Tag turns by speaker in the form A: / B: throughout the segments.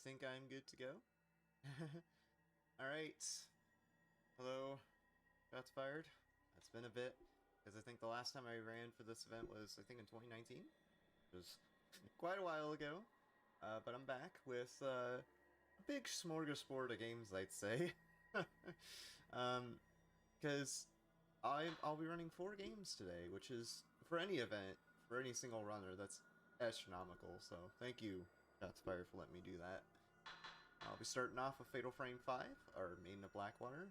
A: think I'm good to go. Alright. Hello, shots fired. It's been a bit, because I think the last time I ran for this event was, I think, in 2019? It was quite a while ago. But I'm back with a big smorgasbord of games, I'd say. um, because I'll be running 4 games today, which is, for any event, for any single runner, that's astronomical, so thank you, shots fired, for letting me do that. I'll be starting off with Fatal Frame 5, or Maiden of Blackwater.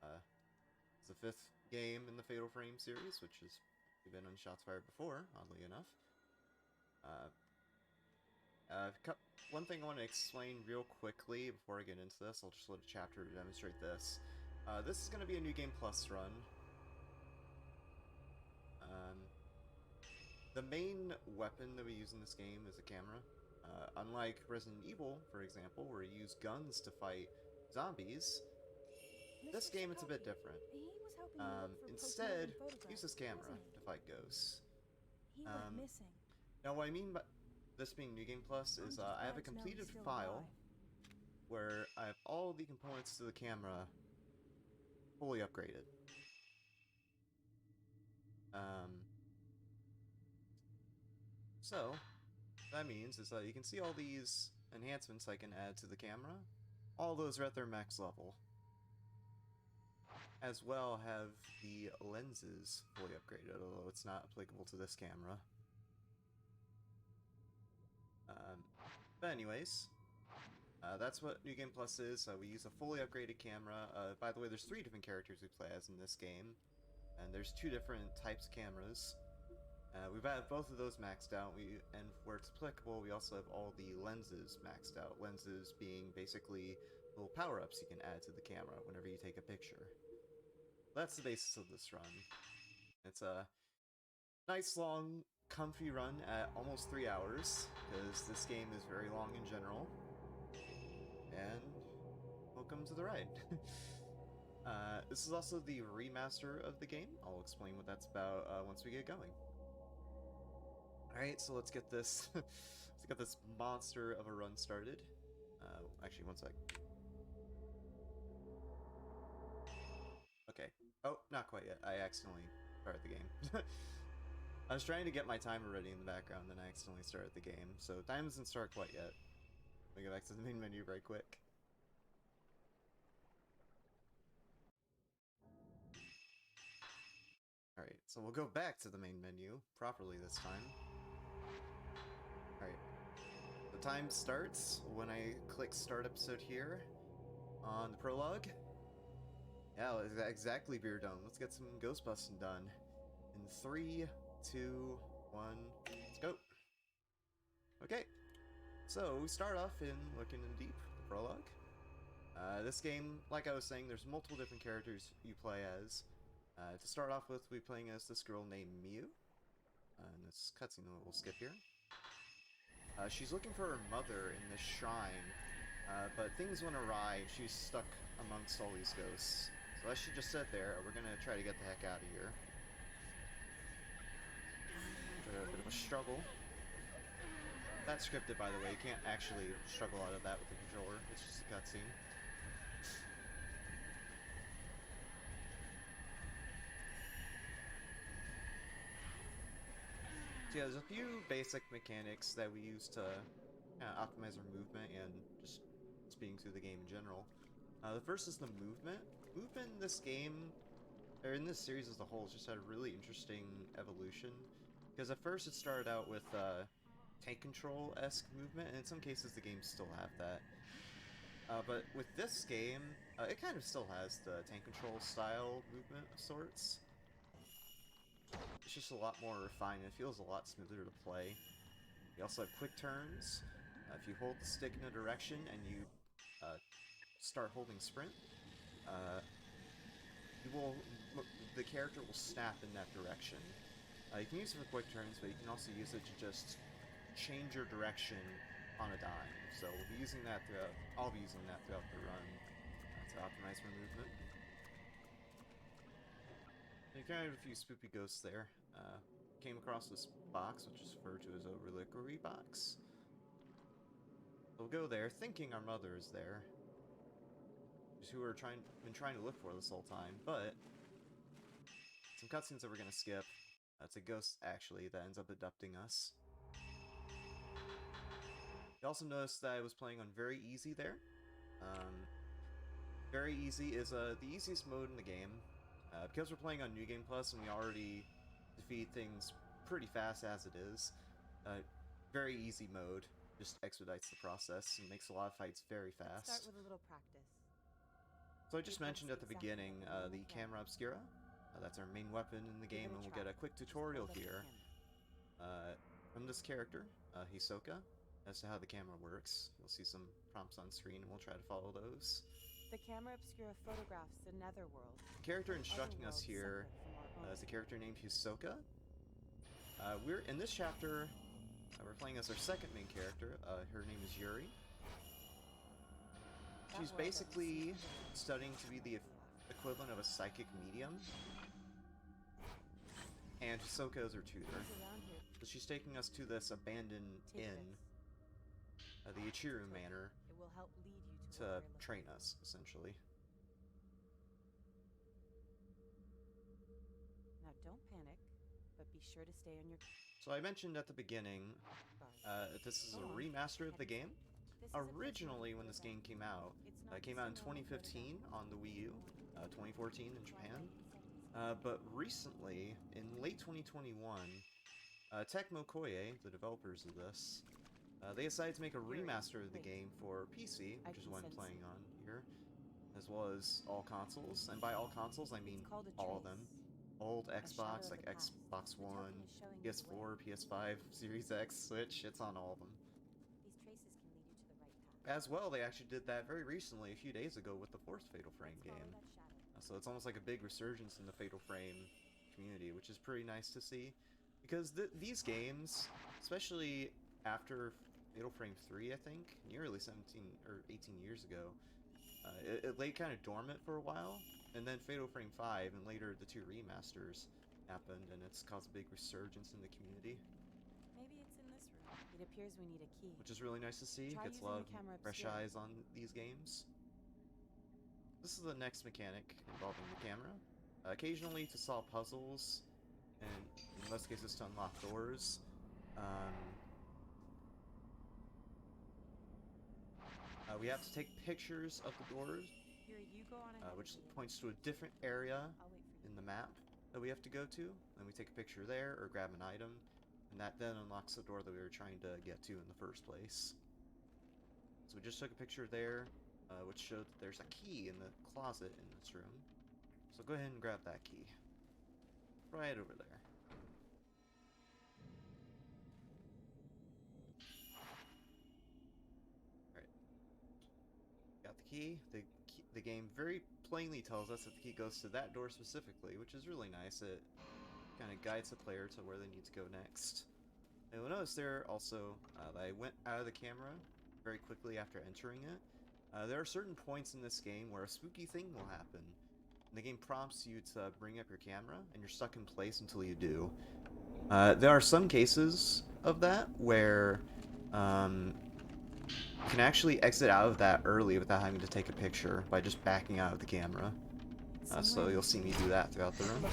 A: It's the 5th game in the Fatal Frame series, which has been on Shots Fired before, oddly enough. Uh, uh, One thing I want to explain real quickly before I get into this, I'll just load a chapter to demonstrate this. This is going to be a New Game Plus run. The main weapon that we use in this game is a camera. Unlike Resident Evil, for example, where you use guns to fight zombies, this game it's a bit different.
B: He was helping me look for
A: Instead,
B: postmortem
A: use this
B: photographs,
A: camera
B: wasn't he?
A: to fight ghosts.
B: He went missing.
A: Now what I mean by this being New Game Plus
B: I'm
A: is
B: just
A: I have a
B: glad to know he's
A: completed
B: still
A: file
B: alive.
A: where I have all the components to the camera fully upgraded. So that means is that you can see all these enhancements I can add to the camera. All those are at their max level. As well have the lenses fully upgraded, although it's not applicable to this camera. But anyways, that's what New Game Plus is. We use a fully upgraded camera. By the way, there's 3 different characters we play as in this game, and there's 2 different types of cameras. We've had both of those maxed out, and where it's applicable, we also have all the lenses maxed out. Lenses being basically little power-ups you can add to the camera whenever you take a picture. That's the basis of this run. It's a nice, long, comfy run at almost 3 hours, because this game is very long in general. And welcome to the ride. This is also the remaster of the game. I'll explain what that's about once we get going. Alright, so let's get this let's get this monster of a run started. Actually, one sec. Okay. Oh, not quite yet. I accidentally started the game. I was trying to get my timer ready in the background, then I accidentally started the game. So time doesn't start quite yet. Let me go back to the main menu very quick. Alright, so we'll go back to the main menu, properly this time. Alright. The time starts when I click start episode here on the prologue. Yeah, exactly, Beer Dome. Let's get some ghost busting done. In 3, 2, 1, let's go. Okay, so we start off in Looking in Deep, the prologue. This game, like I was saying, there's multiple different characters you play as. To start off with, we'll be playing as this girl named Miu. And this cutscene we'll skip here. She's looking for her mother in this shrine, but things went awry. She's stuck amongst all these ghosts. So as she just said there, we're gonna try to get the heck out of here. A bit of a struggle. That's scripted, by the way. You can't actually struggle out of that with the controller. It's just a cutscene. So yeah, there's a few basic mechanics that we use to optimize our movement and just speeding through the game in general. The first is the movement. Movement in this game, or in this series as a whole, has just had a really interesting evolution. Because at first it started out with tank control-esque movement, and in some cases the games still have that. But with this game, it kind of still has the tank control style movement of sorts. It's just a lot more refined, and it feels a lot smoother to play. You also have quick turns. If you hold the stick in a direction and you start holding sprint, the character will snap in that direction. You can use it for quick turns, but you can also use it to just change your direction on a dime. So we'll be using that throughout. I'll be using that throughout the run to optimize my movement. You kind of have a few spoopy ghosts there. Came across this box, which is referred to as a reliquary box. We'll go there, thinking our mother is there. Who's who we're been trying to look for this whole time, but some cutscenes that we're gonna skip. It's a ghost, actually, that ends up abducting us. You also noticed that I was playing on very easy there. Very easy is the easiest mode in the game. Because we're playing on New Game Plus and we already defeat things pretty fast as it is, very easy mode just expedites the process and makes a lot of fights very fast.
B: Start with a little practice.
A: So I just mentioned at the beginning the camera obscura. That's our main weapon in the game, and we'll get a quick tutorial here from this character, Hisoka, as to how the camera works. You'll see some prompts on screen, and we'll try to follow those.
B: The camera obscura photographs the netherworld.
A: The character instructing us here is a character named Hisoka. We're in this chapter. We're playing as our second main character. Her name is Yuri. She's basically studying to be the equivalent of a psychic medium. And Hisoka is her tutor. So she's taking us to this abandoned inn, the Ichiru Manor,
B: It will help lead you
A: to train us, essentially.
B: Now don't panic, but be sure to stay on your
A: So I mentioned at the beginning, this is a remaster of the game. Originally, when this game came out, it came out in 2015 on the Wii U, 2014 in Japan. But recently, in late 2021, Tecmo Koei, the developers of this, they decided to make a remaster of the game for PC, which is what I'm playing on here, as well as all consoles. And by all consoles, I mean all of them. Old Xbox, like Xbox One, PS4, PS5, Series X, Switch, it's on all of them.
B: These traces can lead you to the right path.
A: As well, they actually did that very recently, a few days ago, with the fourth Fatal Frame game. So it's almost like a big resurgence in the Fatal Frame community, which is pretty nice to see. Because these games, especially after Fatal Frame 3, I think, nearly 17 or 18 years ago, it lay kind of dormant for a while, and then Fatal Frame 5 and later the 2 remasters happened, and it's caused a big resurgence in the community.
B: Maybe it's in this room. It appears we need a key.
A: Which is really nice to see. Gets a lot of fresh eyes on these games. This is the next mechanic involving the camera. Occasionally to solve puzzles, and in most cases to unlock doors. We have to take pictures of the doors, which points to a different area in the map that we have to go to. Then we take a picture there, or grab an item, and that then unlocks the door that we were trying to get to in the first place. So we just took a picture there, which showed that there's a key in the closet in this room. So go ahead and grab that key. Right over there. Alright. Got the key. The game very plainly tells us that the key goes to that door specifically, which is really nice. It kind of guides the player to where they need to go next. And you'll notice there also that I went out of the camera very quickly after entering it. There are certain points in this game where a spooky thing will happen. And the game prompts you to bring up your camera, and you're stuck in place until you do. There are some cases of that where you can actually exit out of that early without having to take a picture by just backing out of the camera. So you'll see me do that throughout the room.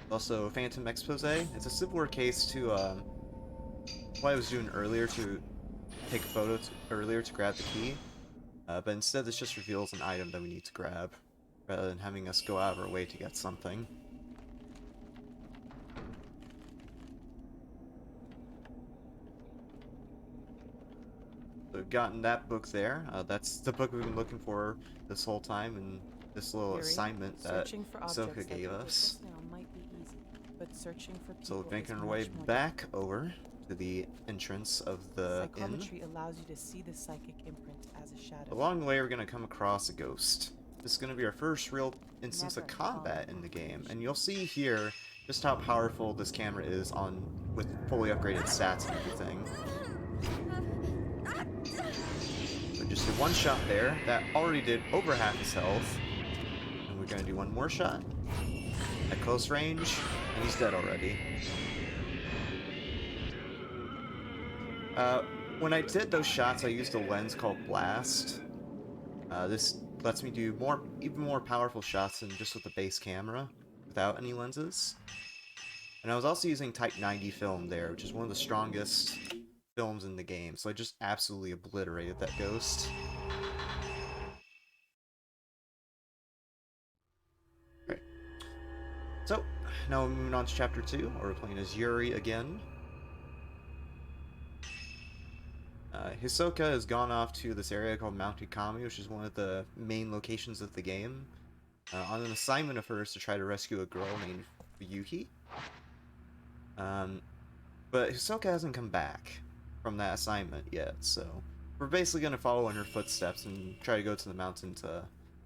A: Also, Phantom Expose. It's a similar case to what I was doing earlier to take a photo earlier to grab the key. But instead this just reveals an item that we need to grab, rather than having us go out of our way to get something. So we've gotten that book there. That's the book we've been looking for this whole time, and this little assignment that Soka gave us. So we're making our way back over to the entrance of the inn.
B: Allows you to see the psychic imprint as a shadow.
A: Along the way, we're going to come across a ghost. This is going to be our first real instance of combat in the game, and you'll see here just how powerful this camera is with fully upgraded stats and everything. So just did one shot there. That already did over half his health. And we're going to do one more shot at close range, and he's dead already. Uh, when I did those shots, I used a lens called Blast. This lets me do even more powerful shots than just with the base camera, without any lenses. And I was also using Type 90 film there, which is one of the strongest films in the game, so I just absolutely obliterated that ghost. Right. So, now we're moving on to Chapter 2, where we're playing as Yuri again. Hisoka has gone off to this area called Mount Ikami, which is one of the main locations of the game, on an assignment of hers to try to rescue a girl named Yuki. But Hisoka hasn't come back from that assignment yet, so we're basically going to follow in her footsteps and try to go to the mountain to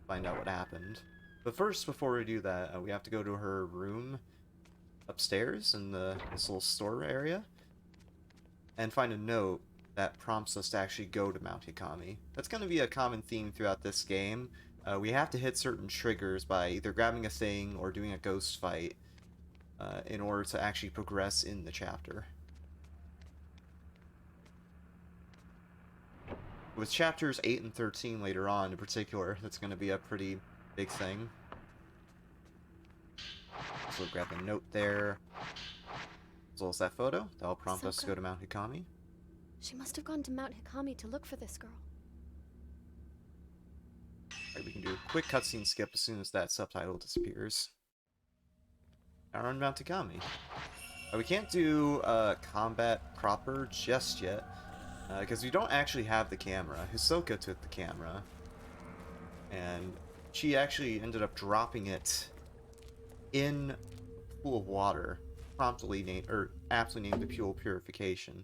A: find out what happened. But first, before we do that, we have to go to her room upstairs in this little store area and find a note that prompts us to actually go to Mount Hikami. That's going to be a common theme throughout this game. We have to hit certain triggers by either grabbing a thing or doing a ghost fight in order to actually progress in the chapter. With chapters 8 and 13 later on in particular, that's going to be a pretty big thing. So we'll grab the note there, as well as that photo. That'll prompt us to go to Mount Hikami.
C: She must have gone to Mount Hikami to look for this girl.
A: Alright, we can do a quick cutscene skip as soon as that subtitle disappears. Now we're on Mount Hikami. We can't do combat proper just yet, because we don't actually have the camera. Hisoka took the camera, and she actually ended up dropping it in a pool of water, aptly named the Pool Purification.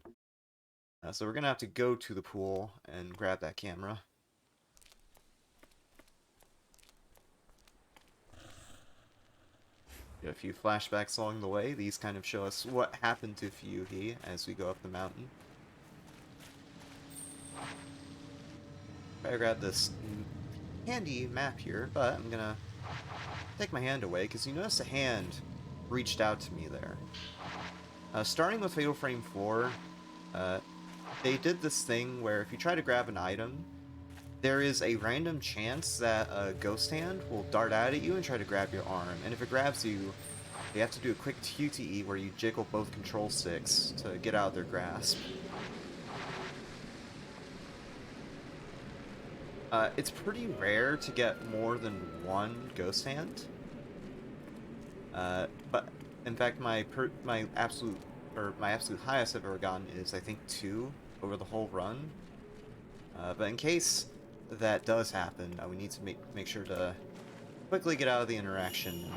A: So we're gonna have to go to the pool and grab that camera. Get a few flashbacks along the way. These kind of show us what happened to Fuyuhi as we go up the mountain. I grab this handy map here, but I'm gonna take my hand away because you notice a hand reached out to me there. Starting with Fatal Frame 4, they did this thing where if you try to grab an item, there is a random chance that a ghost hand will dart out at you and try to grab your arm. And if it grabs you, you have to do a quick QTE where you jiggle both control sticks to get out of their grasp. It's pretty rare to get more than one ghost hand. But in fact, my absolute highest I've ever gotten is I think 2 over the whole run. But in case that does happen, we need to make sure to quickly get out of the interaction and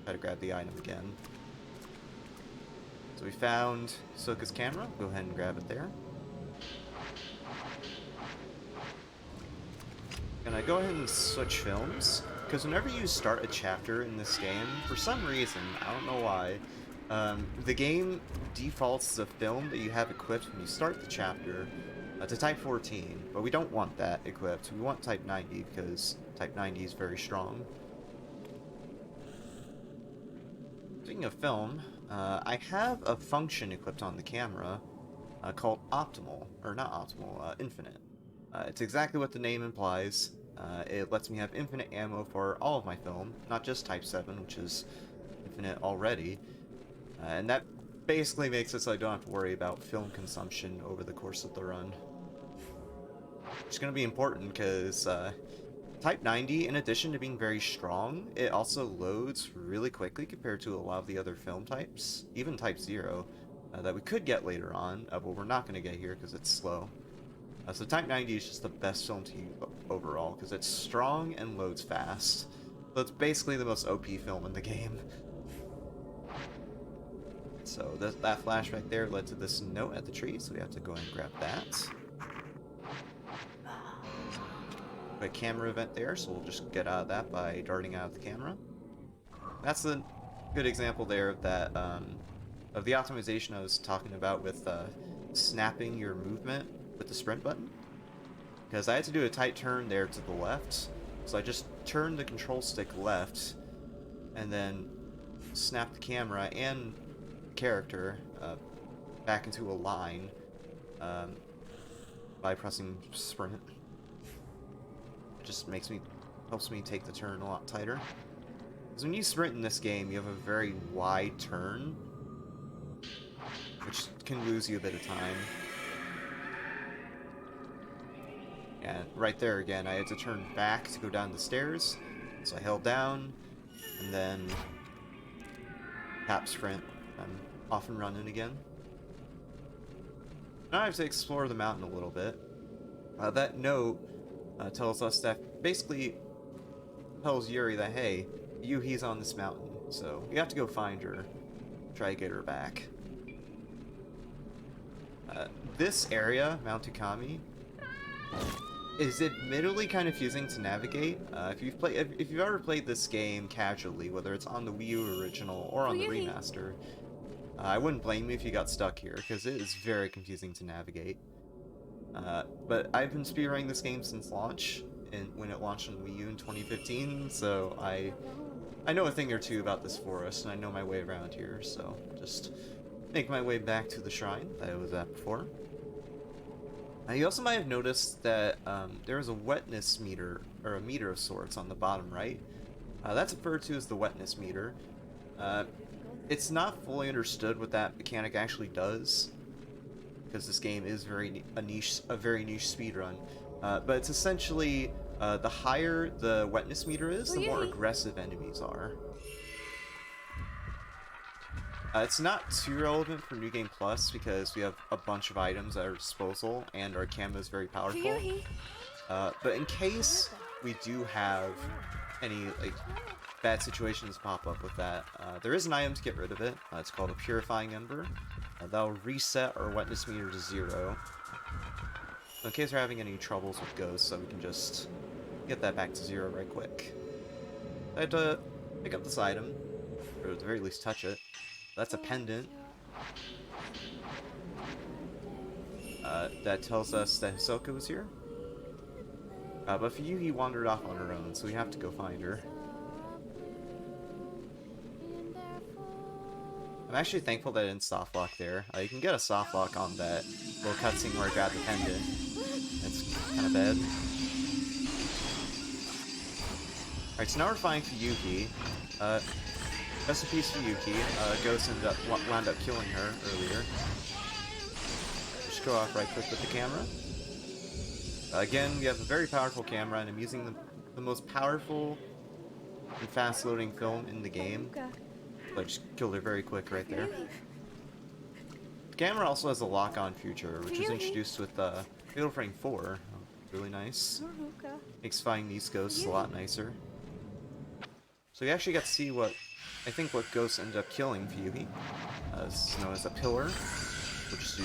A: try to grab the item again. So we found Hisoka's camera. Go ahead and grab it there. Gonna go ahead and switch films, because whenever you start a chapter in this game, for some reason, I don't know why, the game defaults the film that you have equipped when you start the chapter to Type 14, but we don't want that equipped. We want Type 90 because Type 90 is very strong. Speaking of film, I have a function equipped on the camera called Optimal, or not Optimal, Infinite. It's exactly what the name implies. It lets me have infinite ammo for all of my film, not just Type 7, which is infinite already. And that basically makes it so I don't have to worry about film consumption over the course of the run. It's going to be important because Type 90, in addition to being very strong, it also loads really quickly compared to a lot of the other film types, even Type 0, that we could get later on, but we're not going to get here because it's slow. So Type 90 is just the best film to use overall, because it's strong and loads fast. So it's basically the most OP film in the game. So that flashback there led to this note at the tree, so we have to go and grab that. A camera event there, so we'll just get out of that by darting out of the camera. That's a good example there of that, of the optimization I was talking about with snapping your movement with the sprint button, because I had to do a tight turn there to the left, so I just turned the control stick left and then snapped the camera and the character back into a line um, by pressing sprint. It just helps me take the turn a lot tighter. Because when you sprint in this game, you have a very wide turn, which can lose you a bit of time. And right there again, I had to turn back to go down the stairs, so I held down, and then tap sprint. I'm off and running again. Now I have to explore the mountain a little bit. That note tells us that, basically tells Yuri that, hey, Yuhi's on this mountain, so you have to go find her, try to get her back. This area, Mount Tukami, is admittedly kind of confusing to navigate. If you've ever played this game casually, whether it's on the Wii U original or on the remaster, I wouldn't blame you if you got stuck here, because it is very confusing to navigate. But I've been speedrunning this game since launch, when it launched on Wii U in 2015, so I know a thing or two about this forest, and I know my way around here, so just make my way back to the shrine that I was at before. You also might have noticed that there is a wetness meter, or a meter of sorts, on the bottom right. That's referred to as the wetness meter. It's not fully understood what that mechanic actually does, because this game is a very niche speedrun. But it's essentially the higher the wetness meter is, the more aggressive enemies are. It's not too relevant for New Game Plus because we have a bunch of items at our disposal and our camo is very powerful. But in case we do have any bad situations pop up with that, there is an item to get rid of it. It's called a Purifying Ember. That'll reset our wetness meter to 0. So in case we're having any troubles with ghosts, so we can just get that back to 0 right quick. I had to pick up this item, or at the very least touch it. That's a pendant. That tells us that Hisoka was here. But Fuyuhi wandered off on her own, so we have to go find her. I'm actually thankful that I didn't softlock there. You can get a softlock on that little cutscene where I grabbed the pendant. It's kind of bad. Alright, so now we're finding Fuyuhi. Rest in peace, Fuyuhi. Ghost wound up killing her earlier. Just go off right click with the camera. Again, we have a very powerful camera, and I'm using the most powerful and fast-loading film in the game. I just killed her very quick right there. The camera also has a lock-on feature, which was introduced with Fatal Frame 4. Really nice. Makes finding these ghosts a lot nicer. So you actually got to see what ghosts ended up killing Fuyuhi. This is known as a pillar. We'll just do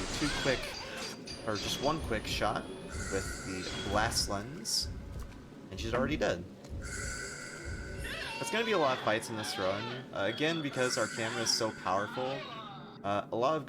A: just one quick shot with the blast lens, and she's already dead. There's going to be a lot of fights in this run. Again, because our camera is so powerful, a lot of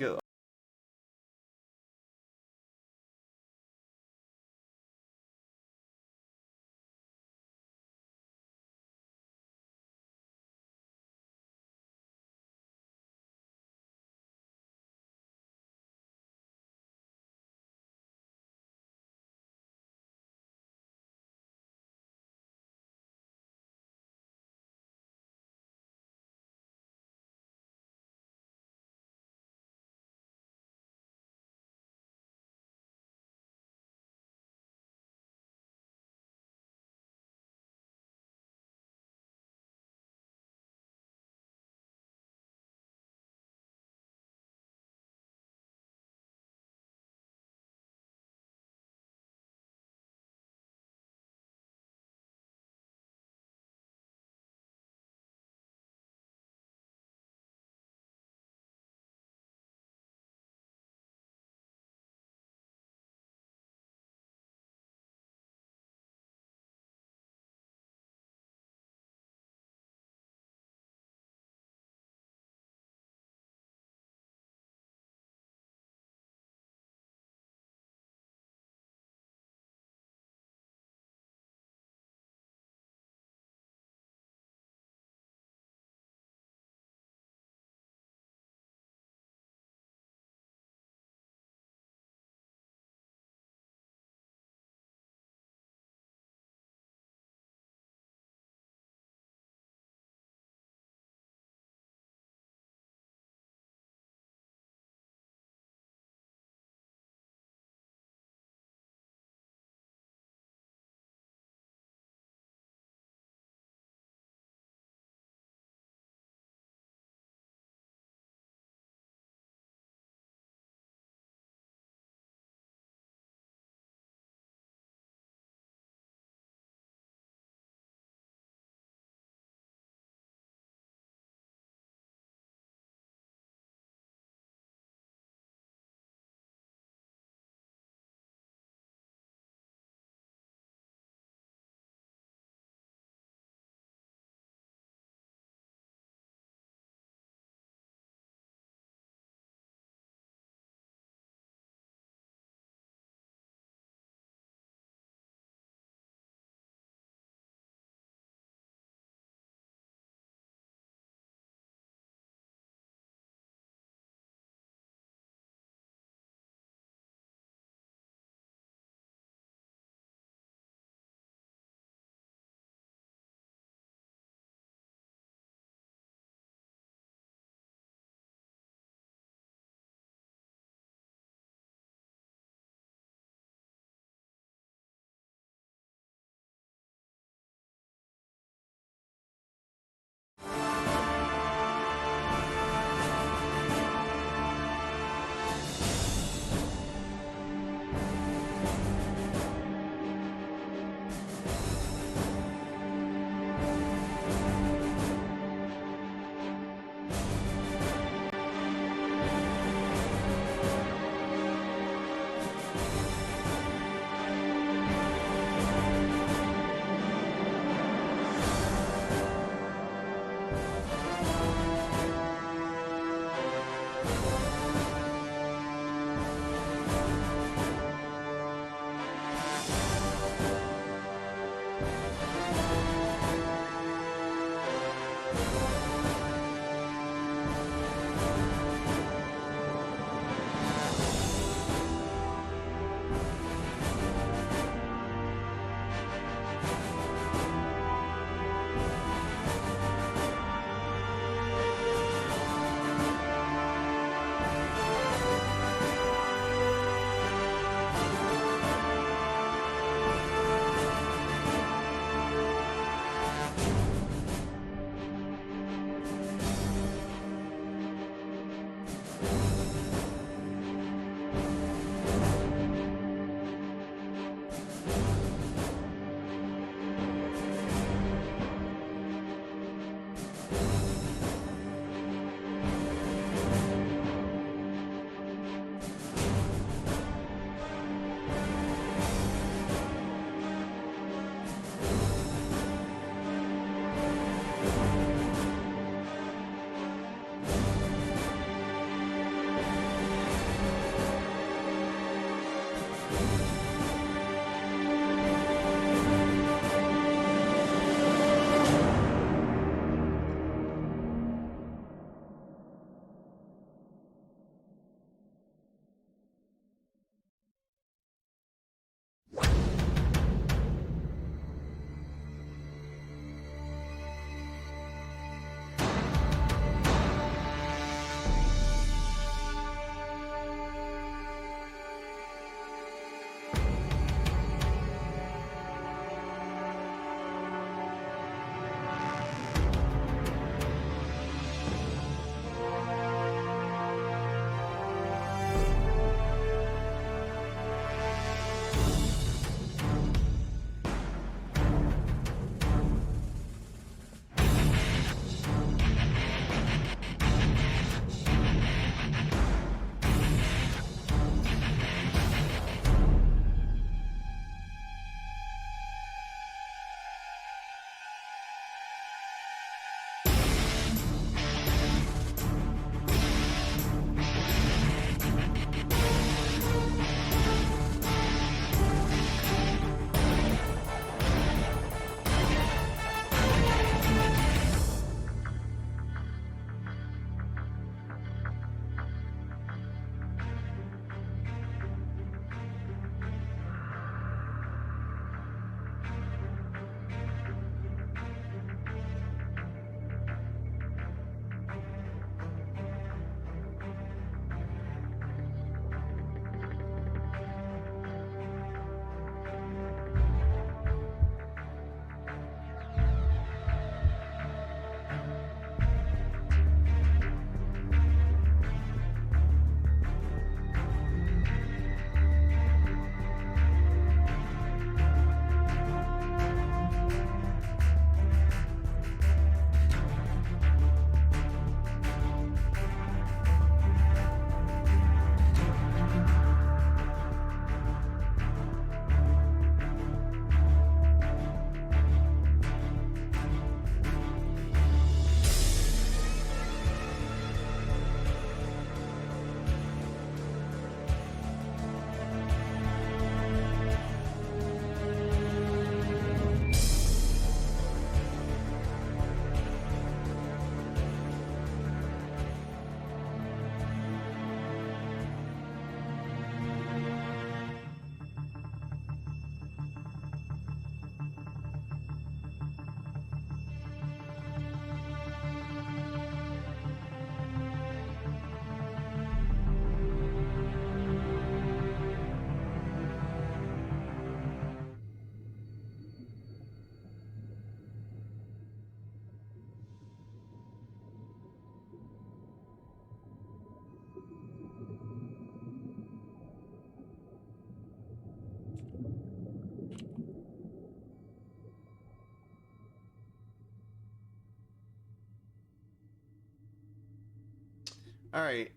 A: Alright,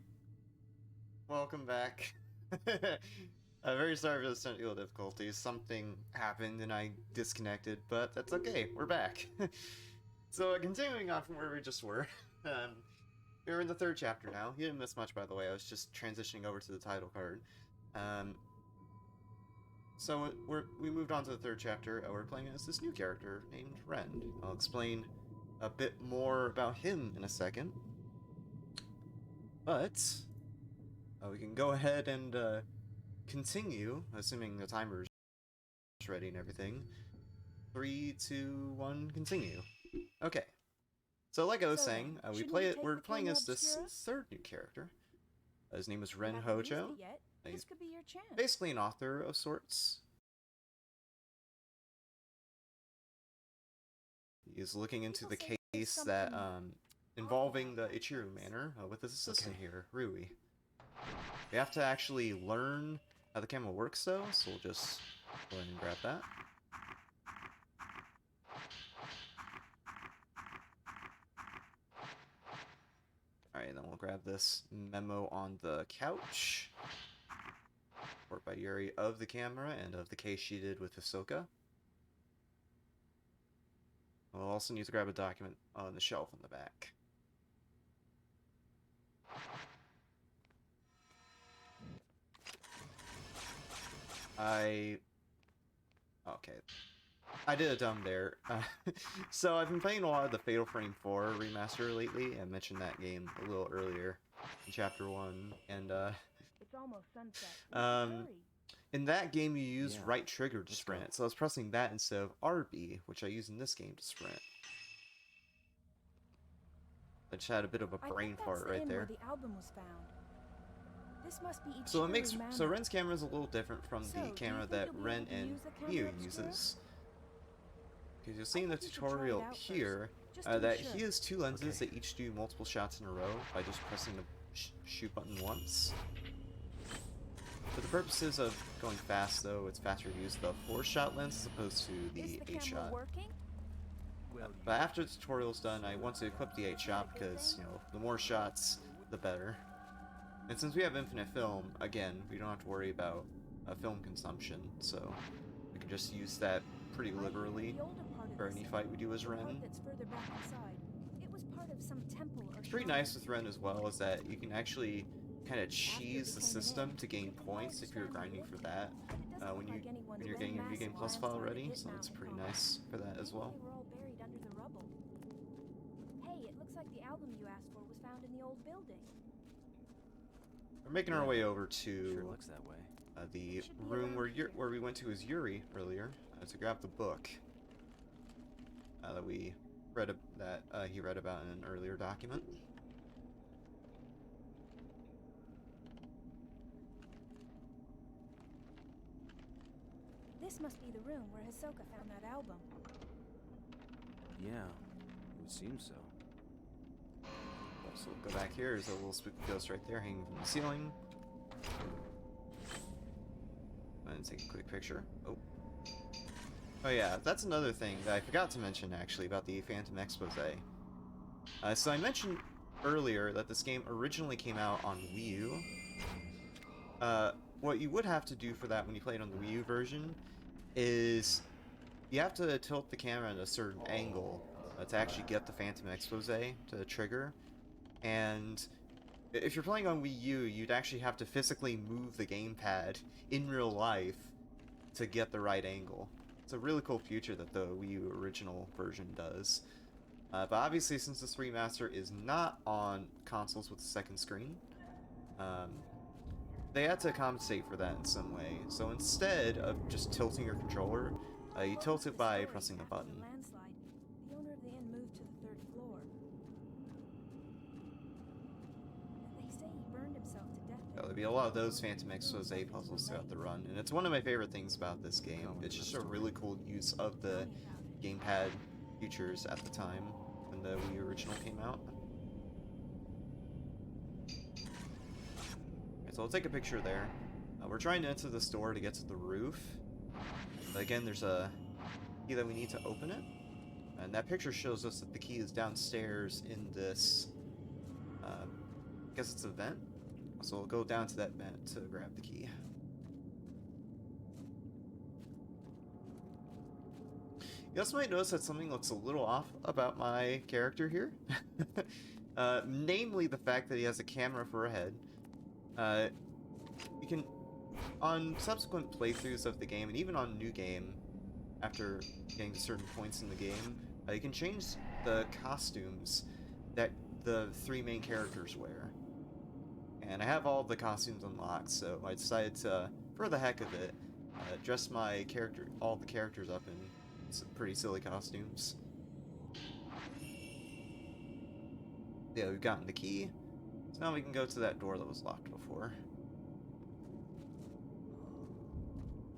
A: welcome back. I'm very sorry for the technical difficulties. Something happened and I disconnected, but that's okay. We're back. So, continuing on from where we just were, we're in the third chapter now. You didn't miss much, by the way. I was just transitioning over to the title card. So we moved on to the third chapter. We're playing as this new character named Ren. I'll explain a bit more about him in a second. But we can go ahead and continue, assuming the timer's ready and everything. 3, 2, 1, continue. Okay. So like I was saying, we're playing as this third new character. His name is Ren Hojo. He's
B: could be your chance.
A: basically an author of sorts. He's looking into the case that involving the Ichiru Manor with his assistant here, Rui. We have to actually learn how the camera works though, so we'll just go ahead and grab that. Alright, then we'll grab this memo on the couch. Report by Yuri of the camera and of the case she did with Hisoka. We'll also need to grab a document on the shelf in the back. Okay. I did a dumb there. So I've been playing a lot of the Fatal Frame 4 remaster lately. I mentioned that game a little earlier in Chapter 1. And,
B: It's almost sunset.
A: in that game you use right trigger to sprint. So I was pressing that instead of RB, which I use in this game to sprint. I just had a bit of a brain fart right there.
B: The album was found. This must be
A: So Ren's camera is a little different from the camera that Ren and Miu uses. Because you'll see in the tutorial here that he has two lenses that each do multiple shots in a row by just pressing the shoot button once. For the purposes of going fast though, it's faster to use the 4-shot lens as opposed to the 8-shot. But after the tutorial's done, I want to equip the 8-shot because, you know, the more shots, the better. And since we have infinite film, again, we don't have to worry about film consumption, so we can just use that pretty liberally for any fight we do as Ren. What's pretty nice with Ren as well is that you can actually kind of cheese the system to gain points if you're grinding for that when you're getting your V-Game Plus file ready, so it's pretty nice for that as well.
B: Hey, it looks like the album you asked for was found in the old building.
A: We're making our way over to
D: Sure looks that way.
A: the room where we went to as Yuri earlier to grab the book that we read he read about in an earlier document.
B: This must be the room where Hisoka found that album.
D: Yeah, it would seem so.
A: So we'll go back here. There's a little spooky ghost right there hanging from the ceiling. And take a quick picture. Oh yeah, that's another thing that I forgot to mention actually about the Phantom Expose. So I mentioned earlier that this game originally came out on Wii U. What you would have to do for that when you play it on the Wii U version is you have to tilt the camera at a certain angle to actually get the Phantom Expose to trigger. And if you're playing on Wii U, you'd actually have to physically move the gamepad in real life to get the right angle. It's a really cool feature that the Wii U original version does. But obviously, since this remaster is not on consoles with a second screen, they had to compensate for that in some way. So instead of just tilting your controller, you tilt it by pressing a button.
B: The owner of the inn moved to the 3rd floor. They say he burned himself to death.
A: There'll be a lot of those Phantom Expose puzzles throughout the run, and it's one of my favorite things about this game. It's just a really cool use of the gamepad features at the time when the Wii original came out. Okay, so I'll take a picture there. We're trying to enter the store to get to the roof. But again, there's a key that we need to open it. And that picture shows us that the key is downstairs in this guess it's a vent. So we'll go down to that vent to grab the key. You also might notice that something looks a little off about my character here. Namely the fact that he has a camera for a head. You can, on subsequent playthroughs of the game, and even on New Game, after getting to certain points in the game, you can change the costumes that the three main characters wear. And I have all the costumes unlocked, so I decided to, for the heck of it, dress all the characters up in some pretty silly costumes. Yeah, we've gotten the key, so now we can go to that door that was locked before.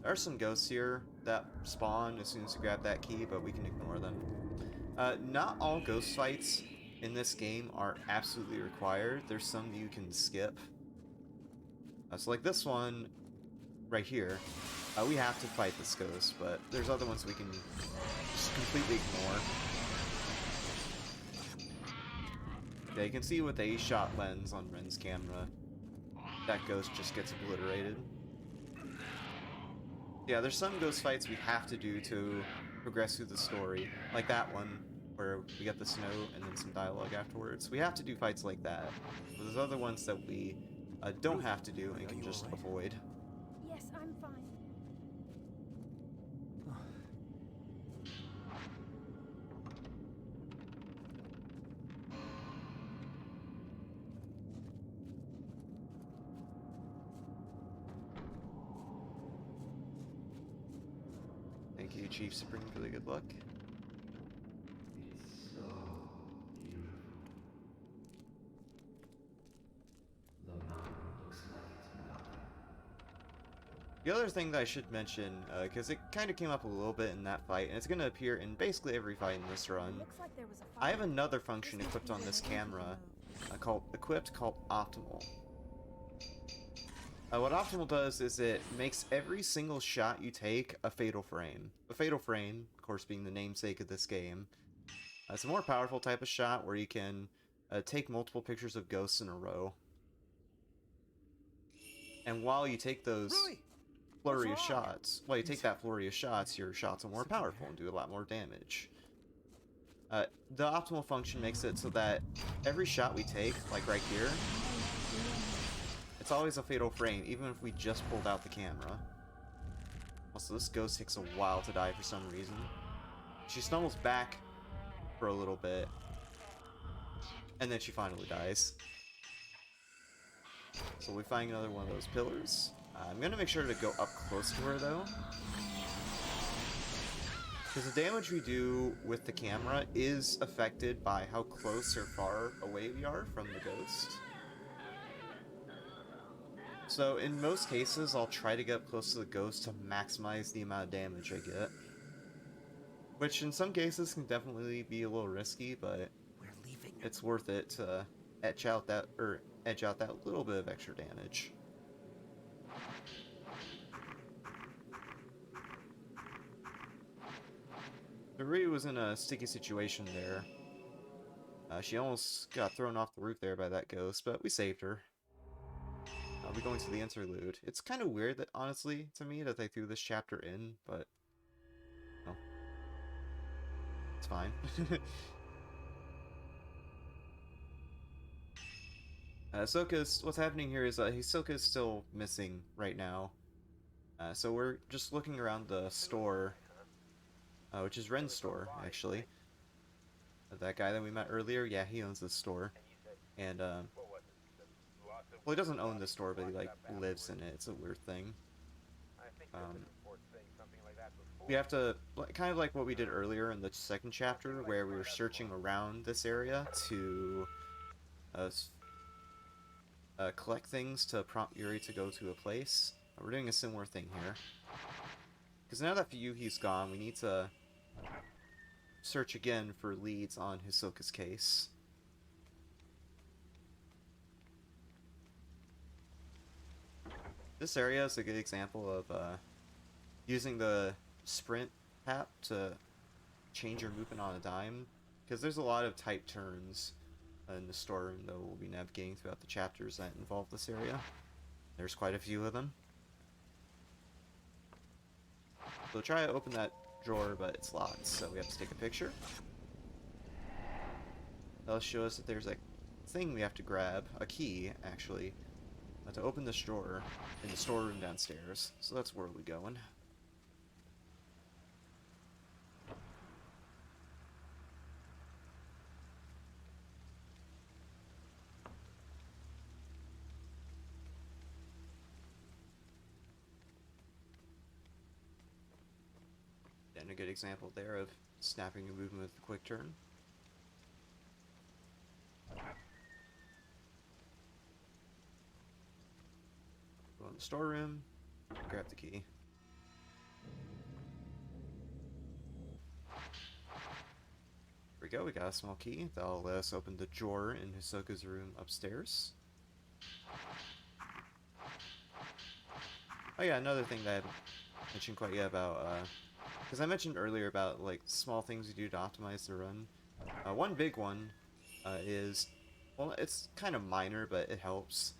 A: There are some ghosts here that spawn as soon as you grab that key, but we can ignore them. Not all ghost fights in this game are absolutely required. There's some that you can skip. So like this one right here, we have to fight this ghost, but there's other ones we can just completely ignore. Yeah, you can see with the 8-shot lens on Ren's camera, that ghost just gets obliterated. Yeah, there's some ghost fights we have to do to progress through the story, like that one, where we get the snow and then some dialogue afterwards. We have to do fights like that. But there's other ones that we don't have to do and can just avoid.
C: Yes, I'm fine.
A: Thank you, Chief Supreme, for the good luck.
E: It's so beautiful. The mountain looks like it's melting.
A: The other thing that I should mention, because it kind of came up a little bit in that fight, and it's going to appear in basically every fight in this run,
C: Looks like there was a
A: I
C: fire.
A: have another function equipped on this camera called Optimal. What Optimal does is it makes every single shot you take a fatal frame. A fatal frame, of course, being the namesake of this game. It's a more powerful type of shot where you can take multiple pictures of ghosts in a row. And while you take those flurry of shots, your shots are more powerful and do a lot more damage. The optimal function makes it so that every shot we take, like right here, it's always a fatal frame, even if we just pulled out the camera. Also, this ghost takes a while to die for some reason. She stumbles back for a little bit, and then she finally dies. So we find another one of those pillars. I'm gonna make sure to go up close to her, though, because the damage we do with the camera is affected by how close or far away we are from the ghost. So in most cases, I'll try to get up close to the ghost to maximize the amount of damage I get. Which in some cases can definitely be a little risky, but it's worth it to edge out that little bit of extra damage. Marie was in a sticky situation there. She almost got thrown off the roof there by that ghost, but we saved her. I'll be going to the interlude. It's kind of weird that, honestly, to me, that they threw this chapter in, but no, it's fine. What's happening here is Hisoka's still missing right now. So we're just looking around the store, which is Ren's store, actually. That guy that we met earlier, yeah, he owns this store. And, well, he doesn't own this store, but he, like, lives in it. It's a weird thing. We have to, kind of like what we did earlier in the second chapter, where we were searching around this area to collect things to prompt Yuri to go to a place. We're doing a similar thing here. Because now that Fuyuhi's gone, we need to search again for leads on Hisoka's case. This area is a good example of using the sprint tap to change your movement on a dime, because there's a lot of tight turns in the storeroom, though we'll be navigating throughout the chapters that involve this area. There's quite a few of them. So try to open that drawer, but it's locked, so we have to take a picture. That'll show us that there's a thing we have to grab, a key, actually, to open this drawer in the storeroom downstairs. So that's where we're going. And a good example there of snapping your movement with a quick turn. Go in the storeroom, grab the key. Here we go, we got a small key. That'll let us open the drawer in Hisoka's room upstairs. Oh yeah, another thing that I haven't mentioned quite yet about, because I mentioned earlier about, like, small things you do to optimize the run. One big one is, well, it's kind of minor, but it helps.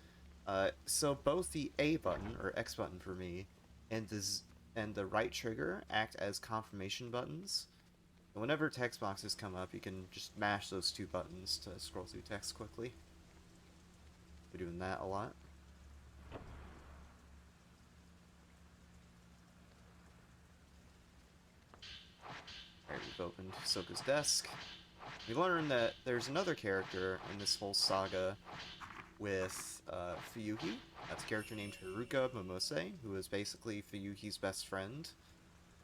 A: So both the A button, or X button for me, and the right trigger act as confirmation buttons. And whenever text boxes come up, you can just mash those two buttons to scroll through text quickly. We're doing that a lot. Alright, we've opened Hisoka's desk. We learn that there's another character in this whole saga with Fuyuhi. That's a character named Haruka Momose, who is basically Fuyuhi's best friend.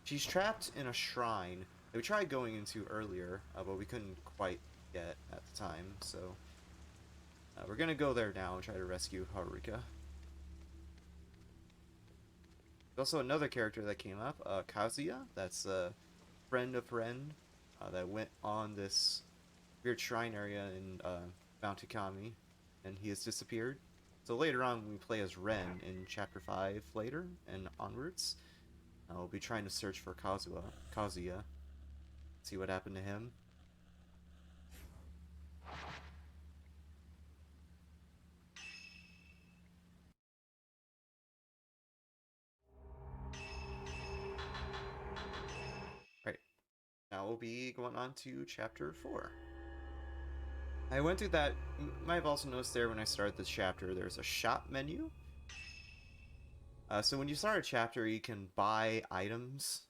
A: She's trapped in a shrine that we tried going into earlier, but we couldn't quite get at the time, so we're gonna go there now and try to rescue Haruka. There's also another character that came up, Kazuya. That's a friend of Ren that went on this weird shrine area in Mount Ikami, and he has disappeared. So later on, when we play as Ren in Chapter 5 later and onwards, we'll be trying to search for Kazuya, see what happened to him. Right, now we'll be going on to Chapter 4. I went through that. You might have also noticed there when I started this chapter, there's a shop menu. So when you start a chapter, you can buy items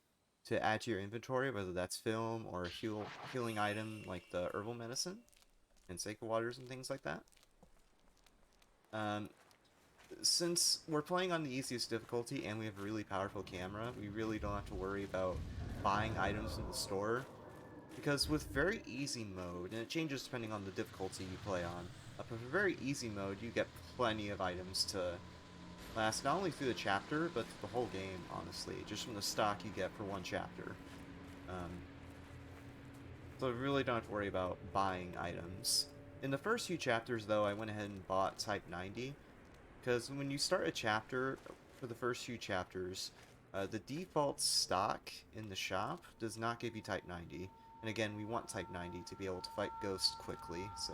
A: to add to your inventory, whether that's film or a healing item like the herbal medicine and sacred waters and things like that. Since we're playing on the easiest difficulty and we have a really powerful camera, we really don't have to worry about buying items in the store. Because with very easy mode, and it changes depending on the difficulty you play on, but for very easy mode, you get plenty of items to last not only through the chapter, but through the whole game, honestly, just from the stock you get for one chapter. So you really don't have to worry about buying items. In the first few chapters, though, I went ahead and bought Type 90, because when you start a chapter, for the first few chapters, the default stock in the shop does not give you Type 90. And again, we want Type 90 to be able to fight ghosts quickly, so...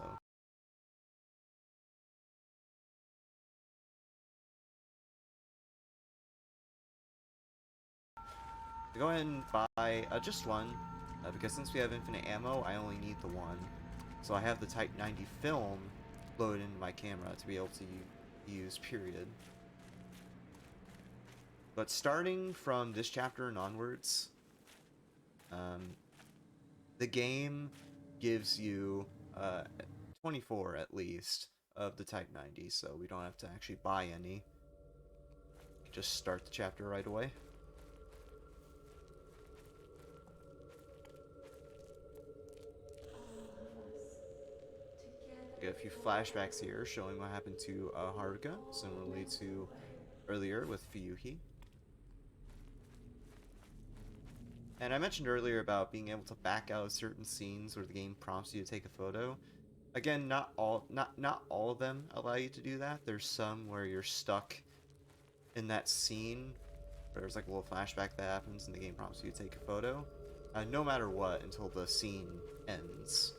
A: go ahead and buy just one, because since we have infinite ammo, I only need the one. So I have the Type 90 film loaded into my camera to be able to use, period. But starting from this chapter and onwards, the game gives you 24 at least of the Type 90, so we don't have to actually buy any. Just start the chapter right away. We get a few flashbacks here showing what happened to Haruka, similarly to earlier with Fuyuhi. And I mentioned earlier about being able to back out of certain scenes where the game prompts you to take a photo. Again, not all of them allow you to do that. There's some where you're stuck in that scene. There's like a little flashback that happens and the game prompts you to take a photo. No matter what, until the scene ends.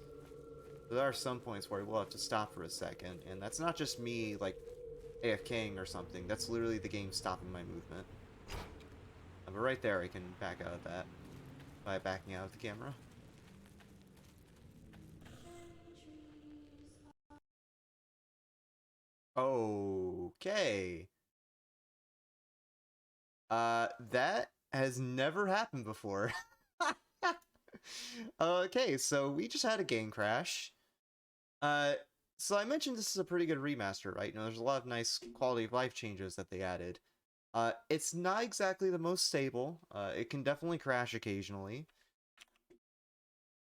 A: There are some points where I will have to stop for a second, and that's not just me, like, AFKing or something. That's literally the game stopping my movement. But right there, I can back out of that by backing out of the camera. Okay. That has never happened before. Okay, so we just had a game crash. So I mentioned this is a pretty good remaster, right? You know, there's a lot of nice quality of life changes that they added. It's not exactly the most stable. It can definitely crash occasionally.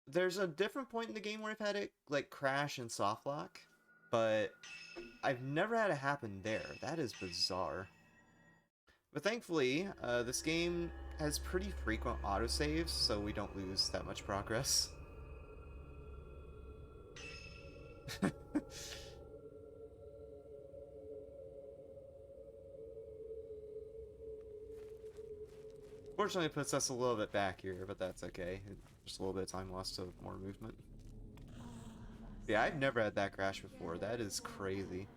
A: There's a different point in the game where I've had it, like, crash and soft lock, but I've never had it happen there. That is bizarre. But thankfully, this game has pretty frequent autosaves, so we don't lose that much progress. Fortunately, it puts us a little bit back here, but that's okay. Just a little bit of time lost to more movement. Yeah, I've never had that crash before. That is crazy.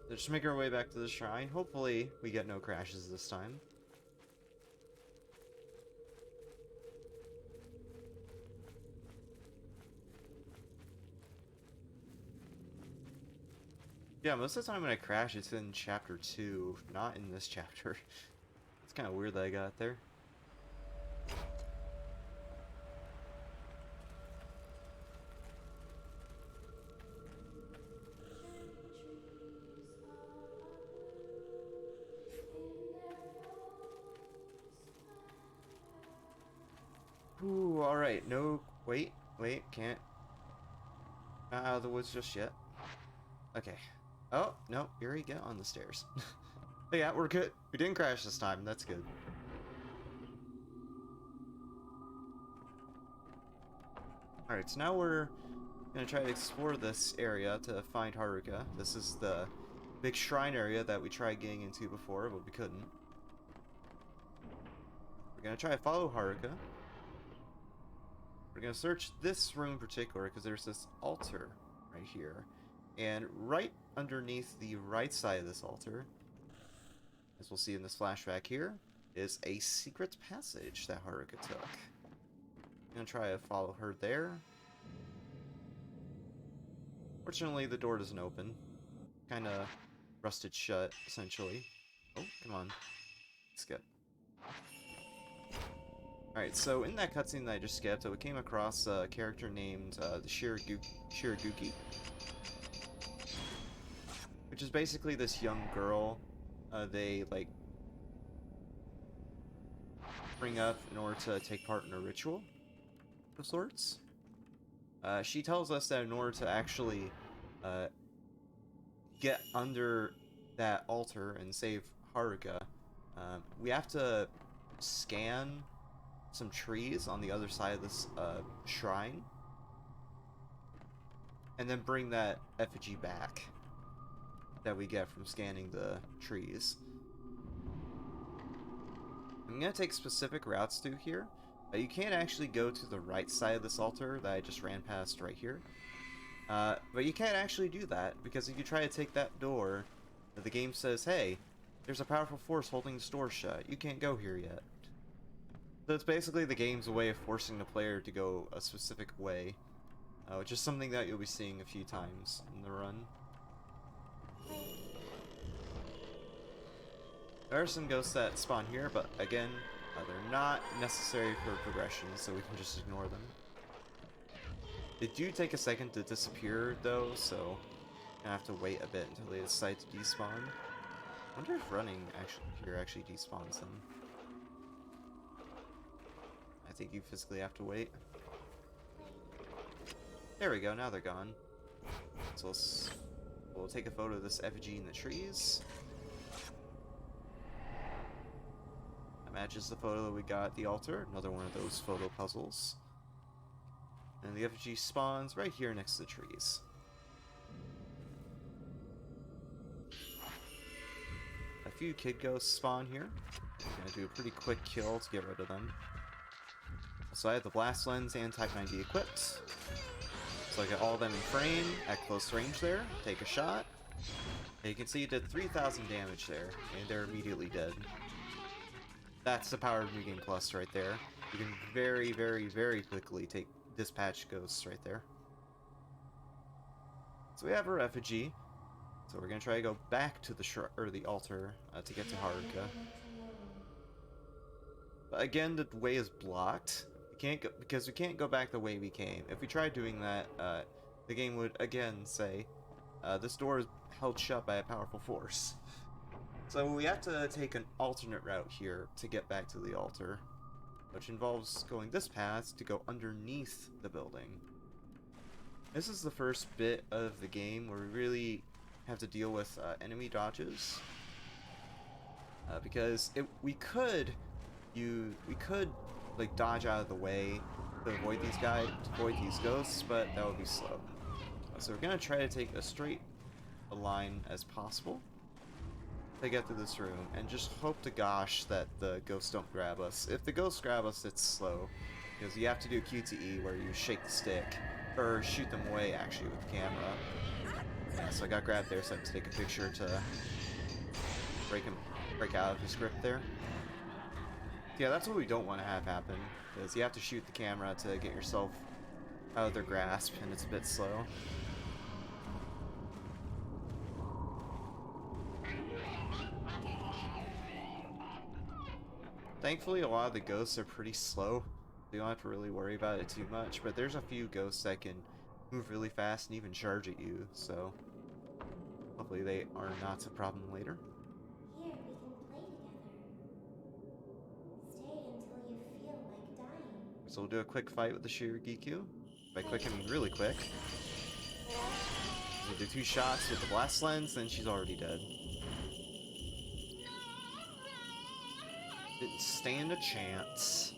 A: Let's just make our way back to the shrine. Hopefully, we get no crashes this time. Yeah, most of the time when I crash, it's in chapter 2, not in this chapter. It's kind of weird that I got there. Ooh, alright, no, wait, can't. Not out of the woods just yet. Okay. Oh, no, here we get on the stairs. But yeah, we're good. We didn't crash this time, that's good. Alright, so now we're gonna try to explore this area to find Haruka. This is the big shrine area that we tried getting into before, but we couldn't. We're gonna try to follow Haruka. We're gonna search this room in particular because there's this altar right here. And right underneath the right side of this altar, as we'll see in this flashback here, is a secret passage that Haruka took. I'm gonna try to follow her there. Fortunately, the door doesn't open. Kinda rusted shut, essentially. Oh, come on. Skip. Alright, so in that cutscene that I just skipped, we came across a character named the Shiraguki. Which is basically this young girl they, like, bring up in order to take part in a ritual of sorts. She tells us that in order to actually get under that altar and save Haruka, we have to scan some trees on the other side of this shrine, and then bring that effigy back that we get from scanning the trees. I'm gonna take specific routes through here. You can't actually go to the right side of this altar that I just ran past right here. But you can't actually do that, because if you try to take that door, the game says, hey, there's a powerful force holding this door shut. You can't go here yet. So it's basically the game's way of forcing the player to go a specific way, which is something that you'll be seeing a few times in the run. There are some ghosts that spawn here, but again, they're not necessary for progression, so we can just ignore them. They do take a second to disappear, though, so I have to wait a bit until they decide to despawn. I wonder if running actually despawns them. I think you physically have to wait. There we go, now they're gone. So we'll take a photo of this effigy in the trees. That matches the photo that we got at the altar, another one of those photo puzzles. And the effigy spawns right here next to the trees. a few kid ghosts spawn here. I'm gonna do a pretty quick kill to get rid of them. So I have the blast lens and Type 90 equipped. So I get all of them in frame at close range there. Take a shot. And you can see it did 3,000 damage there, and they're immediately dead. That's the power of New Game Plus right there. You can very, very, very quickly dispatch ghosts right there. So we have our effigy. So we're gonna try to go back to the altar to get to Haruka. But again, the way is blocked. We can't go because we can't go back the way we came. If we try doing that, the game would again say, "This door is held shut by a powerful force." So we have to take an alternate route here to get back to the altar, which involves going this path to go underneath the building. This is the first bit of the game where we really have to deal with enemy dodges, because we could like dodge out of the way to avoid these ghosts, but that would be slow. So we're gonna try to take as straight a line as possible to get through this room, and just hope to gosh that the ghosts don't grab us. If the ghosts grab us, it's slow, because you have to do QTE where you shake the stick, or shoot them away actually with the camera. Yeah, so I got grabbed there, so I have to take a picture to break out of his grip there. Yeah, that's what we don't want to have happen, because you have to shoot the camera to get yourself out of their grasp, and it's a bit slow. Thankfully, a lot of the ghosts are pretty slow. You don't have to really worry about it too much, but there's a few ghosts that can move really fast and even charge at you, so hopefully they are not a problem later.
F: Here, we can play together. Stay until you feel like dying.
A: So we'll do a quick fight with the Shirigiku. By quick, I mean really quick. We'll do 2 shots with the blast lens, then she's already dead. Didn't stand a chance.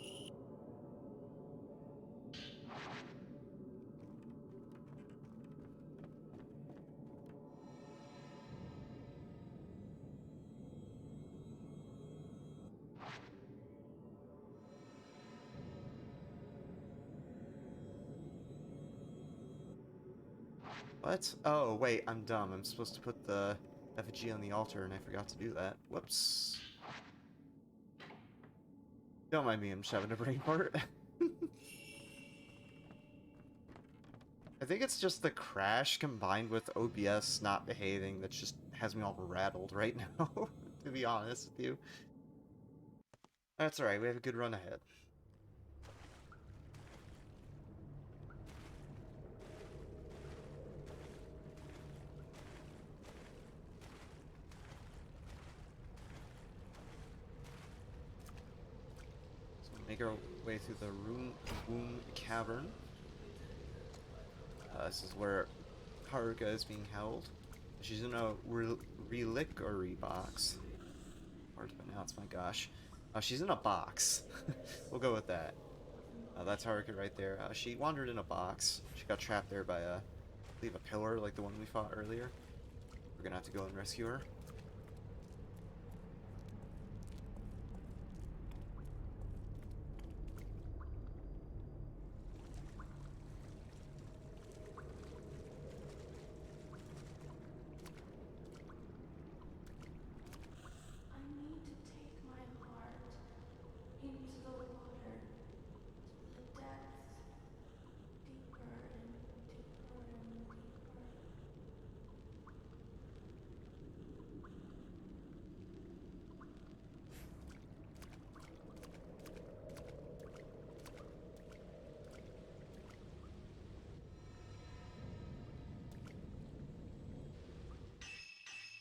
A: What? Oh, wait, I'm dumb. I'm supposed to put the effigy on the altar, and I forgot to do that. Whoops. Don't mind me, I'm just having a brain fart. I think it's just the crash combined with OBS not behaving that just has me all rattled right now, to be honest with you. That's alright, we have a good run ahead. Make our way through the womb cavern. This is where Haruka is being held. She's in a reliquary box. Hard to pronounce, my gosh. She's in a box. We'll go with that. That's Haruka right there. She wandered in a box. She got trapped there by I believe a pillar like the one we fought earlier. We're gonna have to go and rescue her.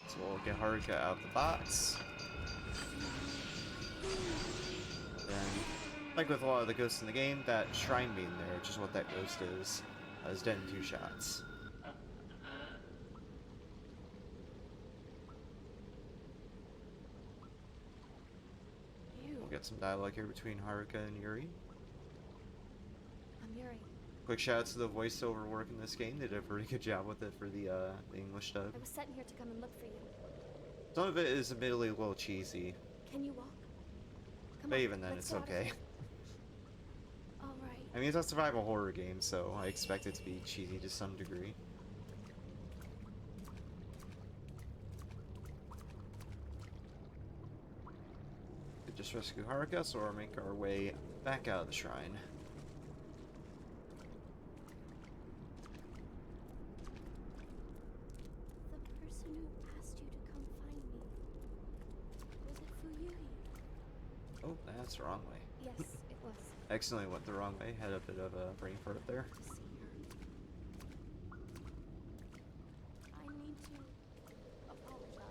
A: So we'll get Haruka out of the box. Then, like with a lot of the ghosts in the game, that shrine maiden there, which is what that ghost is dead in 2 shots. We'll get some dialogue here between Haruka and Yuri.
C: I'm Yuri.
A: Quick shout out to the voiceover work in this game. They did a pretty good job with it for the English dub.
C: I was sent here to come and look for you.
A: Some of it is admittedly a little cheesy,
C: Can you walk? Come
A: but
C: on,
A: even then,
C: let's
A: it's
C: get out of
A: okay.
C: here. All right.
A: I mean, it's a survival horror game, so I expect it to be cheesy to some degree. Could just rescue Haruka, or make our way back out of the shrine.
C: The person who asked you to come find me, was it Fuyuhi?
A: Oh, that's the wrong way.
C: Yes, it was.
A: Accidentally went the wrong way. Had a bit of a brain fart there.
C: To see her. I need to apologize.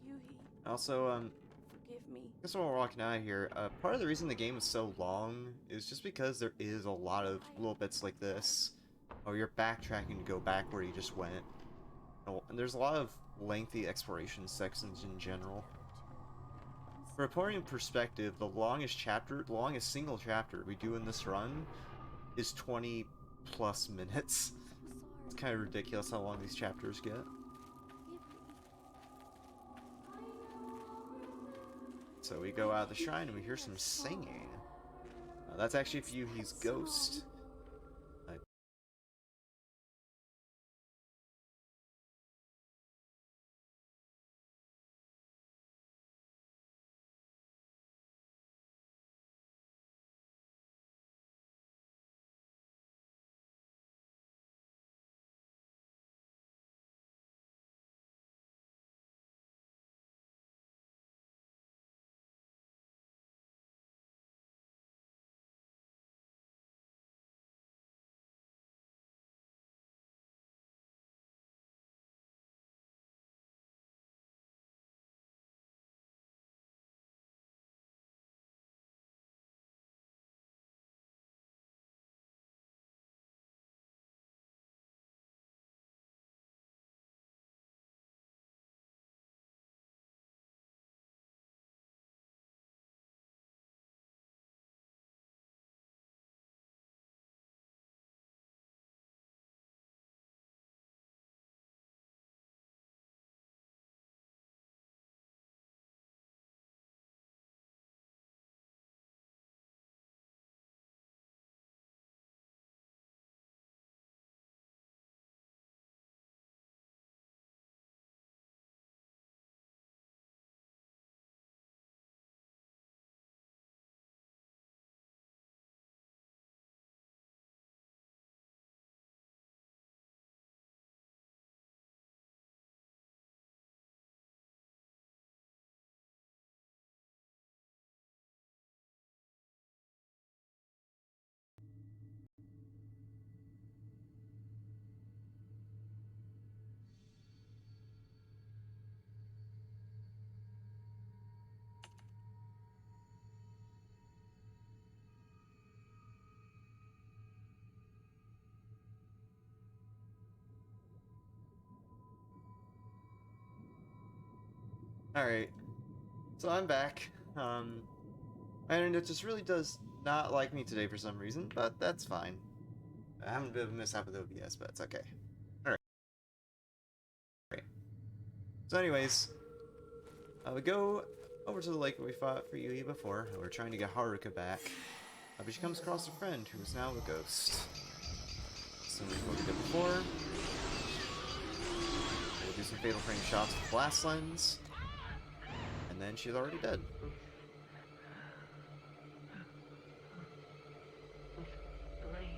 C: Fuyuhi,
A: Also,
C: forgive me.
A: I guess while we're walking out of here, part of the reason the game is so long is just because there is a lot of little bits like this. Oh, you're backtracking to go back where you just went. Oh, and there's a lot of lengthy exploration sections in general. For a point of perspective, the longest single chapter we do in this run is 20 plus minutes. It's kind of ridiculous how long these chapters get. So we go out of the shrine and we hear some singing. That's actually Fuyuhi's ghost. Alright, so I'm back. My internet just really does not like me today for some reason, but that's fine. I'm having a bit of a mishap with OBS, but it's okay. Alright. So anyways, we go over to the lake where we fought for Yui before, and we're trying to get Haruka back. But she comes across a friend who is now a ghost. Similar to what we did before. We'll do some fatal frame shots with blast lens. And then she's already dead.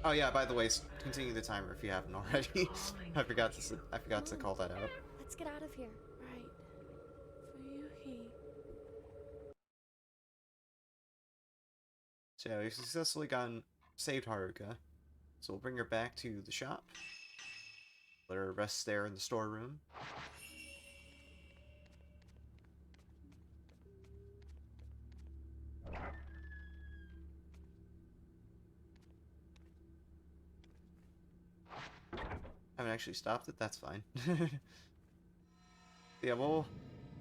A: Oh yeah, by the way, continue the timer if you haven't already. I forgot to call that out.
C: Let's get out of here.
B: Right. Fuyuhi.
A: So yeah, we've successfully saved Haruka. So we'll bring her back to the shop. Let her rest there in the storeroom. actually stopped it, that's fine. Yeah, we'll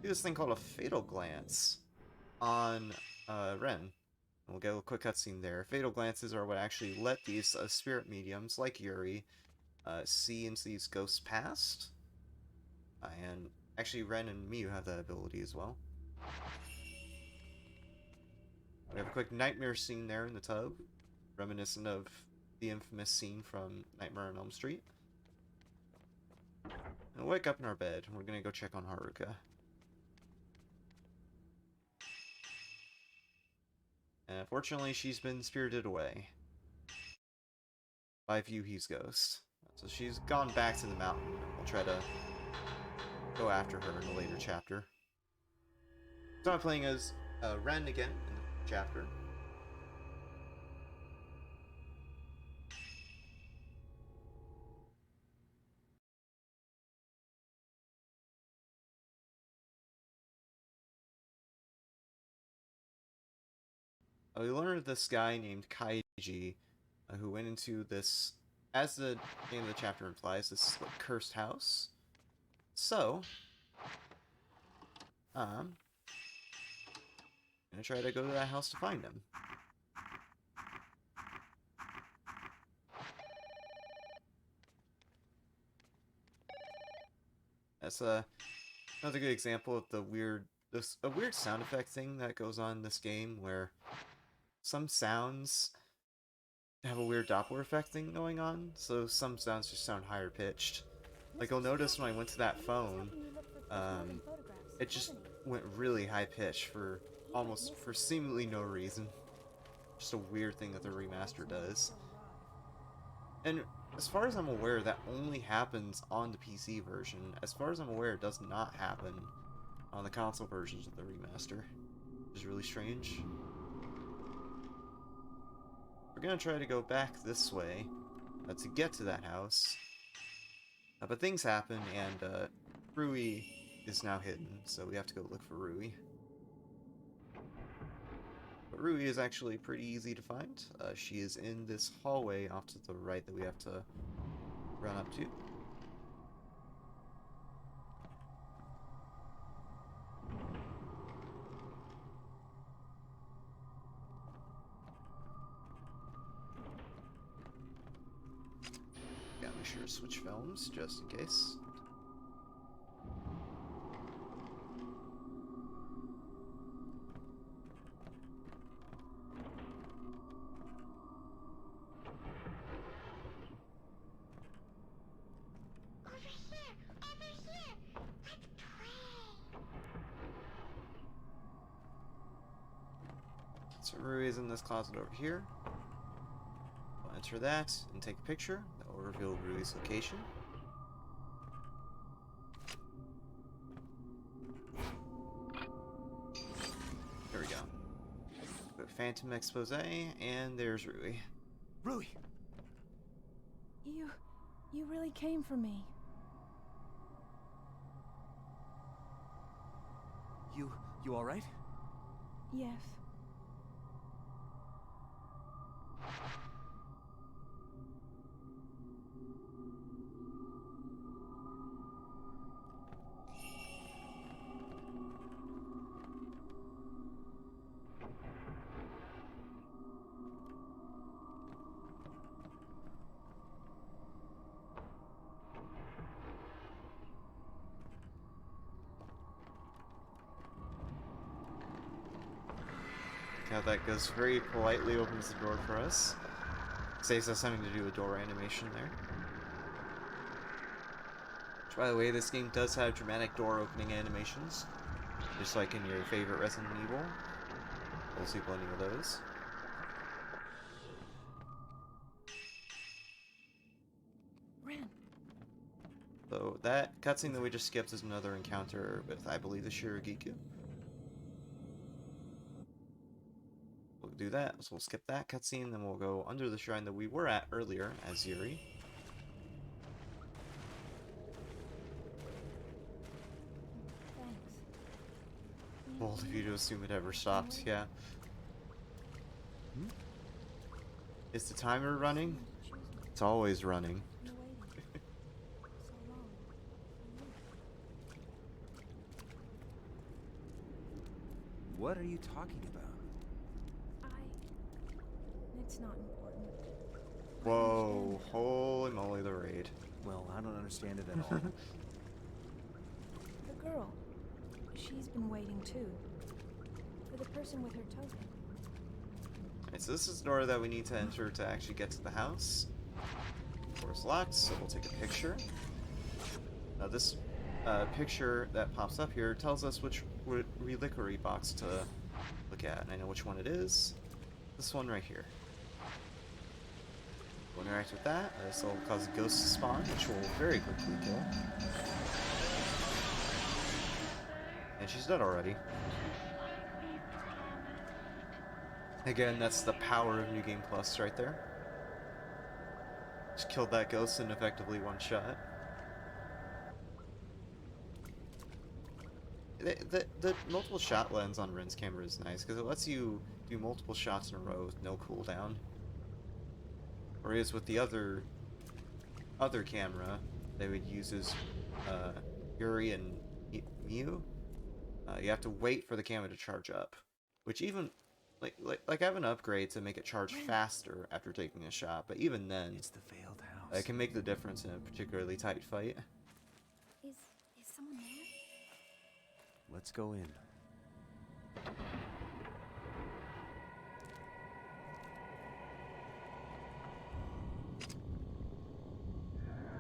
A: do this thing called a Fatal Glance on Ren. We'll get a quick cutscene there. Fatal Glances are what actually let these spirit mediums, like Yuri, see into these ghosts past. And actually, Ren and Miyu have that ability as well. We have a quick nightmare scene there in the tub, reminiscent of the infamous scene from Nightmare on Elm Street. And we'll wake up in our bed, and we're gonna go check on Haruka. And unfortunately, she's been spirited away by Vyuhi's ghost. So she's gone back to the mountain, and we'll try to go after her in a later chapter. So I'm playing as Ren again in the chapter. We learned of this guy named Kaiji, who went into this, as the name of the chapter implies, this like, cursed house. So, I'm gonna try to go to that house to find him. That's another good example of the a weird sound effect thing that goes on in this game, where some sounds have a weird Doppler effect thing going on, so some sounds just sound higher pitched. Like you'll notice when I went to that phone, it just went really high pitched for seemingly no reason. Just a weird thing that the remaster does. And as far as I'm aware, that only happens on the PC version. As far as I'm aware, it does not happen on the console versions of the remaster, which is really strange. We're gonna try to go back this way to get to that house. But things happen, and Rui is now hidden, so we have to go look for Rui. But Rui is actually pretty easy to find. She is in this hallway off to the right that we have to run up to. Gotta make sure to switch films, just in case. So Rui is in this closet over here. We'll enter that and take a picture. That will reveal Rui's location. There we go. Quick Phantom expose, and there's Rui.
D: Rui!
B: You really came for me.
D: You alright?
B: Yes.
A: How that goes very politely, opens the door for us. Saves us having to do a door animation there. Which, by the way, this game does have dramatic door opening animations. Just like in your favorite Resident Evil. We'll see plenty of those.
B: Ren.
A: So that cutscene that we just skipped is another encounter with, I believe, the Shiragiku. We'll do that, so we'll skip that cutscene, then we'll go under the shrine that we were at earlier as Yuri.
B: Thanks.
A: Bold of you to assume it ever stopped, yeah. Is the timer running? It's always running.
D: What are you talking about?
C: It's not important. I
A: Whoa,
C: understand.
A: holy moly, the raid.
D: Well, I don't understand it at all.
C: The girl. She's been waiting too. For the person with her token.
A: Alright, so this is the door that we need to enter to actually get to the house. Door's locked, so we'll take a picture. Now this picture that pops up here tells us which reliquary box to look at, and I know which one it is. This one right here. We'll interact with that. This will cause a ghost to spawn, which will very quickly kill. And she's dead already. Again, that's the power of New Game Plus right there. Just killed that ghost in effectively one shot. The multiple shot lens on Ren's camera is nice because it lets you do multiple shots in a row with no cooldown. Whereas with the other camera, they would use as Yuri and Miu. You have to wait for the camera to charge up, which even like I have an upgrade to make it charge faster after taking a shot, but even then,
D: It's the failed house.
A: it can make the difference in a particularly tight fight.
C: Is someone there?
D: Let's go in.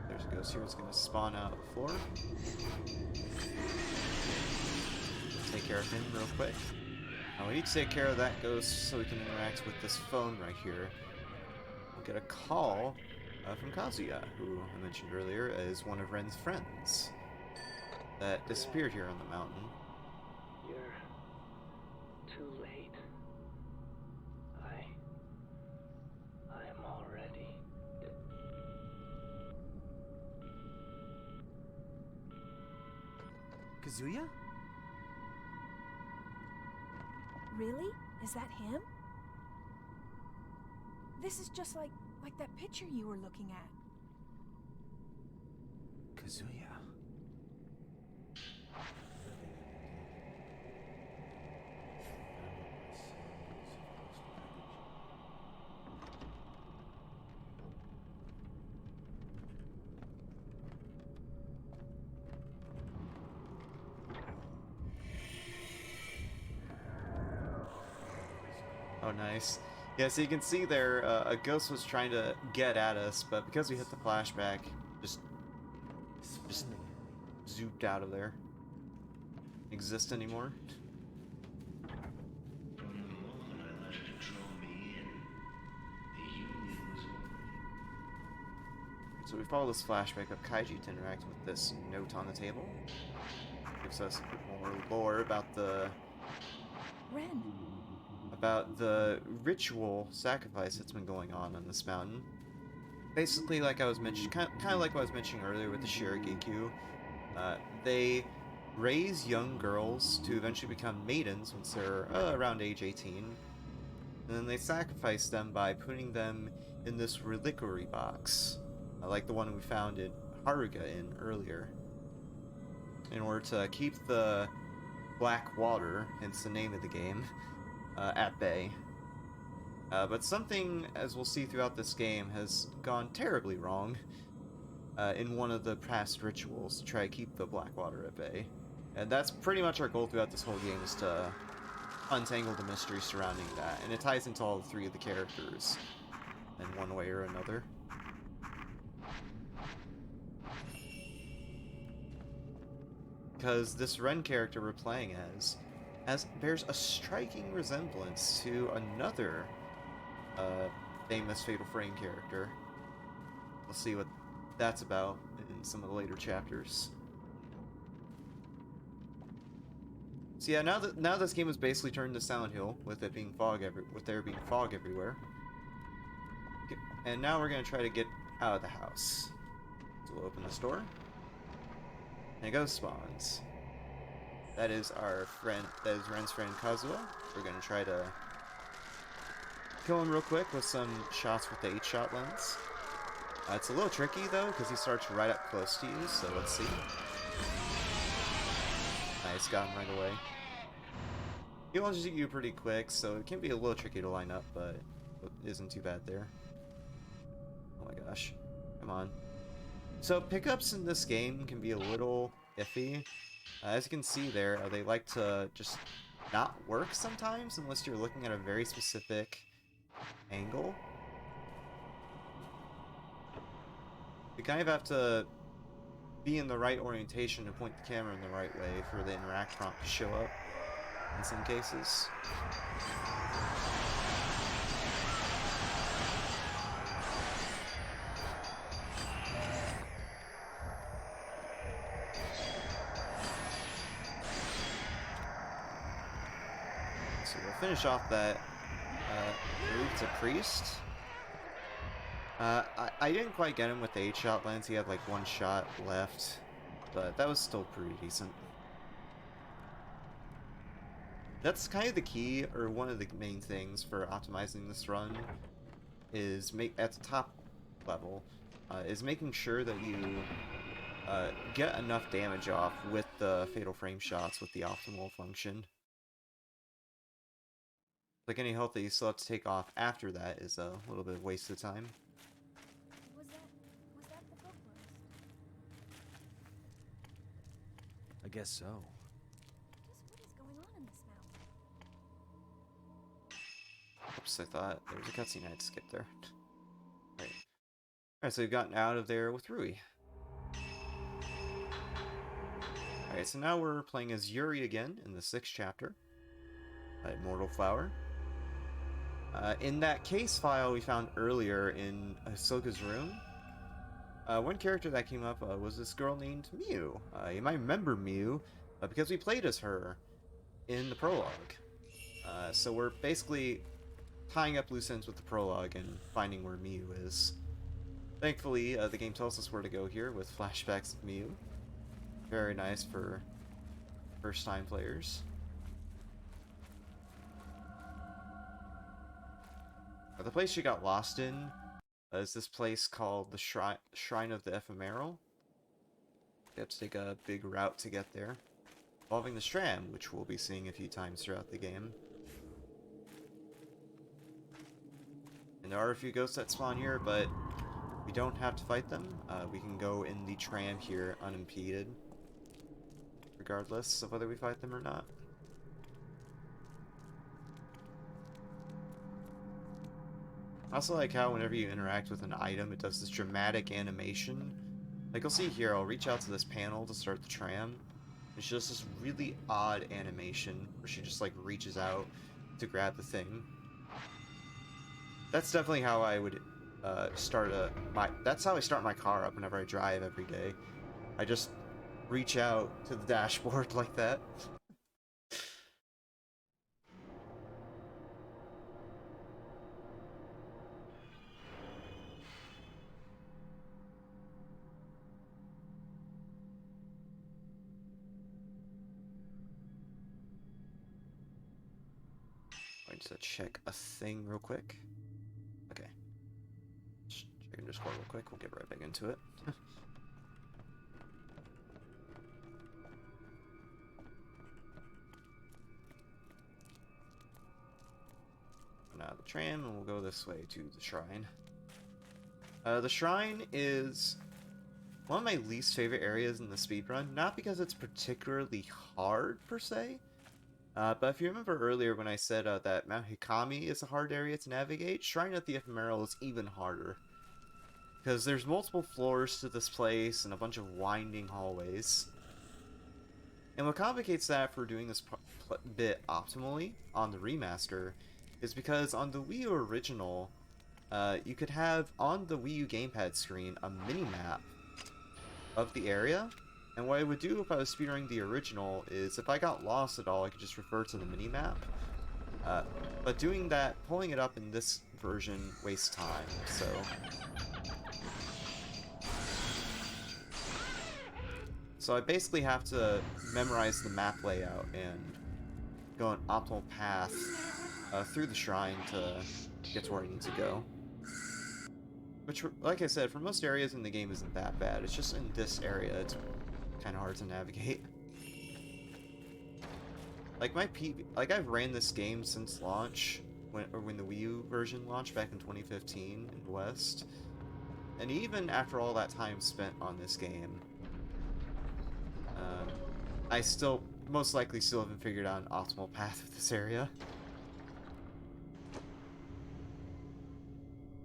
A: There's a ghost here. It's going to spawn out the floor. Take care of him real quick. Now we need to take care of that ghost so we can interact with this phone right here. We'll get a call from Kazuya, who I mentioned earlier is one of Ren's friends that disappeared here on the mountain.
E: You're too late. I am already.
D: Kazuya?
C: Really? Is that him? This is just like that picture you were looking at.
D: Kazuya.
A: Oh, nice. Yeah, so you can see there, a ghost was trying to get at us, but because we hit the flashback, just zooped out of there. Exist anymore.
E: From the moment I let her control me and the union was over.
A: So we follow this flashback of Kaiji to interact with this note on the table. Gives us a bit more lore about the
C: Ren.
A: ritual sacrifice that's been going on this mountain. Basically, like I was mentioning, kind of like what I was mentioning earlier with the Shirogekyu, they raise young girls to eventually become maidens once they're around age 18, and then they sacrifice them by putting them in this reliquary box, like the one we found in Haruga in earlier, in order to keep the black water, hence the name of the game, at bay. But something, as we'll see throughout this game, has gone terribly wrong in one of the past rituals to try to keep the black water at bay. And that's pretty much our goal throughout this whole game, is to untangle the mystery surrounding that. And it ties into all three of the characters in one way or another. Because this Ren character we're playing as bears a striking resemblance to another famous Fatal Frame character. We'll see what that's about in some of the later chapters. So yeah, now this game is basically turned to Silent Hill, with it being with there being fog everywhere. Okay, and now we're gonna try to get out of the house. So we'll open this door, and a ghost spawns. That is our friend. That is Ren's friend Kazuya. We're gonna try to kill him real quick with some shots with the 8-shot lens. It's a little tricky though, because he starts right up close to you. So let's see. Nice, got him right away. He launches at you pretty quick, so it can be a little tricky to line up, but it isn't too bad there. Oh my gosh. Come on. So pickups in this game can be a little iffy. As you can see there, they like to just not work sometimes unless you're looking at a very specific angle. You kind of have to be in the right orientation and point the camera in the right way for the interact prompt to show up in some cases. So we'll finish off that move to Priest. I didn't quite get him with the 8-shot lens. He had like 1 shot left, but that was still pretty decent. That's kind of the key, or one of the main things for optimizing this run, is at the top level, is making sure that you get enough damage off with the fatal frame shots with the optimal function. Like any health that you still have to take off after that is a little bit of waste of time.
C: Was that the book worst?
D: I guess so.
C: Just what is going on in this mountain?
A: Oops, I thought there was a cutscene I had to skip there. Right. Alright, so we've gotten out of there with Rui. Alright, so now we're playing as Yuri again in the 6th chapter. Immortal Flower. In that case file we found earlier in Ahsoka's room, one character that came up was this girl named Miu. You might remember Miu because we played as her in the prologue. So we're basically tying up loose ends with the prologue and finding where Miu is. Thankfully, the game tells us where to go here with flashbacks of Miu. Very nice for first-time players. The place she got lost in is this place called the Shrine of the Ephemeral. You have to take a big route to get there, involving the Stram, which we'll be seeing a few times throughout the game. And there are a few ghosts that spawn here, but we don't have to fight them. We can go in the tram here unimpeded, regardless of whether we fight them or not. I also like how whenever you interact with an item, it does this dramatic animation. Like you'll see here, I'll reach out to this panel to start the tram. It's just this really odd animation where she just like reaches out to grab the thing. That's definitely how I would that's how I start my car up whenever I drive every day. I just reach out to the dashboard like that. I just check a thing real quick. Okay. Just checking Discord real quick. We'll get right back into it. Now the tram, and we'll go this way to the shrine. The shrine is one of my least favorite areas in the speedrun, not because it's particularly hard per se, but if you remember earlier when I said that Mount Hikami is a hard area to navigate, Shrine of the Ephemeral is even harder. Because there's multiple floors to this place and a bunch of winding hallways. And what complicates that for doing this bit optimally on the remaster is because on the Wii U original, you could have on the Wii U gamepad screen a mini-map of the area. And what I would do if I was speedrunning the original is if I got lost at all, I could just refer to the mini-map. But doing that, pulling it up in this version wastes time, so I basically have to memorize the map layout and go an optimal path through the shrine to get to where I need to go. Which, like I said, for most areas in the game isn't that bad. It's just in this area it's kind of hard to navigate. Like like I've ran this game since launch, when the Wii U version launched back in 2015 in the West, and even after all that time spent on this game, I still most likely still haven't figured out an optimal path of this area.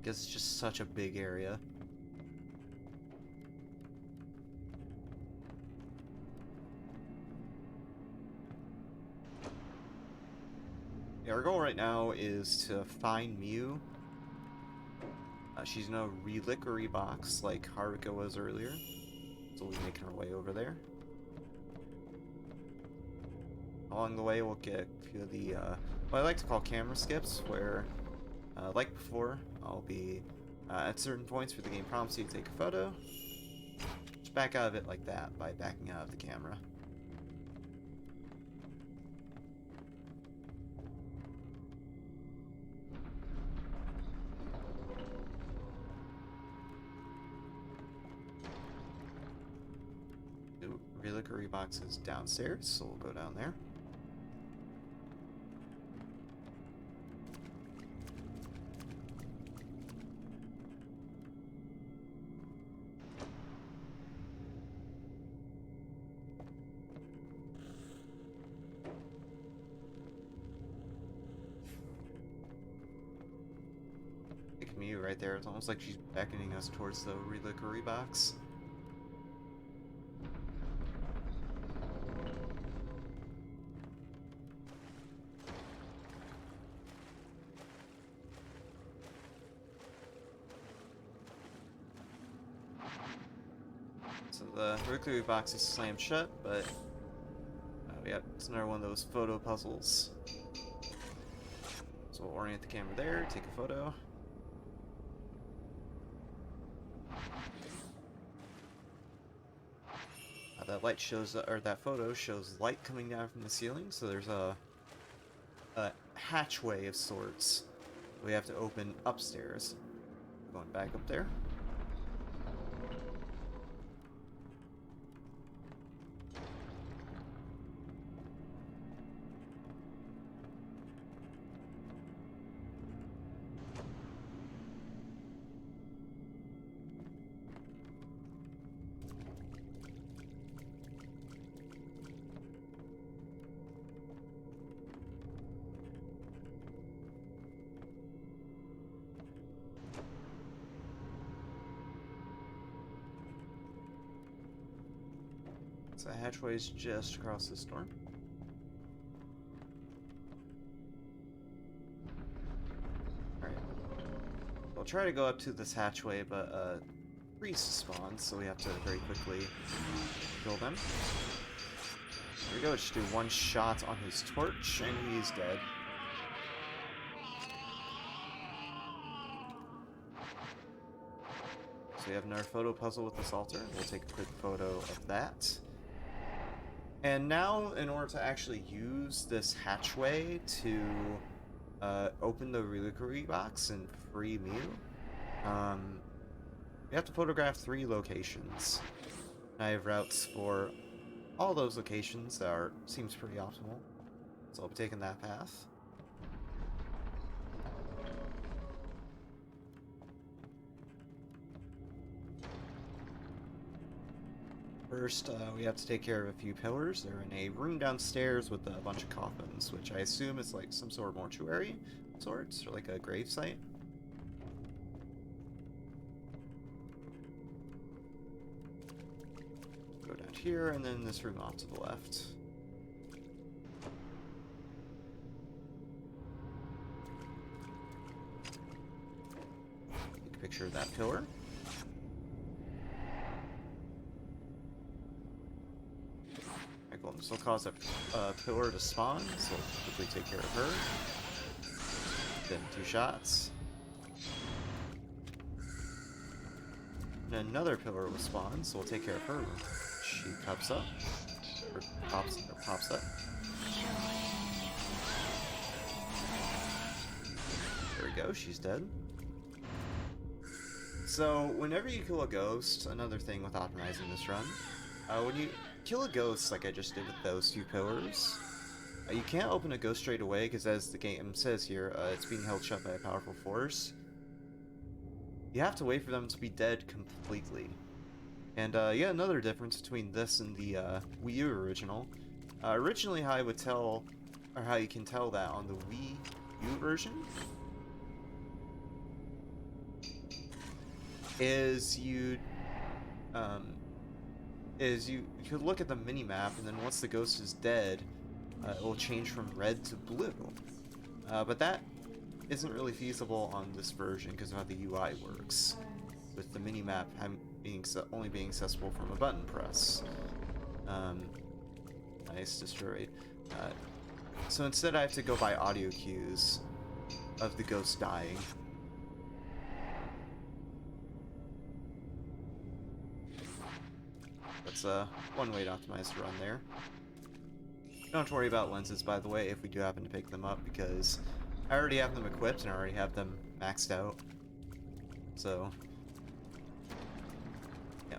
A: Because it's just such a big area. Yeah, our goal right now is to find Mew. She's in a reliquery box like Haruka was earlier. So we'll be making our way over there. Along the way, we'll get a few of the, what I like to call camera skips, where, like before, I'll be at certain points where the game prompts you to take a photo. Just back out of it like that by backing out of the camera. The reliquery box is downstairs, so we'll go down there. Mew right there. It's almost like she's beckoning us towards the reliquery box. So the reliquery box is slammed shut, but yeah, it's another one of those photo puzzles. So we'll orient the camera there, take a photo. That light shows, or that photo shows light coming down from the ceiling, so there's a hatchway of sorts we have to open upstairs. We're going back up there. So the hatchway is just across this door. Alright. We'll try to go up to this hatchway, but priests spawn, so we have to very quickly kill them. There we go, just do one shot on his torch, and he's dead. So we have another photo puzzle with this altar. We'll take a quick photo of that. And now, in order to actually use this hatchway to open the reliquery box and free Mew, we have to photograph 3 locations. And I have routes for all those locations that seems pretty optimal. So I'll be taking that path. First, we have to take care of a few pillars. They're in a room downstairs with a bunch of coffins, which I assume is like some sort of mortuary of sorts, or like a grave site. Go down here, and then this room off to the left. Take a picture of that pillar. This will cause a pillar to spawn, so we'll quickly take care of her. Then 2 shots. And another pillar will spawn, so we'll take care of her. She pops up. Or pops up. There we go, she's dead. So, whenever you kill a ghost, another thing with optimizing this run, when you kill a ghost like I just did with those 2 pillars, You can't open a ghost straight away because, as the game says here, it's being held shut by a powerful force. You have to wait for them to be dead completely. And yeah, another difference between this and the Wii U original. Originally, how I would tell, or how you can tell that on the Wii U version, is you could look at the mini-map, and then once the ghost is dead, it will change from red to blue. But that isn't really feasible on this version because of how the UI works, with the mini-map only being accessible from a button press. Nice, destroyed. So instead I have to go by audio cues of the ghost dying. That's one way to optimize the run there. Don't have to worry about lenses, by the way, if we do happen to pick them up, because I already have them equipped and I already have them maxed out. So, yeah.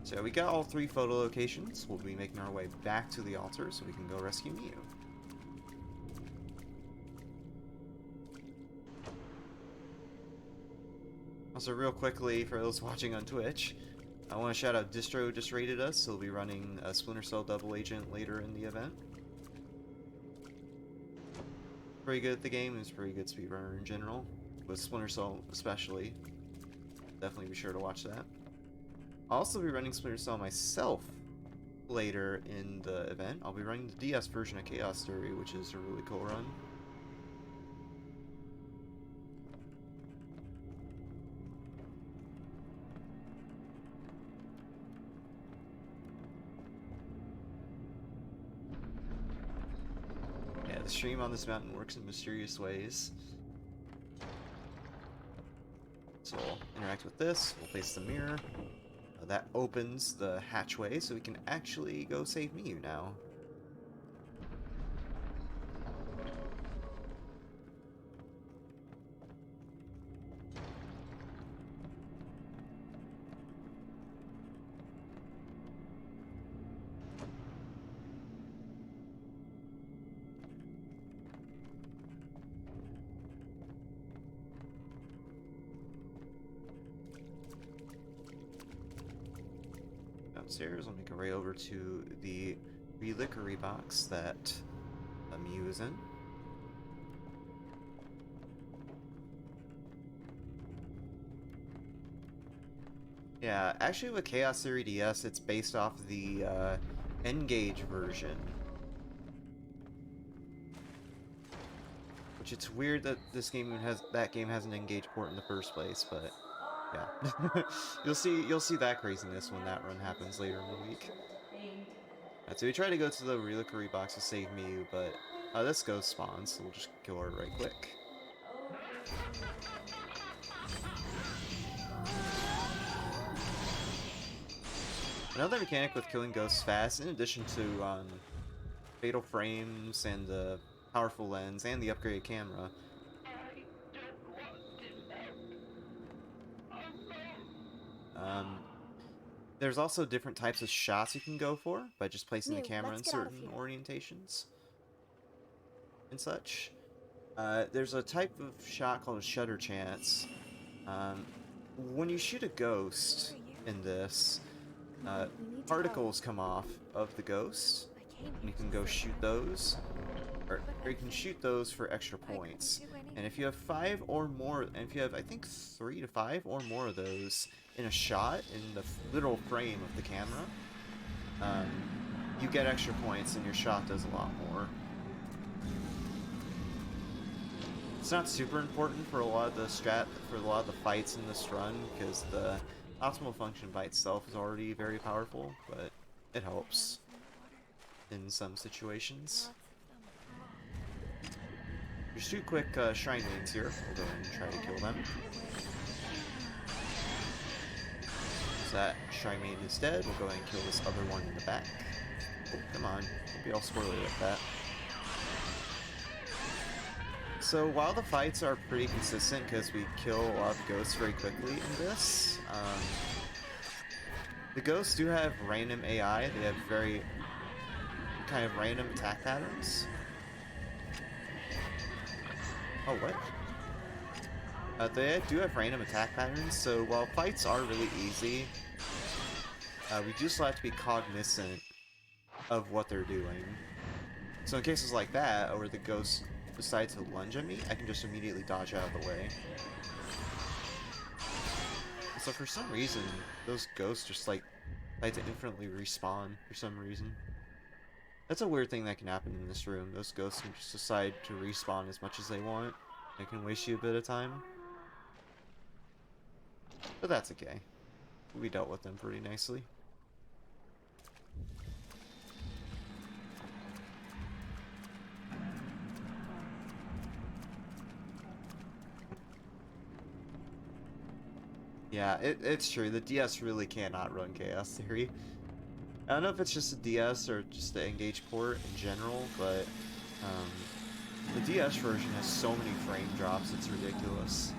A: So we got all 3 photo locations. We'll be making our way back to the altar so we can go rescue Miu. Also, real quickly, for those watching on Twitch, I want to shout out Distro just rated us, so we'll be running a Splinter Cell Double Agent later in the event. Pretty good at the game, it's pretty good speedrunner in general, with Splinter Cell especially. Definitely be sure to watch that. I'll also be running Splinter Cell myself later in the event. I'll be running the DS version of Chaos Theory, which is a really cool run. The stream on this mountain works in mysterious ways. So we'll interact with this, we'll place the mirror. That opens the hatchway so we can actually go save Miu now. Downstairs, I'll make our way over to the reliquery box that Miu is in. Yeah, actually with Chaos Theory DS, it's based off the N-Gage version. Which it's weird that that game has an N-Gage port in the first place, but yeah. you'll see that craziness when that run happens later in the week. Alright, so we try to go to the reliquery box to save Miu, but this ghost spawns, so we'll just kill her right quick. Another mechanic with killing ghosts fast, in addition to fatal frames and the powerful lens and the upgraded camera, there's also different types of shots you can go for by just placing the camera in certain orientations and such. There's a type of shot called a shutter chance. When you shoot a ghost in this, particles come off of the ghost, and you can go shoot those, or you can shoot those for extra points. And if you have 5 or more, and if you have, I think, 3 to 5 or more of those in a shot, in the literal frame of the camera, you get extra points and your shot does a lot more. It's not super important for a lot of the fights in this run, because the optimal function by itself is already very powerful, but it helps in some situations. There's 2 quick shrine maidens here. We'll go and try to kill them. So that shrine maiden is dead. We'll go ahead and kill this other one in the back. Oh, come on. Don't be all squirrely with that. So while the fights are pretty consistent, because we kill a lot of ghosts very quickly in this, the ghosts do have random AI. They have very kind of random attack patterns. Oh, what? They do have random attack patterns, so while fights are really easy, we just have to be cognizant of what they're doing. So in cases like that, where the ghosts decide to lunge at me, I can just immediately dodge out of the way. So for some reason, those ghosts just like to infinitely respawn for some reason. That's a weird thing that can happen in this room. Those ghosts can just decide to respawn as much as they want. They can waste you a bit of time. But that's okay. We dealt with them pretty nicely. Yeah, it's true. The DS really cannot run Chaos Theory. I don't know if it's just a DS or just the Engage port in general, but the DS version has so many frame drops, it's ridiculous.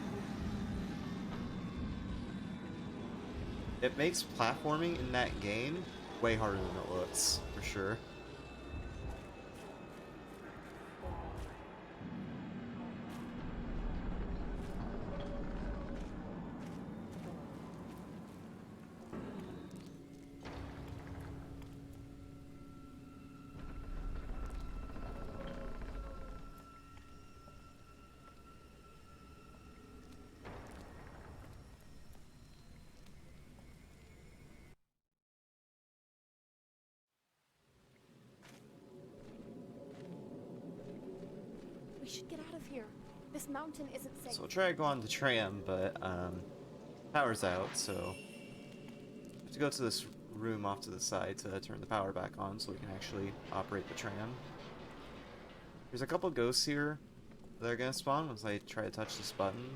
A: It makes platforming in that game way harder than it looks, for sure.
C: We should get out of here. This mountain isn't safe.
A: So we'll try to go on the tram, but power's out, so we have to go to this room off to the side to turn the power back on so we can actually operate the tram. There's a couple ghosts here that are gonna spawn once I try to touch this button.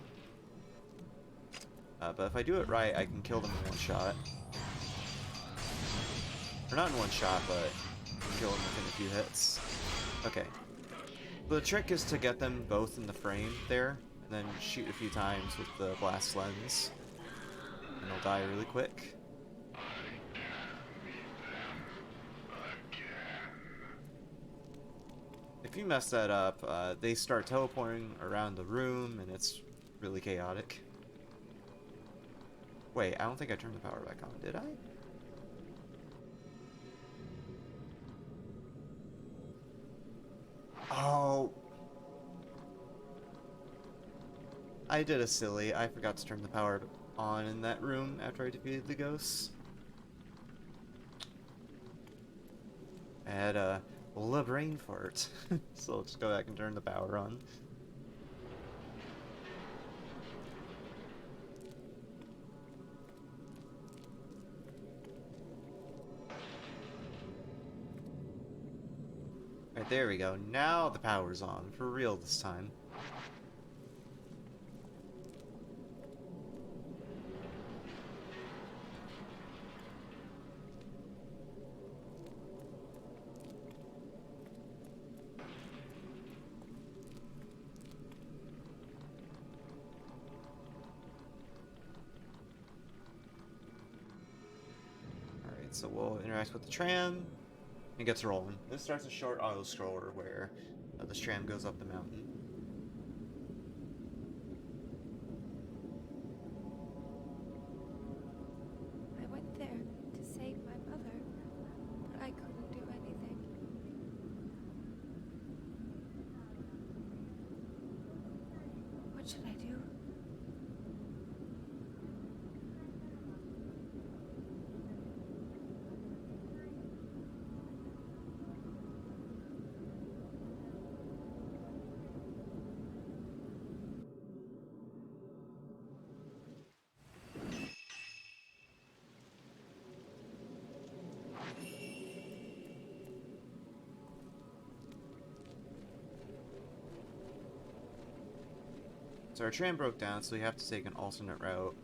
A: But if I do it right, I can kill them in one shot. Or not in one shot, but I can kill them within a few hits. Okay. The trick is to get them both in the frame there, and then shoot a few times with the blast lens. And they'll die really quick. If you mess that up, they start teleporting around the room, and it's really chaotic. Wait, I don't think I turned the power back on, did I? Oh. I did a silly. I forgot to turn the power on in that room after I defeated the ghosts. I had a little brain fart. So I'll just go back and turn the power on. Alright, there we go. Now the power's on. For real this time. Alright, so we'll interact with the tram. It gets rolling. This starts a short auto-scroller where this tram goes up the mountain.
C: I went there to save my mother, but I couldn't do anything. What should I do?
A: So our tram broke down, so we have to take an alternate route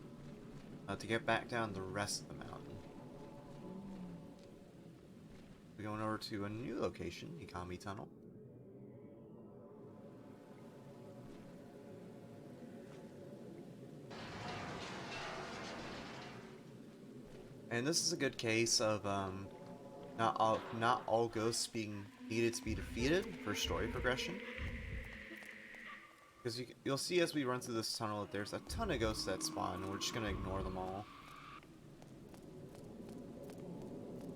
A: to get back down the rest of the mountain. We're going over to a new location, Ikami Tunnel. And this is a good case of not all ghosts being needed to be defeated for story progression. Because you'll see as we run through this tunnel that there's a ton of ghosts that spawn, and we're just gonna ignore them all.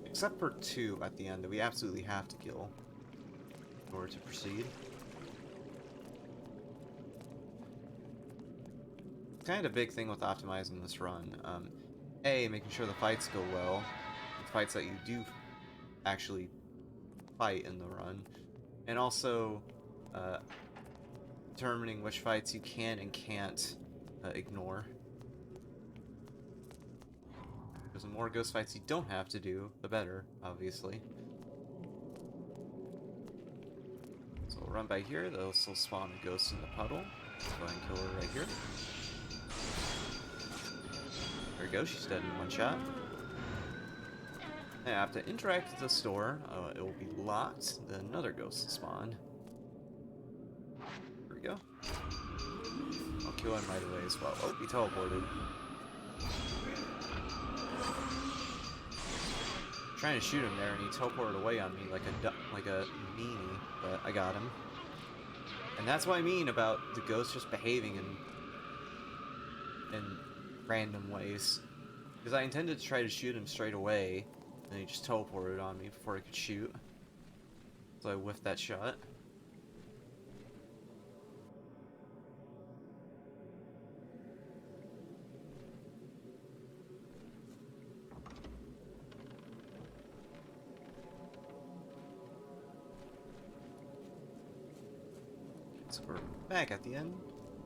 A: Except for 2 at the end that we absolutely have to kill in order to proceed. It's kind of a big thing with optimizing this run. A, making sure the fights go well. The fights that you do actually fight in the run. And also, determining which fights you can and can't ignore. Because the more ghost fights you don't have to do, the better, obviously. So we'll run by here. They'll still spawn a ghost in the puddle. Let's go ahead and kill her right here. There we go, she's dead in 1 shot. And I have to interact with the store. It will be locked. Then another ghost will spawn. There we go. I'll kill him right away as well. Oh, he teleported. Trying to shoot him there, and he teleported away on me like a meanie, but I got him. And that's what I mean about the ghost just behaving in random ways. Because I intended to try to shoot him straight away, and he just teleported on me before I could shoot. So I whiffed that shot. So we're back at the end.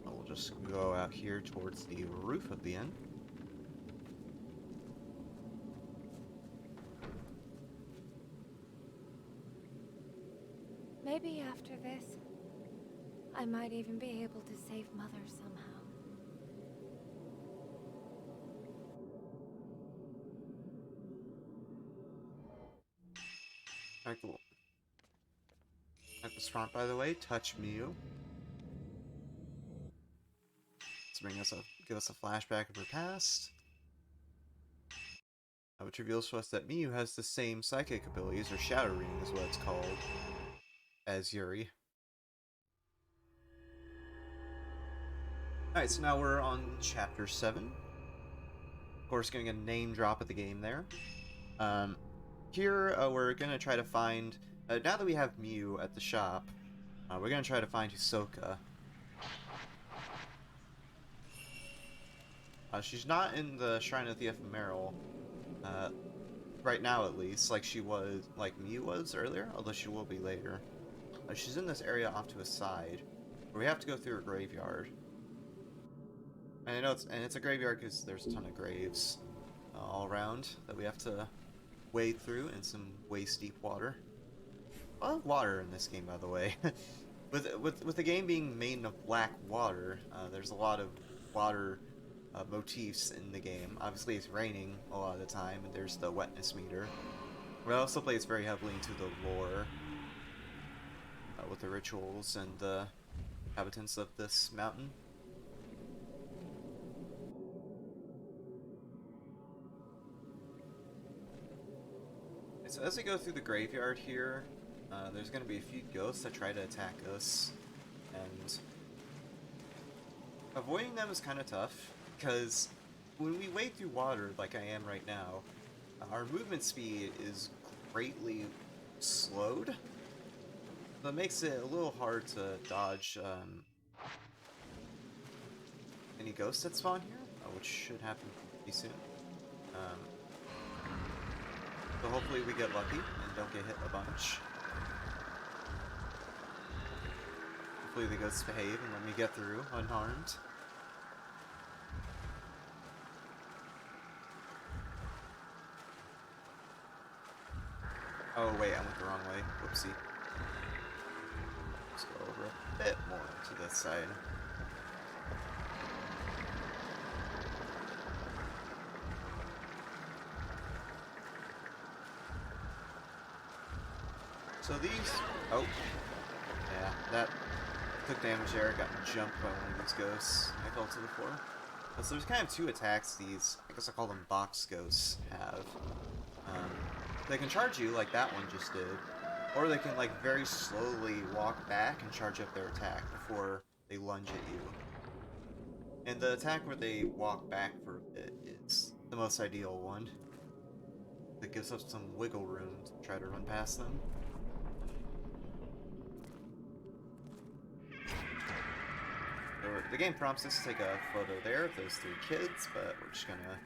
A: We'll just go out here towards the roof of the inn.
C: Maybe after this, I might even be able to save Mother somehow.
A: Alright, cool. At this front, by the way, touch Miu. Let's give us a flashback of her past. Which reveals to us that Miu has the same psychic abilities, or shadow reading is what it's called, as Yuri. Alright, so now we're on chapter 7. Of course, getting a name drop at the game there. Here, we're gonna try to find... now that we have Miu at the shop, we're gonna try to find Hisoka. She's not in the Shrine of the Ephemeral, right now at least, like Miu was earlier, although she will be later. She's in this area off to a side, where we have to go through a graveyard. And I know it's a graveyard because there's a ton of graves all around that we have to wade through in some waist deep water. A lot of water in this game, by the way. with the game being made of black water, there's a lot of water motifs in the game. Obviously, it's raining a lot of the time, and there's the wetness meter. But it also plays very heavily into the lore with the rituals and the inhabitants of this mountain. So as we go through the graveyard here, there's going to be a few ghosts that try to attack us, and avoiding them is kind of tough, because when we wade through water like I am right now, our movement speed is greatly slowed. So it makes it a little hard to dodge any ghosts that spawn here, which should happen pretty soon. So hopefully we get lucky and don't get hit a bunch. Hopefully the ghosts behave and let me get through unharmed. Oh wait, I went the wrong way. Whoopsie. Let's go over a bit more to this side. So these... Oh. Yeah, that took damage there. Got jumped by one of these ghosts. I fell to the floor. So there's kind of 2 attacks these, I guess I'll call them box ghosts, have. They can charge you like that one just did, or they can like very slowly walk back and charge up their attack before they lunge at you. And the attack where they walk back for a bit is the most ideal one. That gives us some wiggle room to try to run past them. So the game prompts us to take a photo there of those 3 kids, but we're just gonna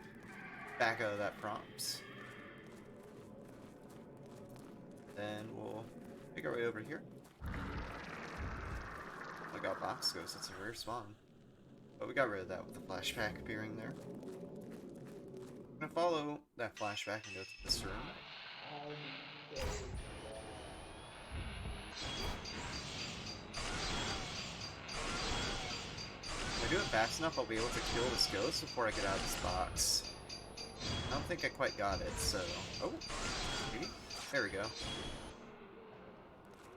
A: back out of that prompt. Then we'll make our way over here. I got box ghost, that's a rare spawn. But we got rid of that with the flashback appearing there. I'm gonna follow that flashback and go to this room. If I do it fast enough, I'll be able to kill this ghost before I get out of this box. I don't think I quite got it, so... Oh! Maybe? There we go.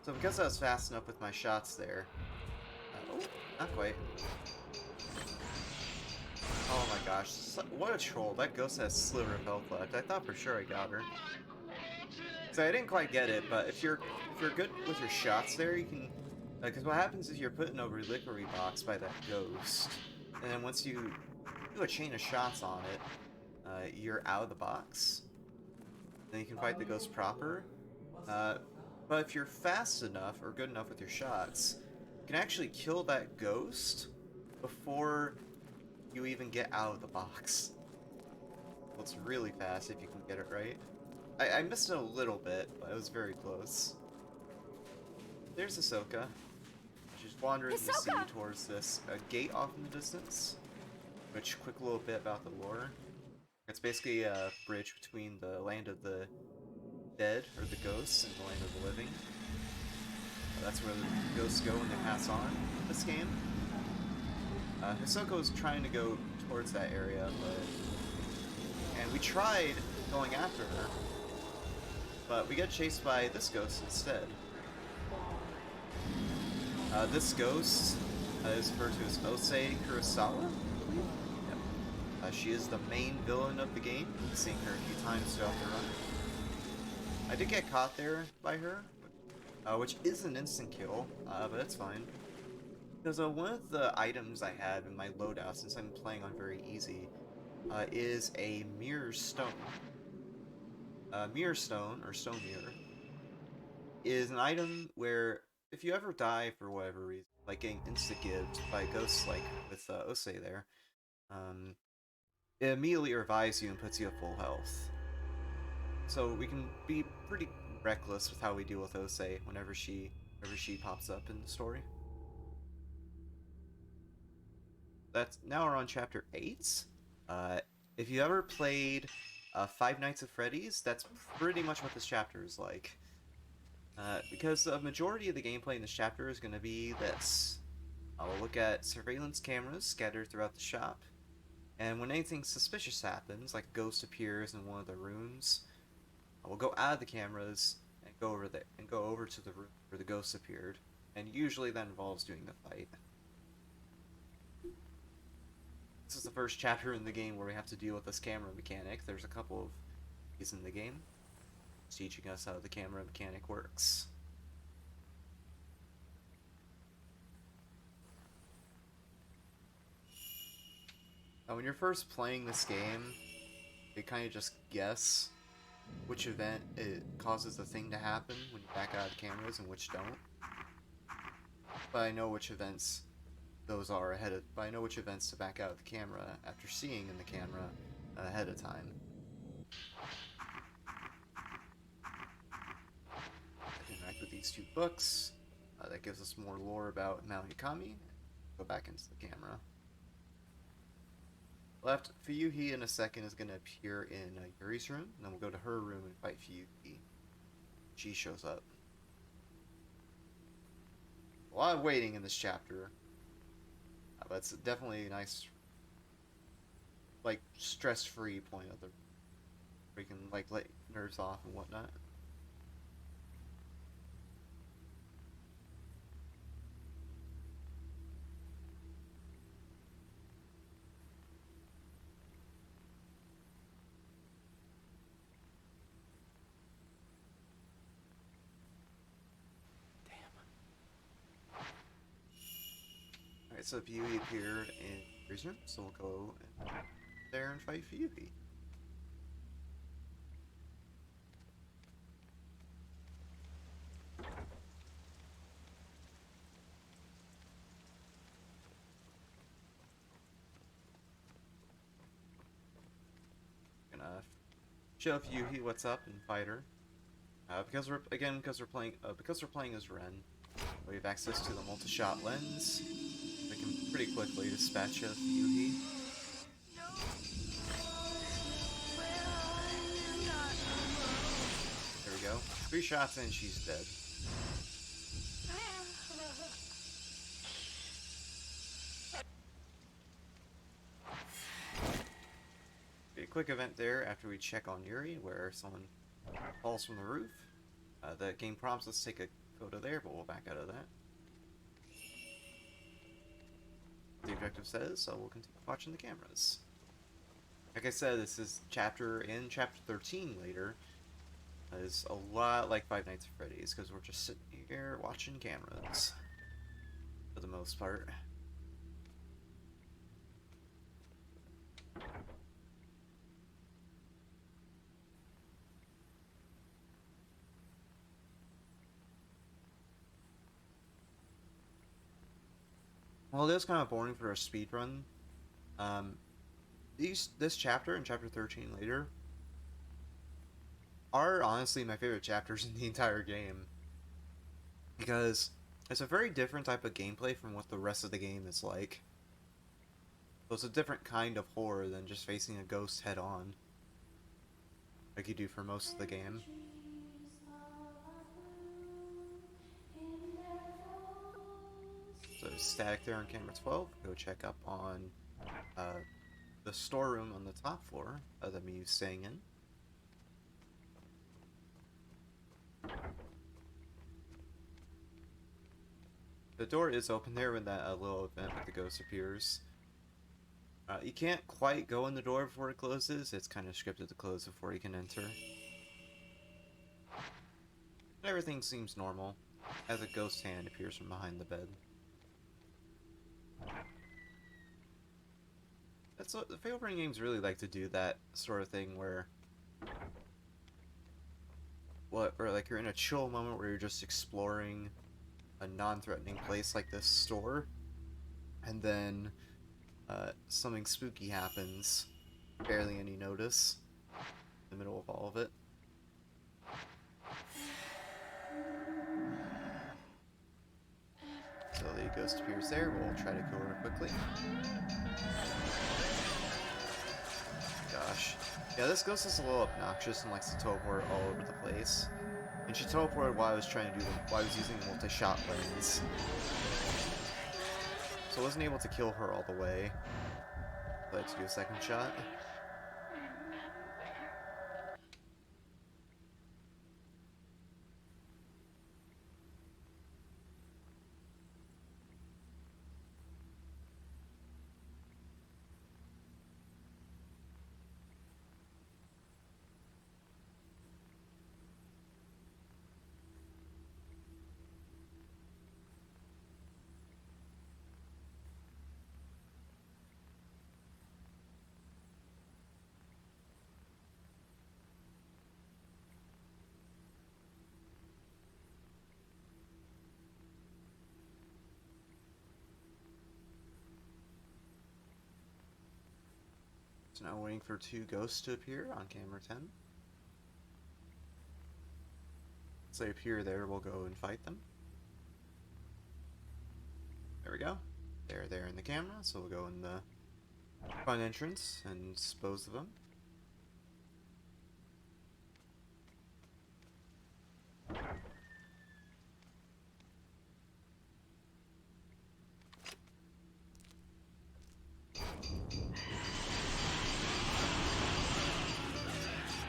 A: So because I was fast enough with my shots there... oh, not quite. Oh my gosh, what a troll. That ghost has sliver of health left. I thought for sure I got her. So I didn't quite get it, but if you're good with your shots there, you can... because what happens is you're put in a reliquary box by that ghost, and then once you do a chain of shots on it, you're out of the box. Then you can fight the ghost proper. But if you're fast enough, or good enough with your shots, you can actually kill that ghost before you even get out of the box. Well, it's really fast if you can get it right. I missed it a little bit, but it was very close. There's Ahsoka. She's wandering the sea towards this gate off in the distance. Which, quick little bit about the lore. It's basically a bridge between the land of the dead, or the ghosts, and the land of the living. That's where the ghosts go when they pass on this game. Ahsoka was trying to go towards that area, and we tried going after her, but we get chased by this ghost instead. This ghost is referred to as Osei Kurosawa, I believe. Yep. She is the main villain of the game. We've seen her a few times throughout the run. I did get caught there by her, which is an instant kill, but that's fine. Because one of the items I have in my loadout, since I'm playing on very easy, is a mirror stone. Mirror stone, or stone mirror, is an item where if you ever die for whatever reason, like getting insta-gibbed by ghosts like with Osei there, it immediately revives you and puts you at full health. So we can be pretty reckless with how we deal with Osei whenever she pops up in the story. Now we're on chapter 8. If you ever played Five Nights at Freddy's, that's pretty much what this chapter is like. Because the majority of the gameplay in this chapter is going to be this. I'll look at surveillance cameras scattered throughout the shop, and when anything suspicious happens, like a ghost appears in one of the rooms, I will go out of the cameras and go over to the room where the ghost appeared, and usually that involves doing the fight. This is the first chapter in the game where we have to deal with this camera mechanic. There's a couple of these in the game. It's teaching us how the camera mechanic works. Now, when you're first playing this game, you kind of just guess which event it causes the thing to happen when you back out of the cameras and which don't. But I know which events those are but I know which events to back out of the camera after seeing in the camera ahead of time. I interact with these 2 books. That gives us more lore about Maui Kami. Go back into the camera. Left, Fuyuhi in a second is going to appear in Yuri's room, and then we'll go to her room and fight Fuyuhi. She shows up. A lot of waiting in this chapter. But it's definitely a nice, like, stress-free point of the where you can, like, let nerves off and whatnot. So Yui appeared in Yuri's room, so we'll go there and fight for Yui. Gonna show Yui what's up and fight her. Because we're playing as Ren, we have access to the multi-shot lens. We can pretty quickly dispatch of Yuhi. There we go. 3 shots and she's dead. A quick event there after we check on Yuri, where someone falls from the roof. The game prompts us to take a photo there, but we'll back out of that. The objective says, so we'll continue watching the cameras. Like I said, this is chapter 13 later. Is a lot like Five Nights at Freddy's, because we're just sitting here watching cameras. For the most part. Well, it is kind of boring for a speed run. This chapter and chapter 13 later are honestly my favorite chapters in the entire game, because it's a very different type of gameplay from what the rest of the game is like. So it's a different kind of horror than just facing a ghost head on, like you do for most of the game. So static there on camera 12. Go check up on the storeroom on the top floor that Miyu's staying in. The door is open there when that little event with the ghost appears. You can't quite go in the door before it closes. It's kind of scripted to close before you can enter. Everything seems normal as a ghost hand appears from behind the bed. That's what the favorite games really like to do, that sort of thing where like you're in a chill moment where you're just exploring a non-threatening place like this store, and then something spooky happens, barely any notice, in the middle of all of it. So the ghost appears there. We'll try to kill her quickly. Gosh. Yeah, this ghost is a little obnoxious and likes to teleport all over the place. And she teleported while I was using the multi-shot lens. So I wasn't able to kill her all the way. I had to do a second shot. So now waiting for 2 ghosts to appear on camera 10. Once they appear there, we'll go and fight them. There we go. They're there in the camera, so we'll go in the front entrance and dispose of them.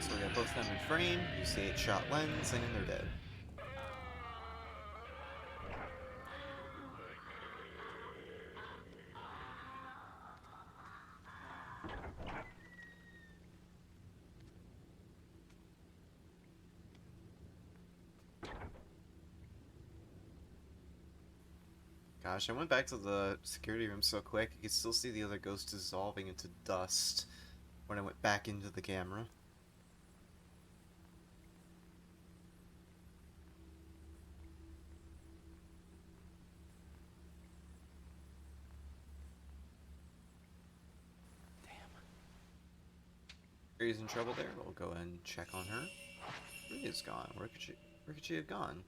A: So we got both of them in frame, use the 8-shot lens, and they're dead. Gosh, I went back to the security room so quick, you could still see the other ghosts dissolving into dust when I went back into the camera. Yuri's in trouble there. We'll go and check on her. Yuri's gone. Where could she have gone?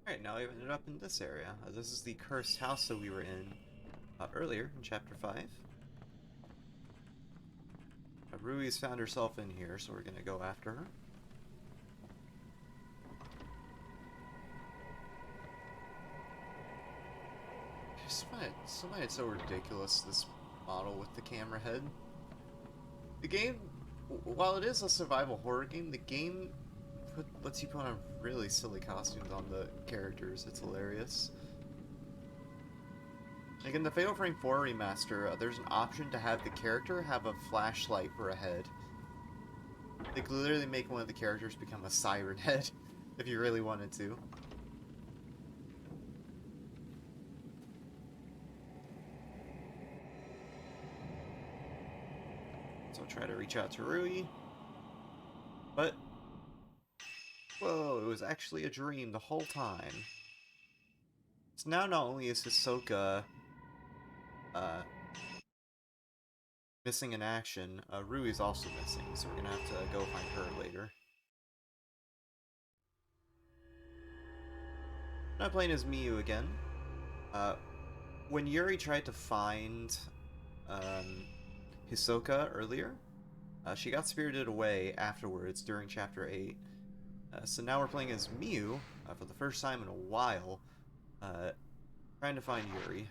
A: Alright, now we've ended up in this area. This is the cursed house that we were in earlier in Chapter 5. Rui's found herself in here, so we're gonna go after her. Somebody it's so ridiculous, this model with the camera head. The game, while it is a survival horror game, the game lets you put on really silly costumes on the characters. It's hilarious. Like in the Fatal Frame 4 remaster, there's an option to have the character have a flashlight for a head. They could literally make one of the characters become a siren head, if you really wanted to. So I'll try to reach out to Rui. But whoa, it was actually a dream the whole time. So now not only is Hisoka missing in action, Rui's also missing, so we're gonna have to go find her later. I'm not playing as Miyu again. When Yuri tried to find Hisoka earlier, she got spirited away afterwards during Chapter 8. So now we're playing as Miyu for the first time in a while, trying to find Yuri.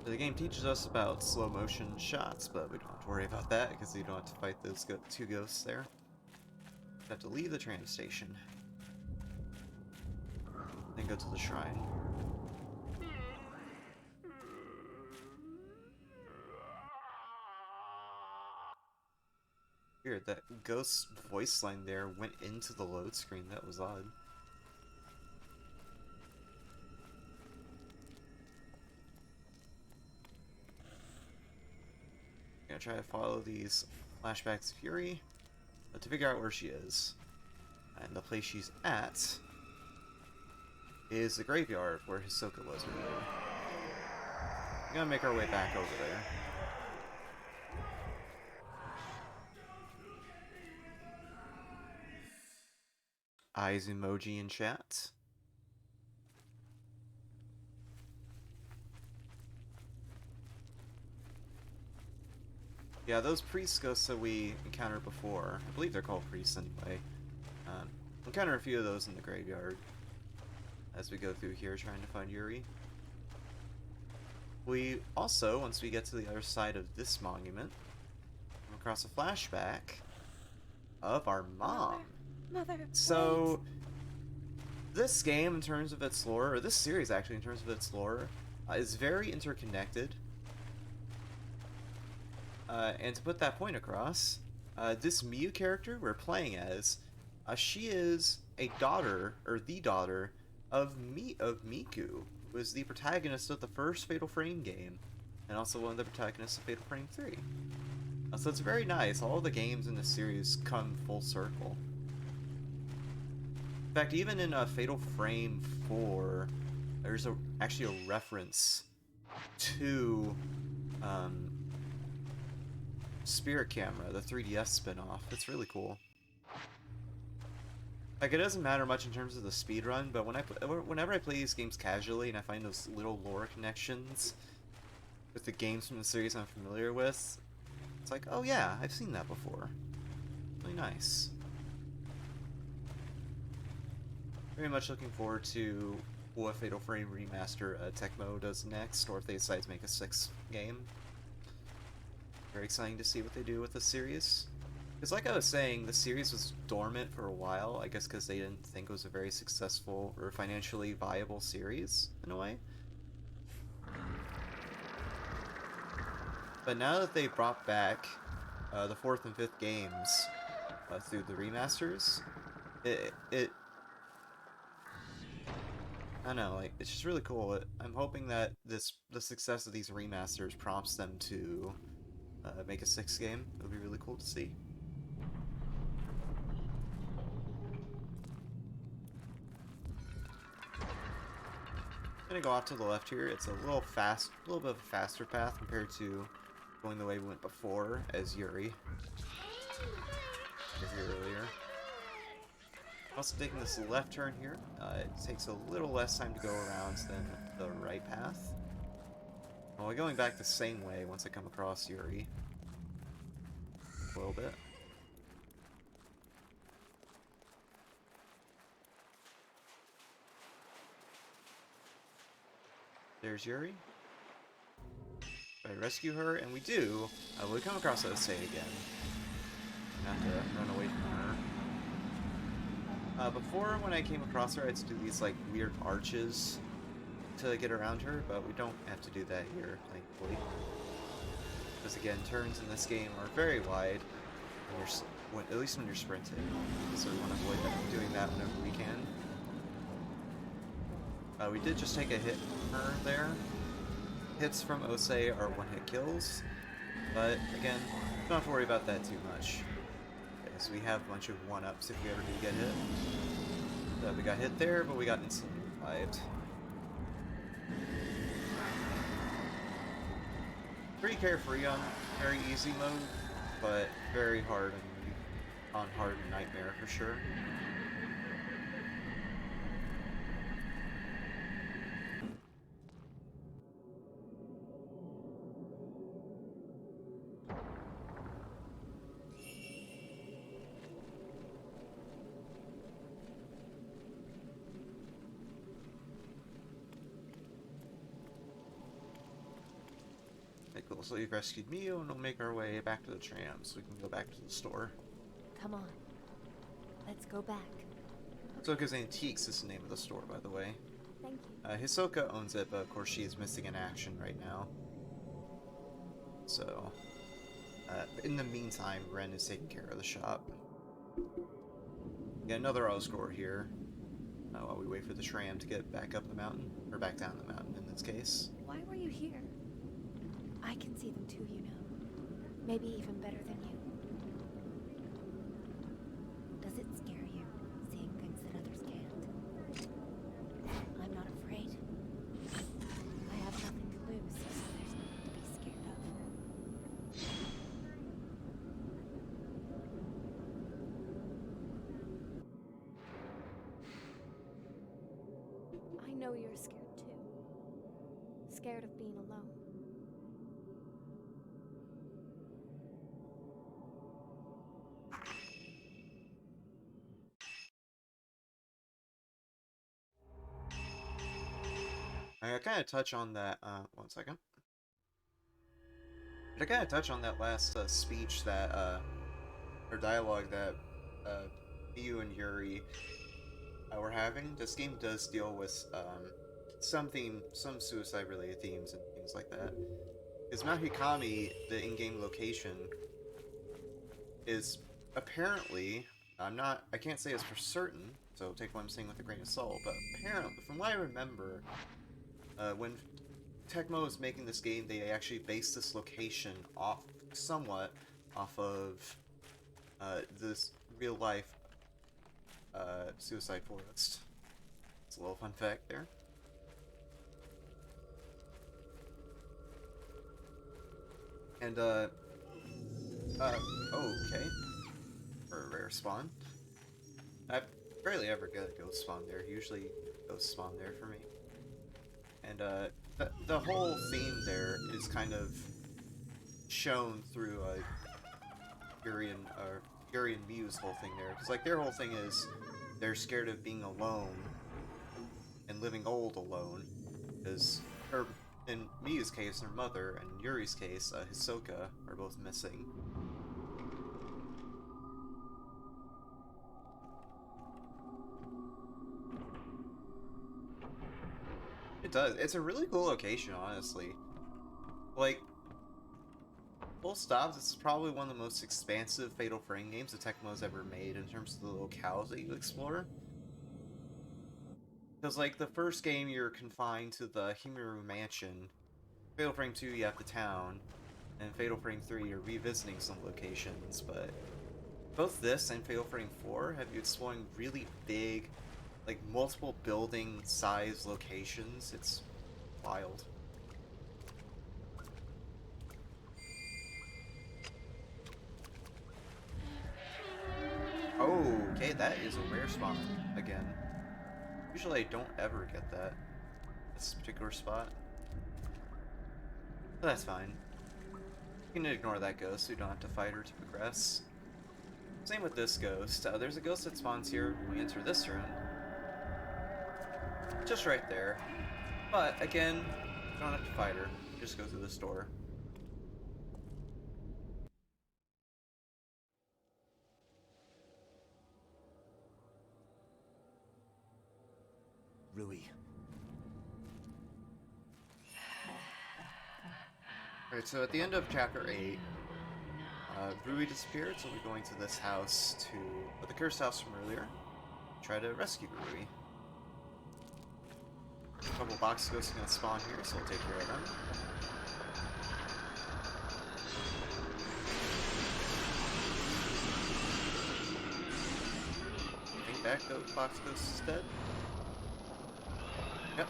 A: So the game teaches us about slow motion shots, but we don't have to worry about that because you don't have to fight those two ghosts there. You have to leave the tram station. Then go to the shrine. Weird, that ghost voice line there went into the load screen. That was odd. I'm gonna try to follow these flashbacks of Yuri to figure out where she is. And the place she's at is the graveyard where Hisoka was earlier. We're gonna make our way back over there. Eyes emoji in chat. Yeah, those priest ghosts that we encountered before, I believe they're called priests anyway. Encounter a few of those in the graveyard as we go through here trying to find Yuri. We also, once we get to the other side of this monument, come across a flashback of our mom.
B: Mother,
A: So, this game, in terms of its lore, or this series actually, in terms of its lore, is very interconnected. And to put that point across, this Miyu character we're playing as, she is a daughter, or the daughter, of Miku, who is the protagonist of the first Fatal Frame game, and also one of the protagonists of Fatal Frame 3. So it's very nice. All the games in this series come full circle. In fact, even in Fatal Frame 4, there's actually a reference to Spirit Camera, the 3DS spin-off. It's really cool. Like, it doesn't matter much in terms of the speedrun, but whenever I play these games casually and I find those little lore connections, with the games from the series I'm familiar with, it's like, oh yeah, I've seen that before. Really nice. Very much looking forward to what Fatal Frame Remaster Tecmo does next, or if they decide to make a 6th game. Very exciting to see what they do with the series. Because like I was saying, the series was dormant for a while, I guess because they didn't think it was a very successful or financially viable series, in a way. But now that they brought back the 4th and 5th games through the remasters, it I don't know, like, it's just really cool. I'm hoping that the success of these remasters prompts them to make a 6th game. It would be really cool to see. I'm gonna go off to the left here. It's a little bit of a faster path compared to going the way we went before as Yuri. As here earlier. Also taking this left turn here. It takes a little less time to go around than the right path. Well, we're going back the same way once I come across Yuri. A little bit. There's Yuri. I rescue her, and we do. We come across Osei again. Have to run away from her. Before, when I came across her, I had to do these like weird arches to get around her, but we don't have to do that here, thankfully. Because again, turns in this game are very wide, at least when you're sprinting. So we want to avoid doing that whenever we can. We did just take a hit from her there. Hits from Osei are one-hit kills, but again, don't have to worry about that too much. Okay, so we have a bunch of one-ups if we ever do get hit. We got hit there, but we got instantly revived. Pretty carefree on very easy mode, but very hard on hard and nightmare for sure. Cool, so you've rescued me, and we'll make our way back to the tram so we can go back to the store.
C: Come on. Let's go back.
A: Hisoka's Antiques is the name of the store, by the way.
C: Thank you.
A: Hisoka owns it, but of course she is missing in action right now. So, in the meantime, Ren is taking care of the shop. Get another auto score here, while we wait for the tram to get back up the mountain, or back down the mountain in this case.
C: Why were you here? I can see them too, you know. Maybe even better than you. Does it scare you, seeing things that others can't? I'm not afraid. I have nothing to lose, so there's nothing to be scared of. I know you're scared too. Scared of being alone.
A: I kind of touch on that, one second. I kind of touch on that last speech that, or dialogue that Miyu and Yuri were having. This game does deal with some suicide-related themes and things like that. Because Mount Hikami, the in-game location, is apparently, I can't say this for certain, so take what I'm saying with a grain of salt, but apparently, from what I remember, when Tecmo was making this game, they actually based this location somewhat off of this real-life suicide forest. It's a little fun fact there. And, oh, okay. For a rare spawn. I rarely ever get a ghost spawn there. Usually ghosts spawn there for me. And, the whole theme there is kind of shown through Yuri and Miu's whole thing there, because like their whole thing is they're scared of being alone and living old alone, because her, in Miu's case, her mother, and Yuri's case, Hisoka, are both missing. It does. It's a really cool location, honestly. Like, full stops, it's probably one of the most expansive Fatal Frame games that Tecmo's ever made in terms of the locales that you explore. Because, like, the first game, you're confined to the Himuru Mansion. Fatal Frame 2, you have the town. And Fatal Frame 3, you're revisiting some locations. But both this and Fatal Frame 4 have you exploring really big, like, multiple building size locations. It's wild. Oh, okay, that is a rare spawn again. Usually I don't ever get that. This particular spot. But that's fine. You can ignore that ghost, so you don't have to fight her to progress. Same with this ghost. There's a ghost that spawns here when we enter this room. Just right there. But, again, you don't have to fight her. You just go through this door.
D: Rui.
A: Alright, so at the end of chapter 8, Rui disappeared, so we're going to this house to the cursed house from earlier. Try to rescue Rui. A couple box ghosts are gonna spawn here, so we'll take care of them. I think that box ghost is dead. Yep.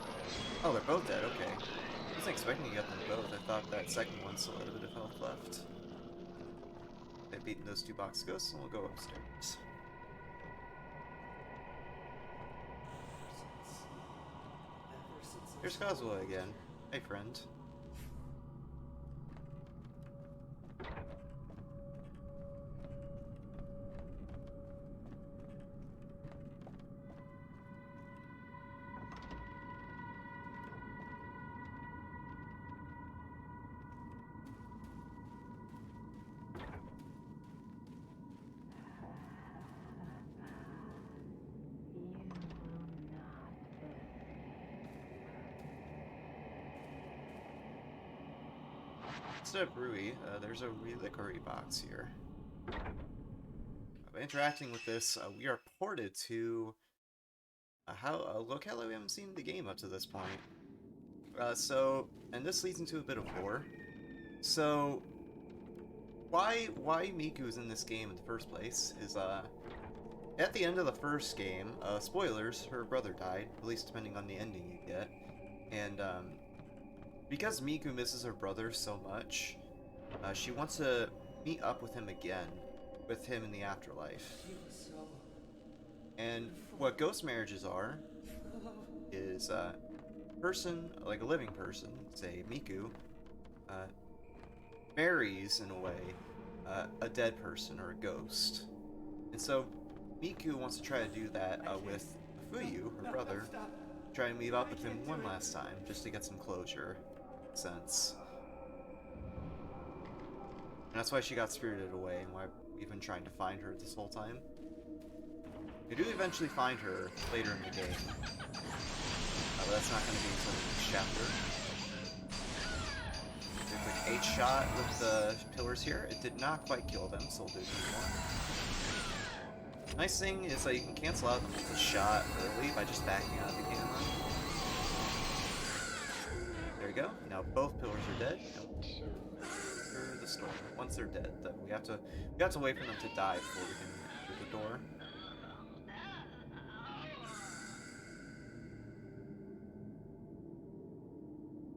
A: Oh, they're both dead, okay. I wasn't expecting to get them both. I thought that second one still had a bit of health left. They've beaten those two box ghosts, and we'll go upstairs. Here's Kazuha again. Hey, friend. Instead of Rui, there's a reliquory box here. By interacting with this, we are ported to a locale we haven't seen in the game up to this point. And this leads into a bit of lore. So, why Miku's in this game in the first place is, at the end of the first game, spoilers, her brother died, at least depending on the ending you get. And, because Miku misses her brother so much, she wants to meet up with him again, with him in the afterlife. And what ghost marriages are, is a person, like a living person, say Miku, marries, in a way, a dead person or a ghost. And so Miku wants to try to do that with Fuyu, her brother, try and meet up with him one last time, just to get some closure. Sense. And that's why she got spirited away, and why we've been trying to find her this whole time. We do eventually find her later in the game, but that's not going to be until the next chapter. Do a quick H-shot with the pillars here. It did not quite kill them, so we'll do 2 more. Nice thing is that you can cancel out the shot early by just backing out of the camera. There you go. Now both pillars are dead. Enter the storm. Once they're dead, we have to wait for them to die before we can enter the door.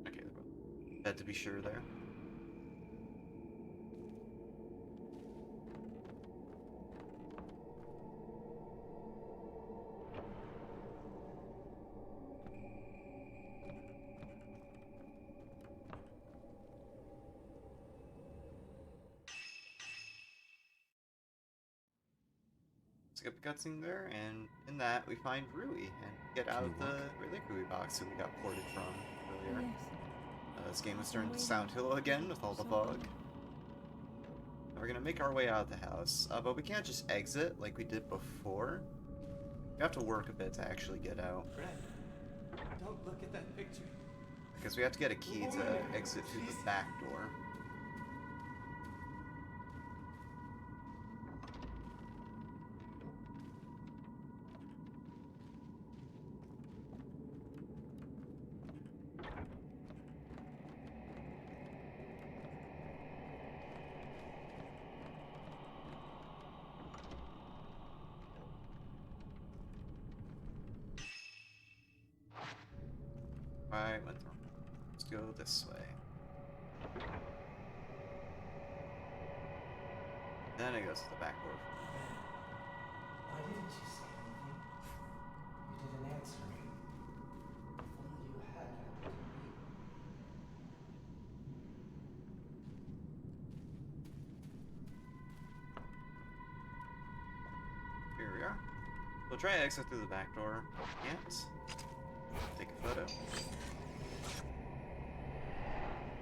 A: Okay, they're both dead to be sure there. skip a cutscene there, and in that we find Rui and get out of the reliquary box that we got ported from earlier. This game has turned to Sound Hill again with all the fog. And we're gonna make our way out of the house, but we can't just exit like we did before. We have to work a bit to actually get out.
G: Fred, don't look at that picture.
A: Because we have to get a key to exit through the back door. Alright, went through. Let's go this way. Then it goes to the back door.
G: Why didn't you say anything? You didn't answer me. If only you had looked at me.
A: Here we are. We'll try to exit through the back door. Can't. Take a photo.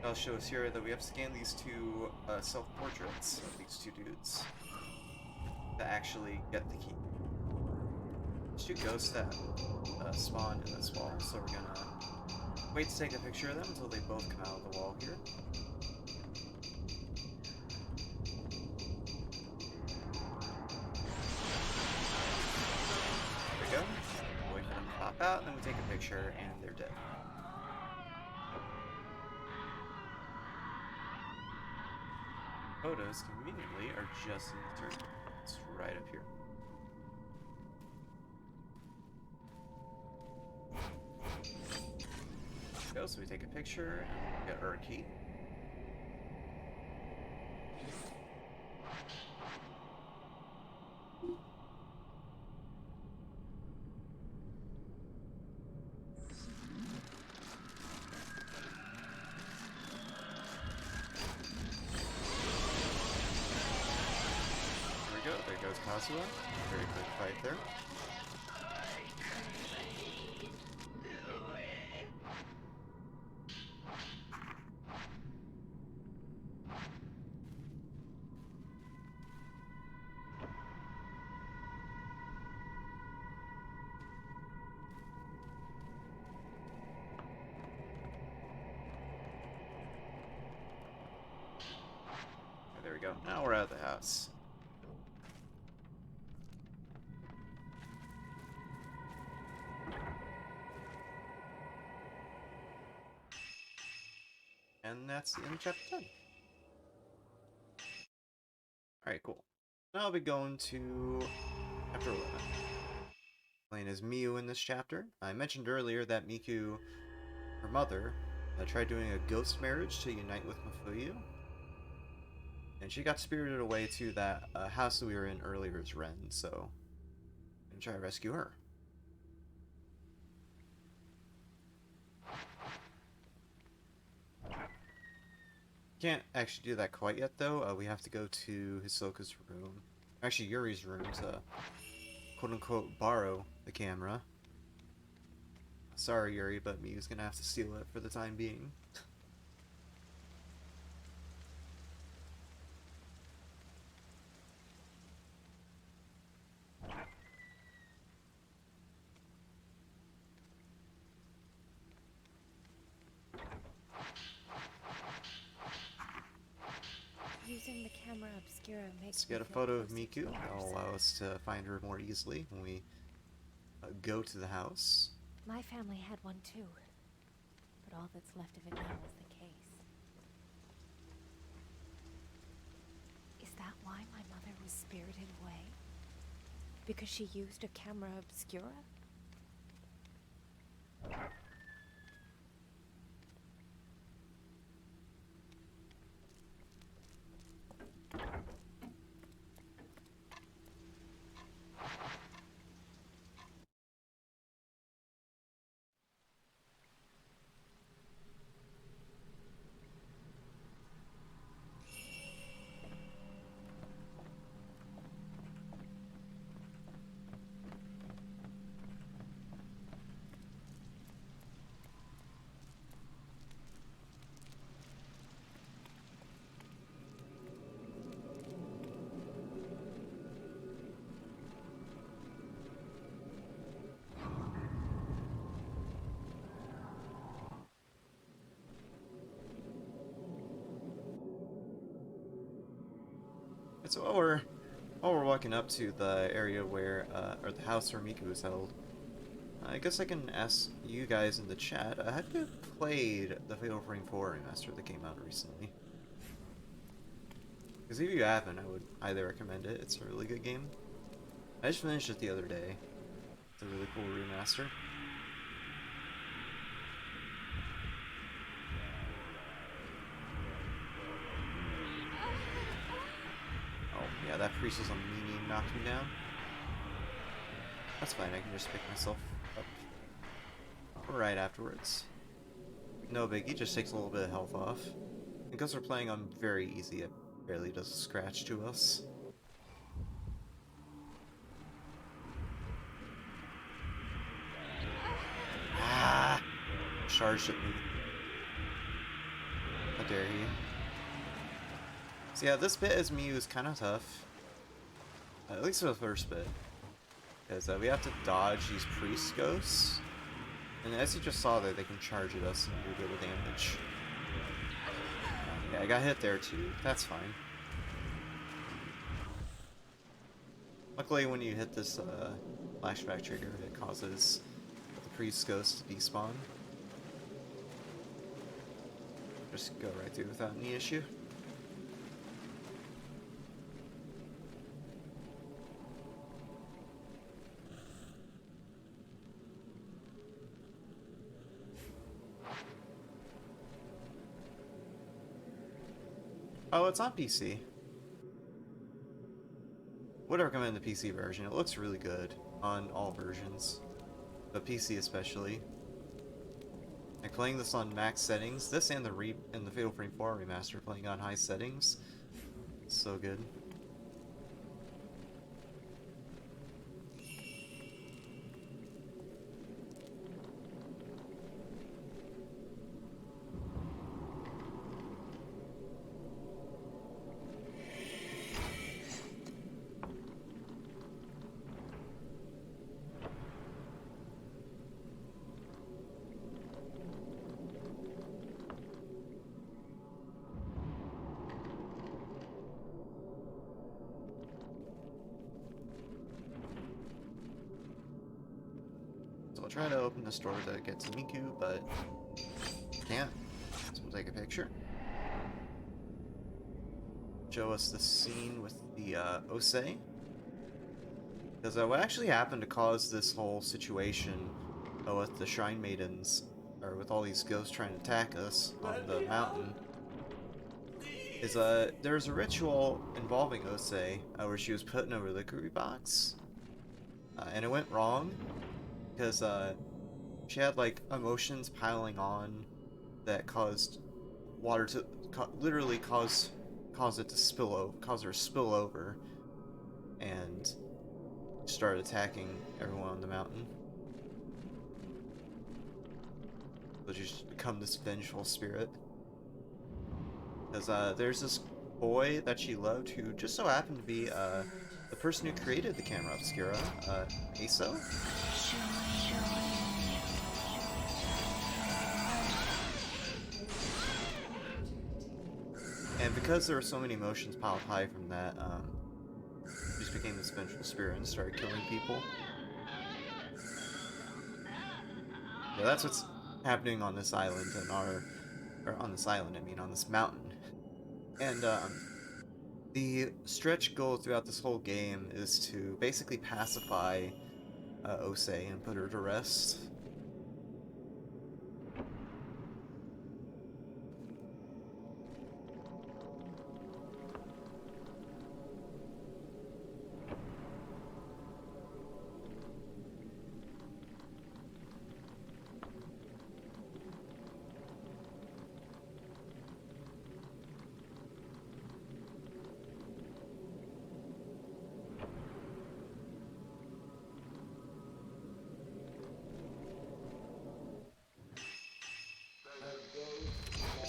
A: I'll show us here that we have to scan these two self-portraits of these two dudes to actually get the key. There's two ghosts that spawn in this wall, so we're gonna wait to take a picture of them until they both come out of the wall here. There we go. Wait for them to pop out, and then we take a picture, and they're dead. Photos, conveniently, are just in the third. It's right up here. Go, so we take a picture and get our key. There goes Kazuha. Very quick fight there. There we go. Now we're out of the house. And that's the end of chapter 10. Alright, cool. Now I'll be going to chapter 11. Playing as Miyu in this chapter. I mentioned earlier that Miku, her mother, tried doing a ghost marriage to unite with Mafuyu. And she got spirited away to that house that we were in earlier as Ren, so I'm gonna try to rescue her. Can't actually do that quite yet, though. We have to go to Hisoka's room. Actually, Yuri's room to quote-unquote borrow the camera. Sorry, Yuri, but Miyu's gonna have to steal it for the time being.
C: Using the camera obscura makes
A: Let's get a photo of Miku. That'll allow us to find her more easily when we go to the house.
C: My family had one too, but all that's left of it now is the case. Is that why my mother was spirited away? Because she used a camera obscura?
A: So while we're walking up to the area where, or the house where Miku is held, I guess I can ask you guys in the chat, have you played the Fatal Frame 4 remaster that came out recently? Because if you haven't, I would highly recommend it. It's a really good game. I just finished it the other day. It's a really cool remaster. Oh, yeah, that priest was a meanie and knocked me down. That's fine, I can just pick myself up right afterwards. No biggie, just takes a little bit of health off. Because we're playing on very easy, it barely does a scratch to us. Ah! Charged at me. How dare you. So yeah, this bit as Miyu is kind of tough. At least for the first bit. Because we have to dodge these priest ghosts. And as you just saw there, they can charge at us and do a bit of damage. Yeah, I got hit there too. That's fine. Luckily, when you hit this flashback trigger, it causes the priest ghost to despawn. Just go right through without any issue. Oh, it's on PC. Would recommend the PC version. It looks really good on all versions, but PC especially. Like playing this on max settings, this and the Fatal Frame 4 remaster playing on high settings, it's so good. So I'll try to open this door to get to Miku, but can't. So we'll take a picture. Show us the scene with the Osei. Because what actually happened to cause this whole situation with the Shrine Maidens, or with all these ghosts trying to attack us on the mountain, is there's a ritual involving Osei where she was put in a reliquary box, and it went wrong because she had like emotions piling on that caused water to literally cause it to spill over, cause her to spill over, and started attacking everyone on the mountain. So she's become this vengeful spirit. Because there's this boy that she loved who just so happened to be the person who created the camera obscura, Aso. And because there were so many emotions piled high from that, she just became this vengeful spirit and started killing people. Yeah, that's what's happening on this island and or on this island, I mean on this mountain. And the stretch goal throughout this whole game is to basically pacify Osei and put her to rest.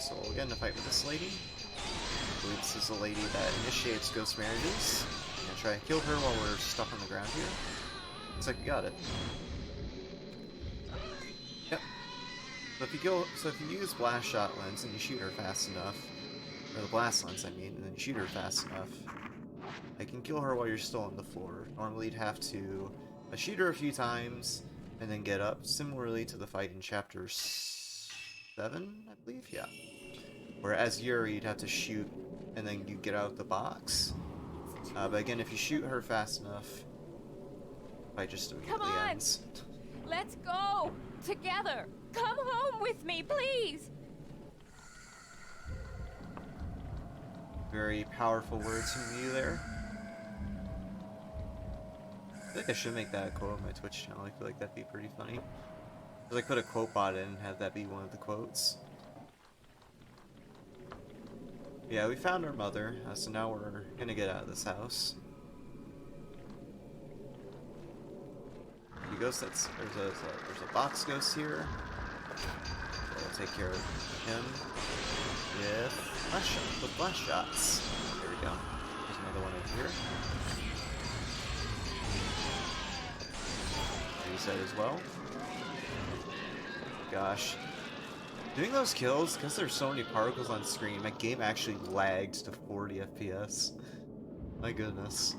A: So we'll get in a fight with this lady. I believe this is the lady that initiates ghost marriages. I'm gonna try to kill her while we're stuck on the ground here. Looks like we got it. Yep. So if you use blast shot lens and you shoot her fast enough, or the blast lens I mean, and then you shoot her fast enough, I can kill her while you're still on the floor. Normally you'd have to shoot her a few times and then get up, similarly to the fight in chapter 7, I believe? Yeah. Where as Yuri, you'd have to shoot and then you get out of the box. But again, if you shoot her fast enough, the fight just immediately
C: Come on!
A: ends.
C: Let's go! Together! Come home with me, please!
A: Very powerful words from you there. I feel like I should make that a quote on my Twitch channel. I feel like that'd be pretty funny. Just like put a quote bot in and have that be one of the quotes. Yeah, we found our mother, so now we're gonna get out of this house. The ghost there's a box ghost here. So we'll take care of him with flash shots. There we go. There's another one over here. Reset as well. Gosh. Doing those kills, because there's so many particles on screen, my game actually lagged to 40 FPS. My goodness.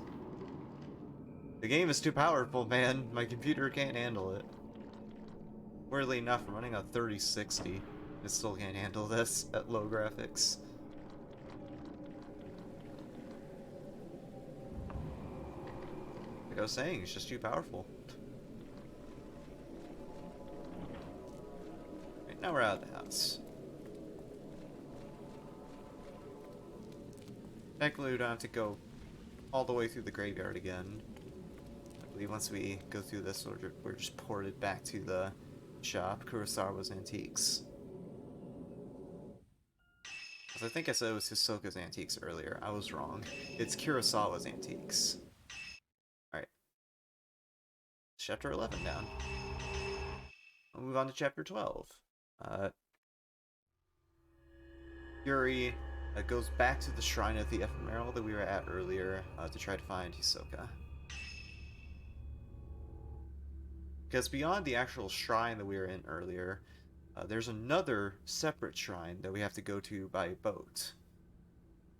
A: The game is too powerful, man. My computer can't handle it. Weirdly enough, I'm running on 3060. It still can't handle this at low graphics. Like I was saying, it's just too powerful. Right, now we're out of the house. Thankfully, we don't have to go all the way through the graveyard again. I believe once we go through this, we're just ported back to the shop, Kurosawa's Antiques. I think I said it was Hisoka's Antiques earlier. I was wrong. It's Kurosawa's Antiques. Alright. Chapter 11 down. We'll move on to chapter 12. Yuri goes back to the shrine of the ephemeral that we were at earlier to try to find Hisoka. Because beyond the actual shrine that we were in earlier, there's another separate shrine that we have to go to by boat.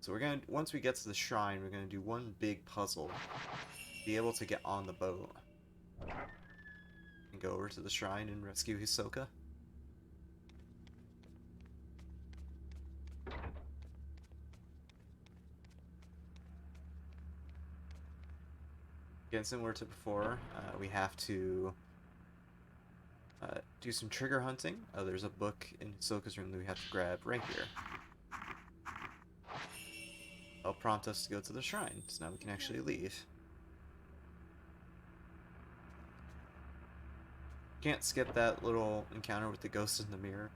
A: So once we get to the shrine, we're gonna do one big puzzle. Be able to get on the boat. And go over to the shrine and rescue Hisoka. Again, similar to before, we have to do some trigger hunting. There's a book in Hisoka's room that we have to grab right here. That'll prompt us to go to the shrine, so now we can actually leave. Can't skip that little encounter with the ghost in the mirror,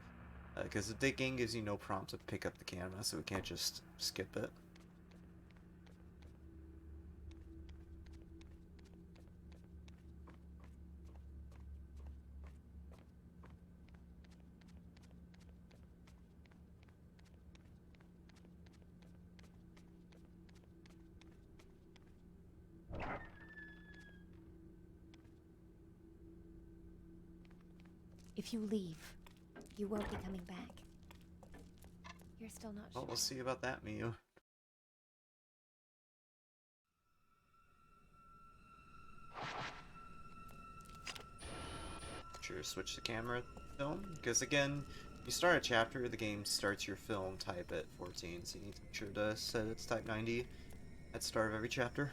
A: because the game gives you no prompt to pick up the camera, so we can't just skip it.
C: If you leave, you won't be coming back. You're still not sure.
A: Well, we'll see about that, Miyu. Sure, switch the camera film, because again, you start a chapter, the game starts your film type at 14, so you need to make sure to set its type 90 at the start of every chapter.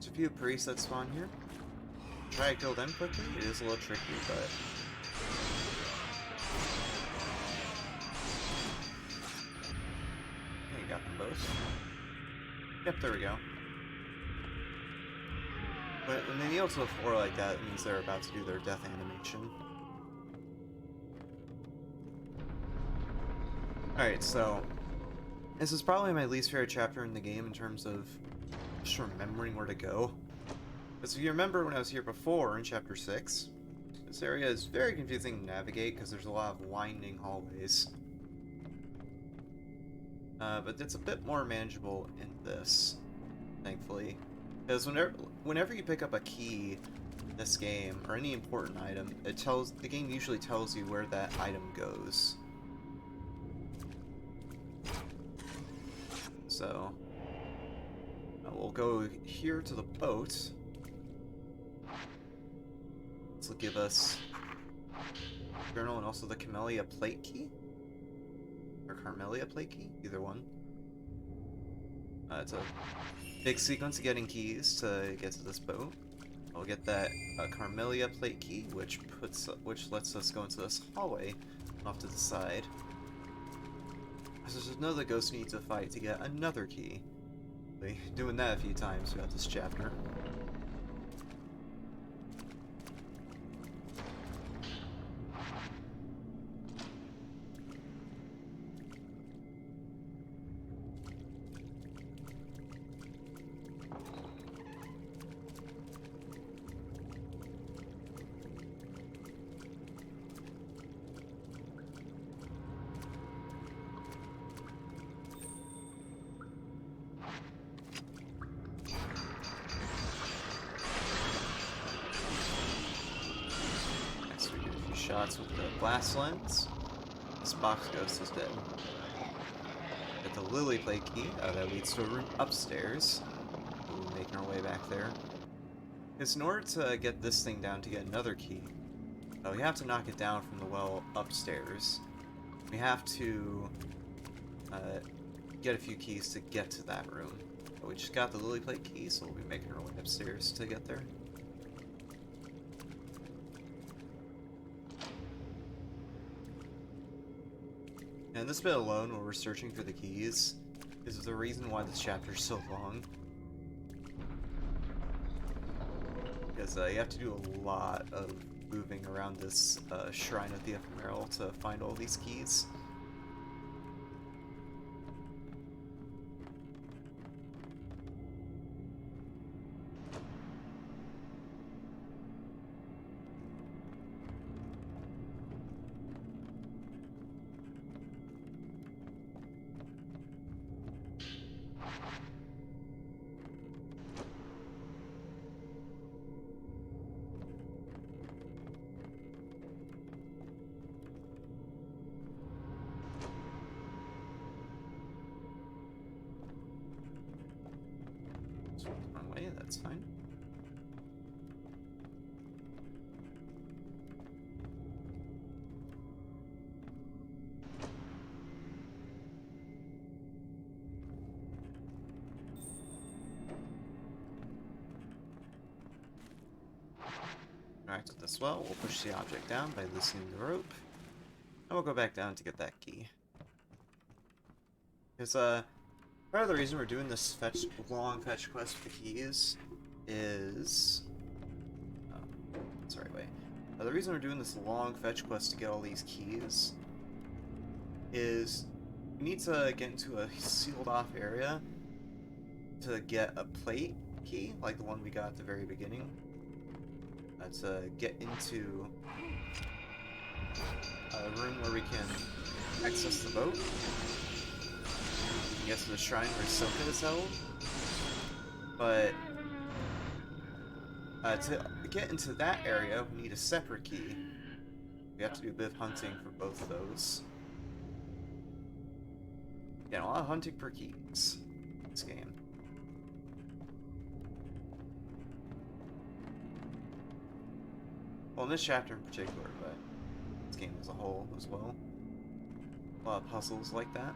A: There's a few priests that spawn here. Try to kill them quickly. It is a little tricky, but I got them both. Yep, there we go. But when they kneel to the floor like that, it means they're about to do their death animation. Alright, so this is probably my least favorite chapter in the game in terms of just remembering where to go. Because if you remember when I was here before in chapter 6, This area is very confusing to navigate because there's a lot of winding hallways. But it's a bit more manageable in this, thankfully. Because whenever you pick up a key in this game, or any important item, the game usually tells you where that item goes. So, we'll go here to the boat. This will give us journal and also the Camellia plate key? Or Carmelia plate key? Either one. It's a big sequence of getting keys to get to this boat. I'll get that Carmelia plate key, which lets us go into this hallway off to the side. There's another ghost we need to fight to get another key. Doing that a few times throughout this chapter. Shots with the blast lens. This box ghost is dead. Get the lily plate key that leads to a room upstairs. Ooh, making our way back there. Because in order to get this thing down to get another key, we have to knock it down from the well upstairs. We have to get a few keys to get to that room. But we just got the lily plate key, so we'll be making our way upstairs to get there. And this bit alone, where we're searching for the keys, is the reason why this chapter is so long. Because you have to do a lot of moving around this Shrine of the Ephemeral to find all these keys. Wrong way, that's fine. Alright, with this well, we'll push the object down by loosening the rope. And we'll go back down to get that key. Because, part of the reason we're doing this long fetch quest for the keys is... that's the right way. The reason we're doing this long fetch quest to get all these keys is we need to get into a sealed off area to get a plate key, like the one we got at the very beginning. To get into a room where we can access the boat. Get to the shrine where Silka is held. But to get into that area, we need a separate key. We have to do a bit of hunting for both of those. Yeah, a lot of hunting for keys in this game. Well, in this chapter in particular, but this game as a whole as well. A lot of puzzles like that.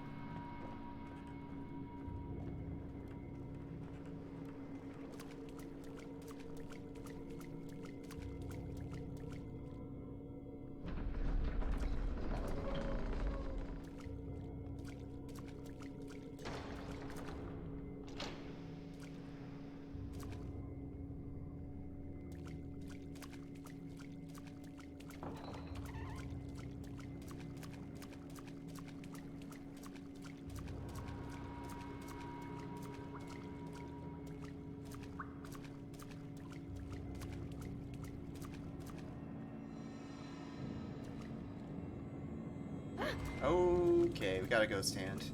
A: Okay, we got a ghost hand.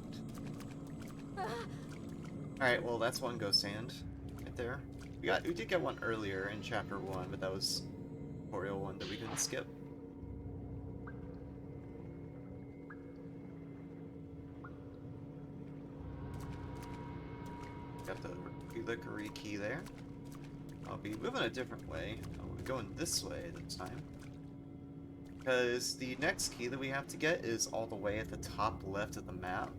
A: Alright, well that's one ghost hand right there. We did get one earlier in chapter 1, but that was a tutorial one that we didn't skip. Got the reliquary key there. I'll be moving a different way. I'll be going this way this time. Because the next key that we have to get is all the way at the top left of the map.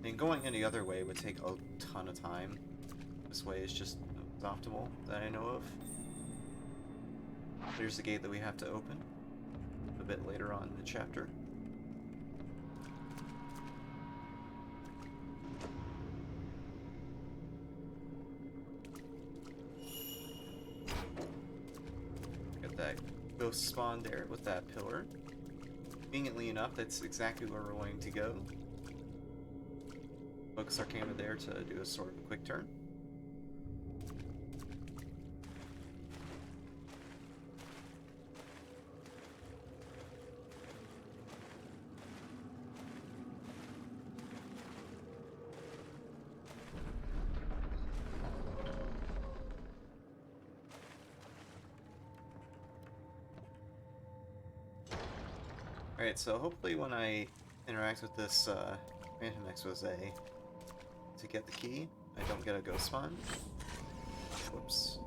A: And going any other way would take a ton of time. This way is just optimal that I know of. There's the gate that we have to open a bit later on in the chapter. Got that ghost spawn there with that pillar. Conveniently enough, that's exactly where we're going to go. Focus our camera there to do a sort of quick turn. Alright, so hopefully when I interact with this Phantom Expose to get the key, I don't get a ghost spawn. Whoops.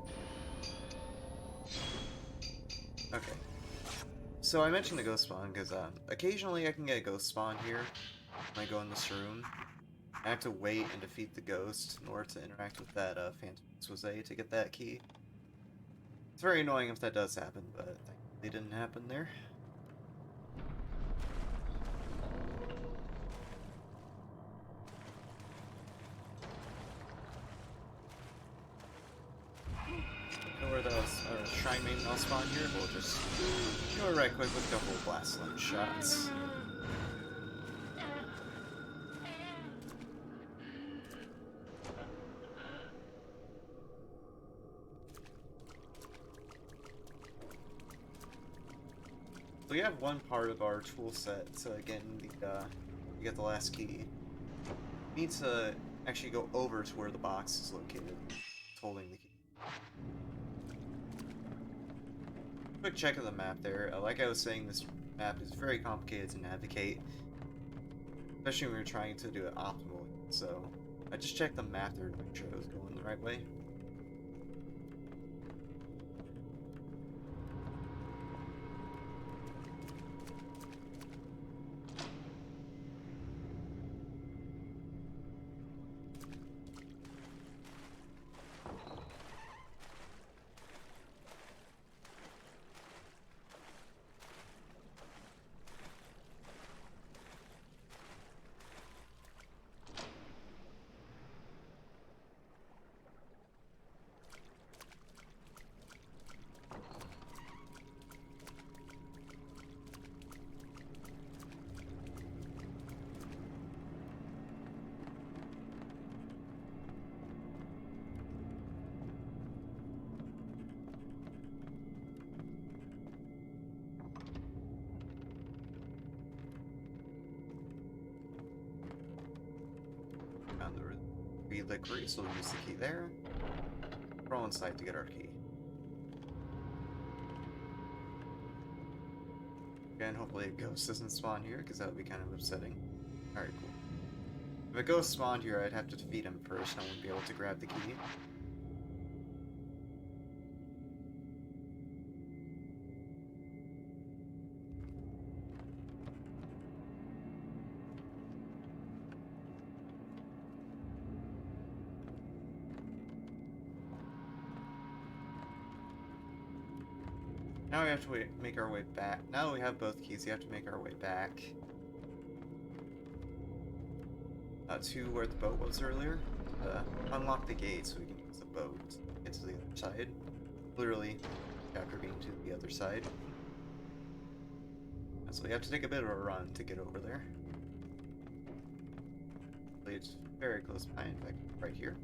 A: Okay. So I mentioned the ghost spawn because occasionally I can get a ghost spawn here when I go in this room. I have to wait and defeat the ghost in order to interact with that Phantom Expose to get that key. It's very annoying if that does happen, but it didn't happen there. Where the Shrine Maiden will spawn here, we'll just go right quick with a couple of blast lunge shots. So we have one part of our tool set to get the last key. We need to actually go over to where the box is located, holding the key. Quick check of the map there. Like I was saying, this map is very complicated to navigate, especially when you're trying to do it optimally. So I just checked the map there to make sure I was going the right way. Found the reliquary, so we'll use the key there. We're all inside to get our key. Again, hopefully a ghost doesn't spawn here, because that would be kind of upsetting. Alright, cool. If a ghost spawned here, I'd have to defeat him first, and I wouldn't be able to grab the key. Now we have to make our way back. Now that we have both keys, we have to make our way back to where the boat was earlier. Unlock the gate so we can use the boat to get to the other side. Literally, after being to the other side. So we have to take a bit of a run to get over there. It's very close by, in fact, right here.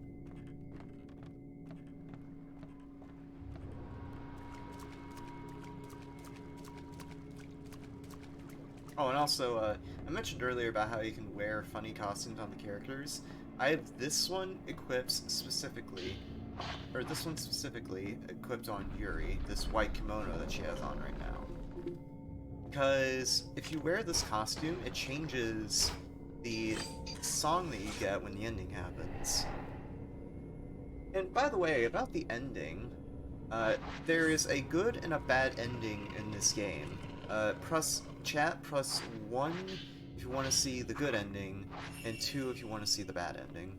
A: Oh, and also, I mentioned earlier about how you can wear funny costumes on the characters. I have this one equipped specifically, or this one specifically equipped on Yuri, this white kimono that she has on right now. Because if you wear this costume, it changes the song that you get when the ending happens. And by the way, about the ending, there is a good and a bad ending in this game. Press 1 if you want to see the good ending, and 2 if you want to see the bad ending.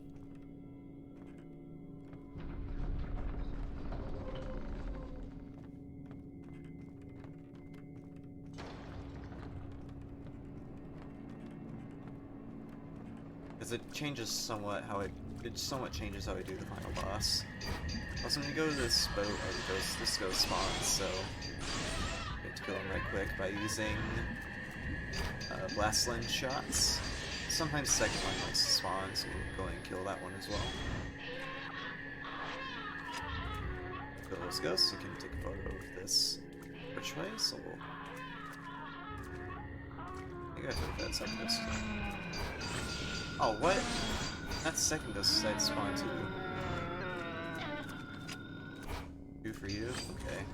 A: Because it changes somewhat how it somewhat changes how I do the final boss. Also, when you go to this boat, this ghost spawns, so you have to kill him right quick by using blast lens shots. Sometimes the second one likes to spawn, so we'll go ahead and kill that one as well. Kill those ghosts, you can take a photo of this which way, so we'll... I think I took that second ghost. Oh, what? That second ghost decided to spawn too. 2 for you? Okay.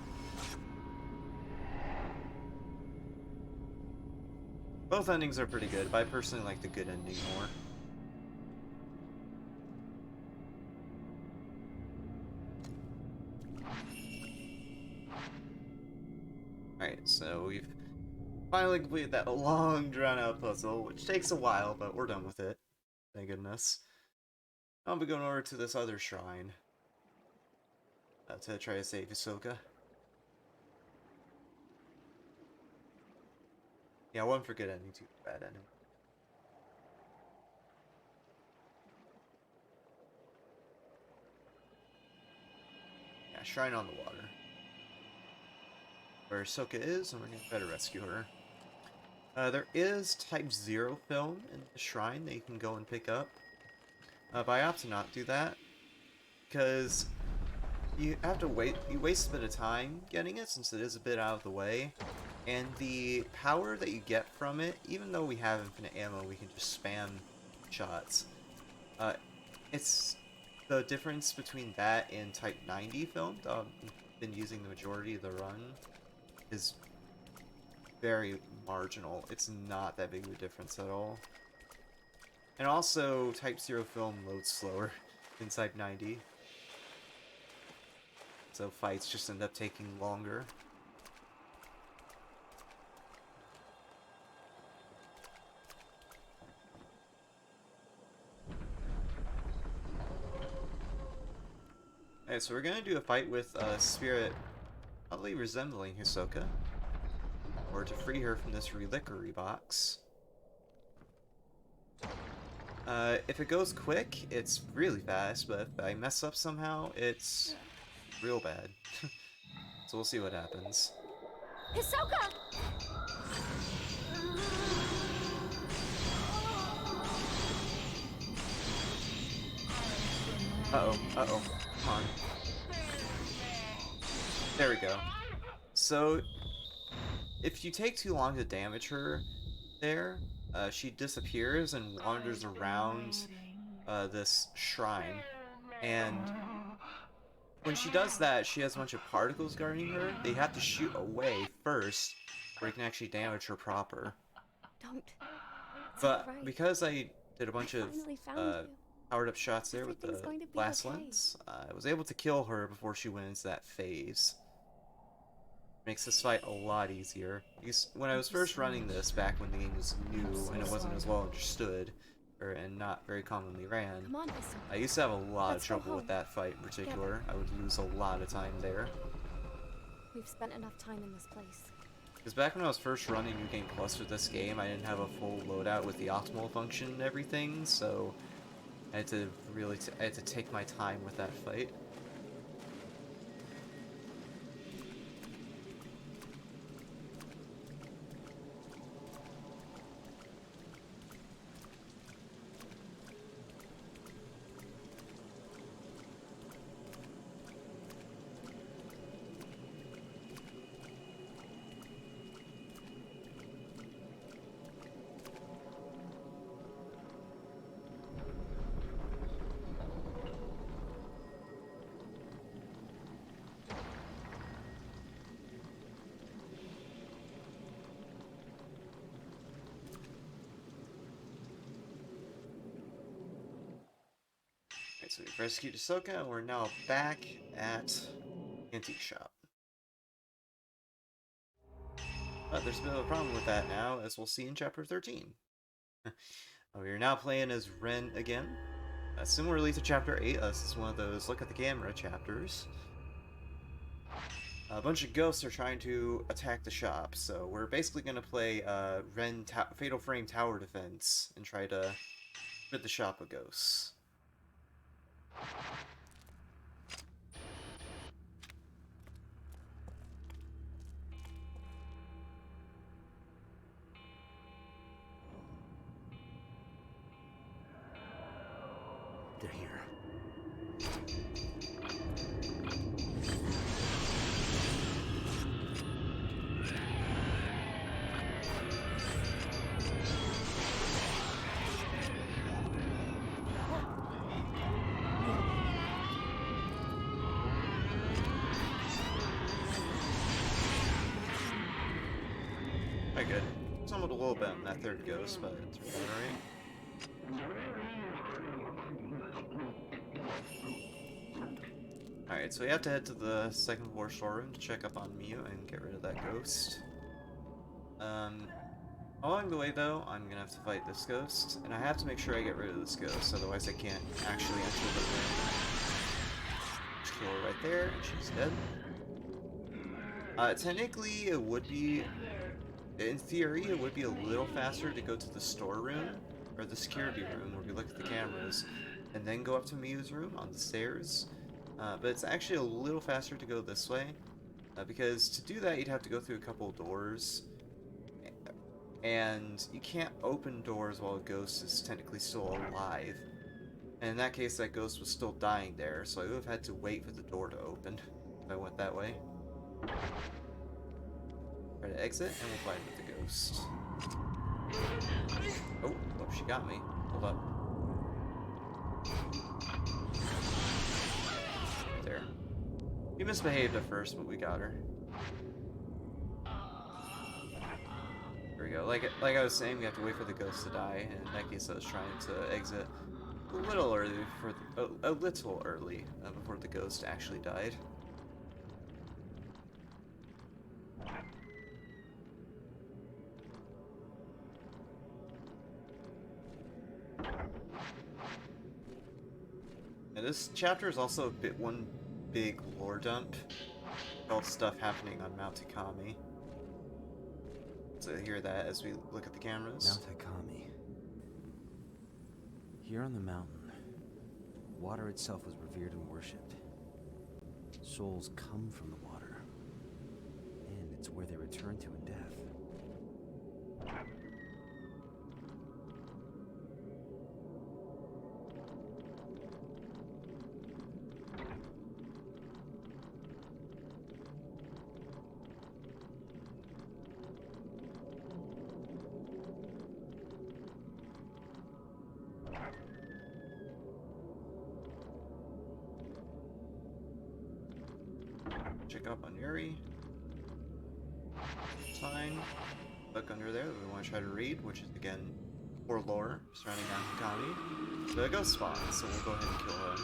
A: Both endings are pretty good, but I personally like the good ending more. Alright, so we've finally completed that long, drawn-out puzzle, which takes a while, but we're done with it. Thank goodness. I'll be going over to this other shrine to try to save Hisoka. Yeah, 1 for good ending, 2 for bad ending. Yeah, shrine on the water. Where Hisoka is, and we're gonna try to rescue her. There is Type 0 film in the shrine that you can go and pick up. But I opt to not do that, because you have to wait. You waste a bit of time getting it since it is a bit out of the way, and the power that you get from it, even though we have infinite ammo, we can just spam shots. It's the difference between that and Type 90 film that I've been using the majority of the run is very marginal. It's not that big of a difference at all. And also, Type 0 film loads slower than Type 90. So fights just end up taking longer. Alright, so we're gonna do a fight with a spirit oddly resembling Hisoka. Or to free her from this reliquary box. If it goes quick, it's really fast, but if I mess up somehow, it's real bad. So we'll see what happens.
C: Hisoka!
A: Uh-oh, uh-oh. Come on. There we go. So, if you take too long to damage her there, she disappears and wanders around this shrine. And when she does that, she has a bunch of particles guarding her. They have to shoot away first, where you can actually damage her proper.
C: Don't.
A: But
C: right.
A: because I did a bunch
C: I
A: of
C: finally found you.
A: powered up shots there with the
C: Everything's going to be
A: blast
C: okay.
A: lens, I was able to kill her before she went into that phase. Makes this fight a lot easier. Because when I was first running this, back when the game was new and it wasn't as well understood, and not very commonly ran,
C: Come on, Hisoka.
A: I used to have a lot
C: Let's
A: of
C: go
A: trouble with
C: home.
A: that fight in particular. I would lose a lot of time there.
C: We've spent enough time in this place.
A: Because back when I was first running New Game Plus for this game, I didn't have a full loadout with the optimal function and everything, so I had to really I had to take my time with that fight. so we've rescued Ahsoka, and we're now back at Antique Shop. But there's a bit of a problem with that now, as we'll see in Chapter 13. We are now playing as Ren again. Similarly to Chapter 8, this is one of those look at the camera chapters. A bunch of ghosts are trying to attack the shop, so we're basically going to play Ren Fatal Frame Tower Defense and try to rid the shop of ghosts.
D: They're here.
A: Quite good. Stumbled a little bit on that third ghost, but it's alright. Alright, so we have to head to the second floor storeroom to check up on Miu and get rid of that ghost. Along the way though, I'm gonna have to fight this ghost, and I have to make sure I get rid of this ghost, otherwise I can't actually enter the room. Just kill her right there, and she's dead. Technically, it would be, in theory, it would be a little faster to go to the storeroom, or the security room, where we look at the cameras, and then go up to Miu's room on the stairs. But it's actually a little faster to go this way, because to do that you'd have to go through a couple of doors, and you can't open doors while a ghost is technically still alive. And in that case, that ghost was still dying there, so I would have had to wait for the door to open if I went that way. Try to exit, and we'll fight with the ghost. Oh, she got me. Hold up. There. We misbehaved at first, but we got her. There we go. Like I was saying, we have to wait for the ghost to die, and in that case I was trying to exit a little early before the ghost actually died. And this chapter is also one big lore dump. All stuff happening on Mount Ikami. So hear that as we look at the cameras.
D: Mount Ikami. Here on the mountain, water itself was revered and worshipped. Souls come from the water, and it's where they return to in death.
A: Check up on Yuri. Fine. Look under there that we want to try to read, which is again more lore surrounding Nakakami. The ghost spawn, so we'll go ahead and kill him.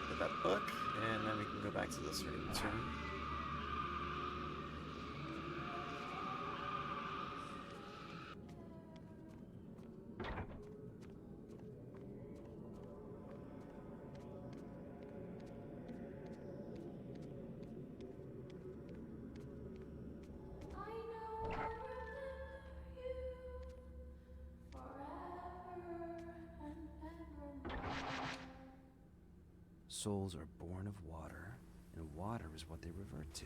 A: Get that book, and then we can go back to this room.
D: Souls are born of water, and water is what they revert to.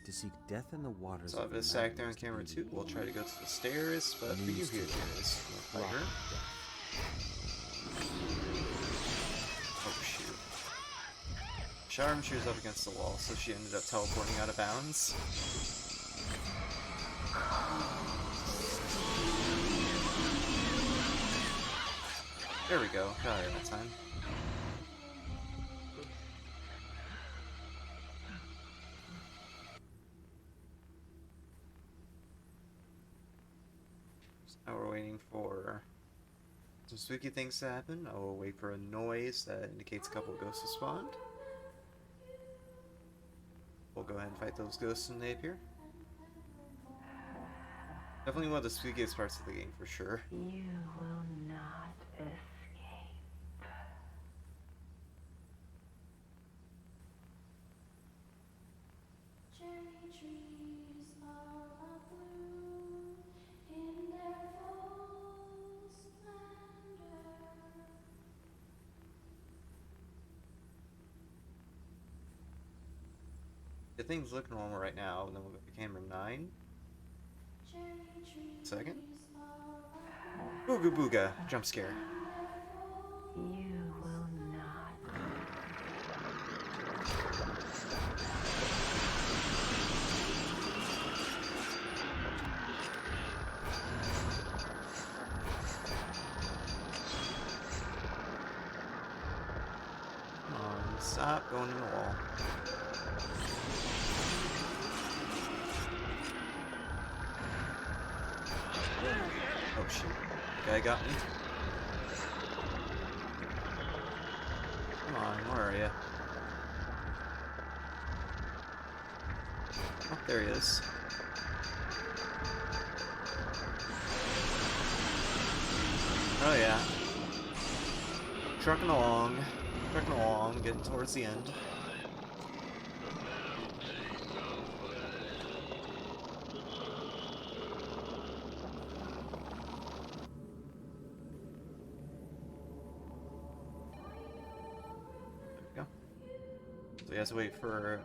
D: To seek death in the waters.
A: So I've been sacked there on camera too. We'll try to go to the stairs, but for you here it is. We'll fight her. Oh shoot. Sharm, she was up against the wall, so she ended up teleporting out of bounds. There we go. Got it that time. So now we're waiting for some spooky things to happen. I will wait for a noise that indicates a couple of ghosts have spawned. We'll go ahead and fight those ghosts when they appear. Definitely one of the spookiest parts of the game for sure.
H: You will not escape.
F: Cherry trees all abloom in their full splendor.
A: The things look normal right now, and then we'll go to camera 9. Second. Booga booga, jump scare.
H: You will not.
A: Come on, stop going in the wall. Oh shit, the guy got me. Come on, where are you? Oh, there he is. Oh yeah. Trucking along, getting towards the end. There we go. So we have to wait for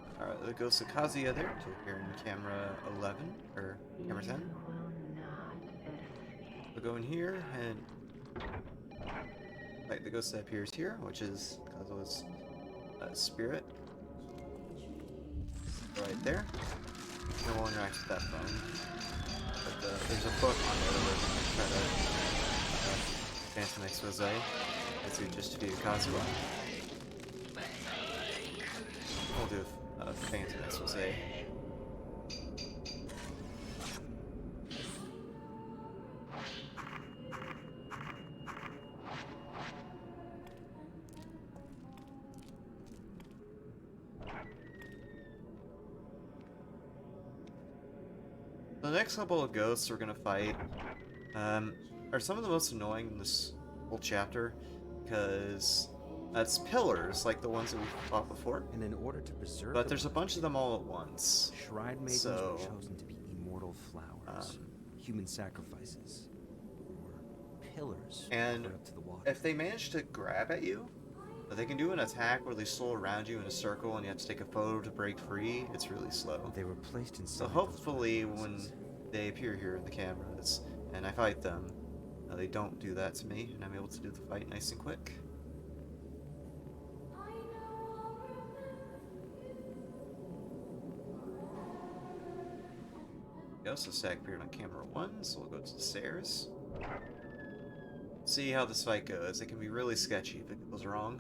A: the ghost of Kazuya there to appear in camera 11, or camera 10.
H: You will not escape.
A: We'll go in here and fight the ghost that appears here, which is Kazuya's spirit. Right there. And we'll interact with that phone. But there's a book on there that we're going to try to phantom expose as we just defeated Kazuya. We'll do a phantom expose. The next couple of ghosts we're gonna fight are some of the most annoying in this whole chapter, because that's pillars like the ones that we fought before.
D: And in order to preserve
A: But
D: the
A: there's a bunch of them all at once.
D: shrine maidens
A: So,
D: were chosen to be immortal flowers, human sacrifices, or pillars
A: And
D: offered up to the water.
A: if they manage to grab at you, they can do an attack where they slow around you in a circle and you have to take a photo to break free. It's really slow.
D: They were placed inside
A: So
D: those
A: hopefully
D: water
A: when
D: houses.
A: they appear here in the cameras and I fight them, they don't do that to me and I'm able to do the fight nice and quick. We also stack appeared on camera 1, so we'll go to the stairs. See how this fight goes. It can be really sketchy if it goes wrong.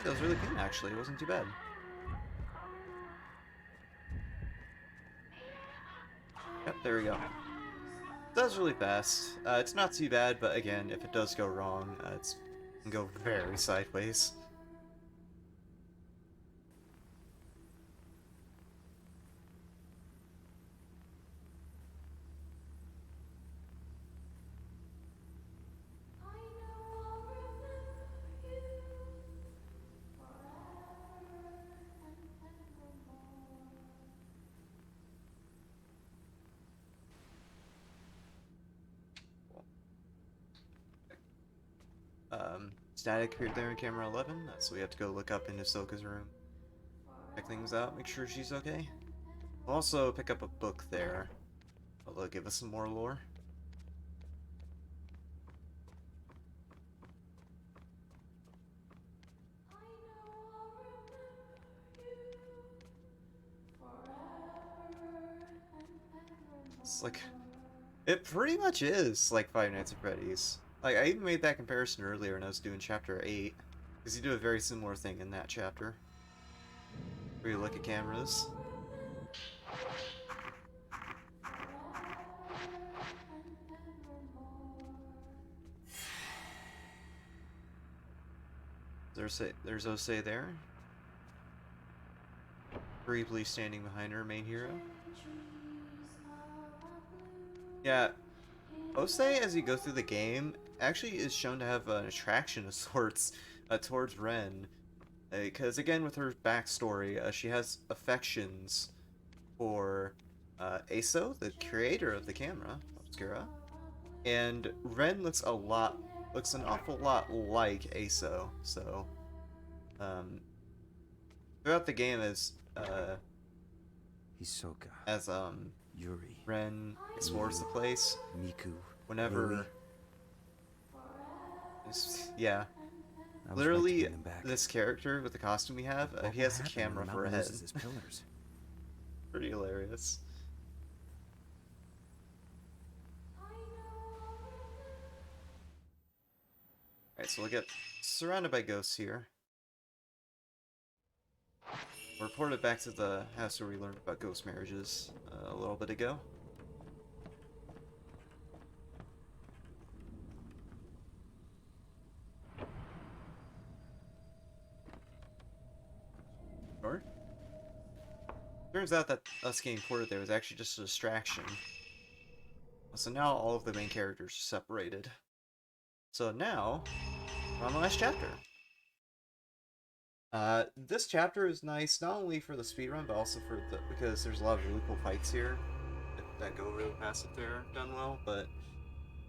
A: That was really clean, actually. It wasn't too bad. Yep, there we go. That was really fast. It's not too bad, but again, if it does go wrong, it can go very sideways. Static appeared there in camera 11, so we have to go look up into Soka's room. Check things out, make sure she's okay. We'll also pick up a book there. That'll give us some more lore. It's like, it pretty much is like Five Nights at Freddy's. Like, I even made that comparison earlier when I was doing Chapter 8, because you do a very similar thing in that chapter, where you look at cameras. There's Osei there, briefly standing behind our main hero. Yeah, Osei, as you go through the game, actually is shown to have an attraction of sorts towards Ren. Because, again, with her backstory, she has affections for Aso, the creator of the camera, Obscura. And Ren looks an awful lot like Aso. So, um, throughout the game,
D: Hisoka,
A: as
D: Yuri,
A: Ren explores the place,
D: Miku,
A: whenever,
D: Lily.
A: yeah,
D: I was right to
A: literally,
D: bring them back.
A: this character with the costume we have,
D: What
A: he
D: will
A: has a
D: happen
A: camera
D: when the
A: for a
D: mountain
A: head.
D: loses its pillars?
A: Pretty hilarious. Alright, so we'll get surrounded by ghosts here. We're reported back to the house where we learned about ghost marriages a little bit ago. Sure. Turns out that us getting ported there was actually just a distraction. So now all of the main characters are separated. So now, we're on the last chapter. This chapter is nice not only for the speedrun, but also because there's a lot of really cool fights here that go really fast if they're done well. But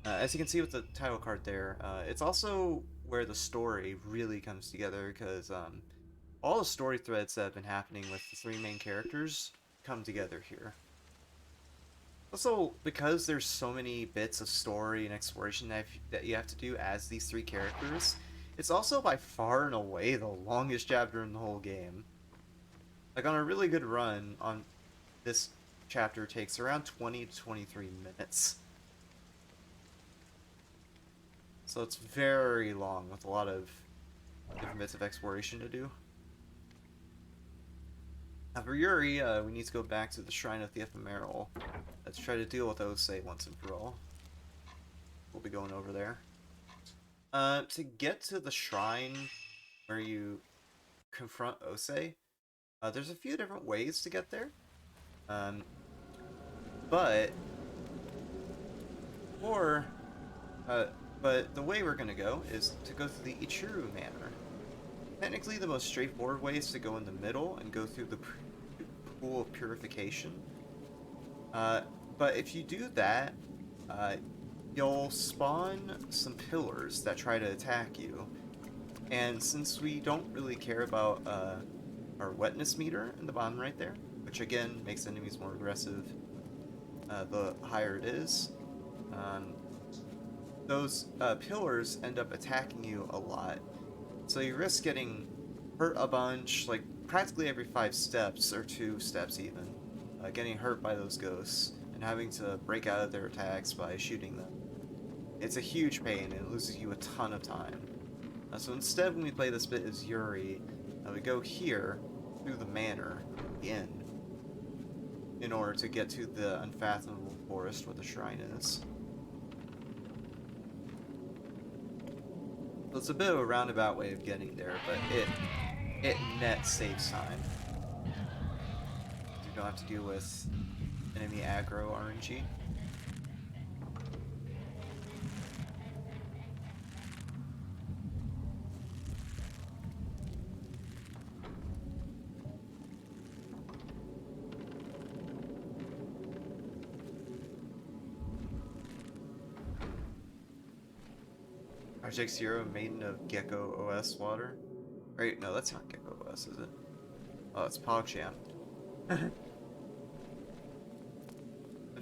A: as you can see with the title card there, it's also where the story really comes together, because all the story threads that have been happening with the three main characters come together here. Also, because there's so many bits of story and exploration that you have to do as these three characters, it's also by far and away the longest chapter in the whole game. Like, on a really good run, this chapter takes around 20 to 23 minutes. So it's very long, with a lot of different bits of exploration to do. Now for Yuri, we need to go back to the Shrine of the Ephemeral to try to deal with Osei once and for all. We'll be going over there. To get to the shrine where you confront Osei, there's a few different ways to get there. But the way we're gonna go is to go through the Ichiru Manor. Technically, the most straightforward way is to go in the middle and go through the pool of purification. But if you do that, you'll spawn some pillars that try to attack you. And since we don't really care about our wetness meter in the bottom right there, which again makes enemies more aggressive the higher it is, those pillars end up attacking you a lot. So you risk getting hurt a bunch, like practically every 5 steps, or 2 steps even, getting hurt by those ghosts, and having to break out of their attacks by shooting them. It's a huge pain, and it loses you a ton of time. So instead, when we play this bit as Yuri, we go here, through the manor, the inn, in order to get to the unfathomable forest where the shrine is. So it's a bit of a roundabout way of getting there, but it net saves time. You don't have to deal with enemy aggro RNG. Project Zero, Maiden of Gecko OS water. Right, no, that's not Gecko OS, is it? Oh, it's PogChamp. I'm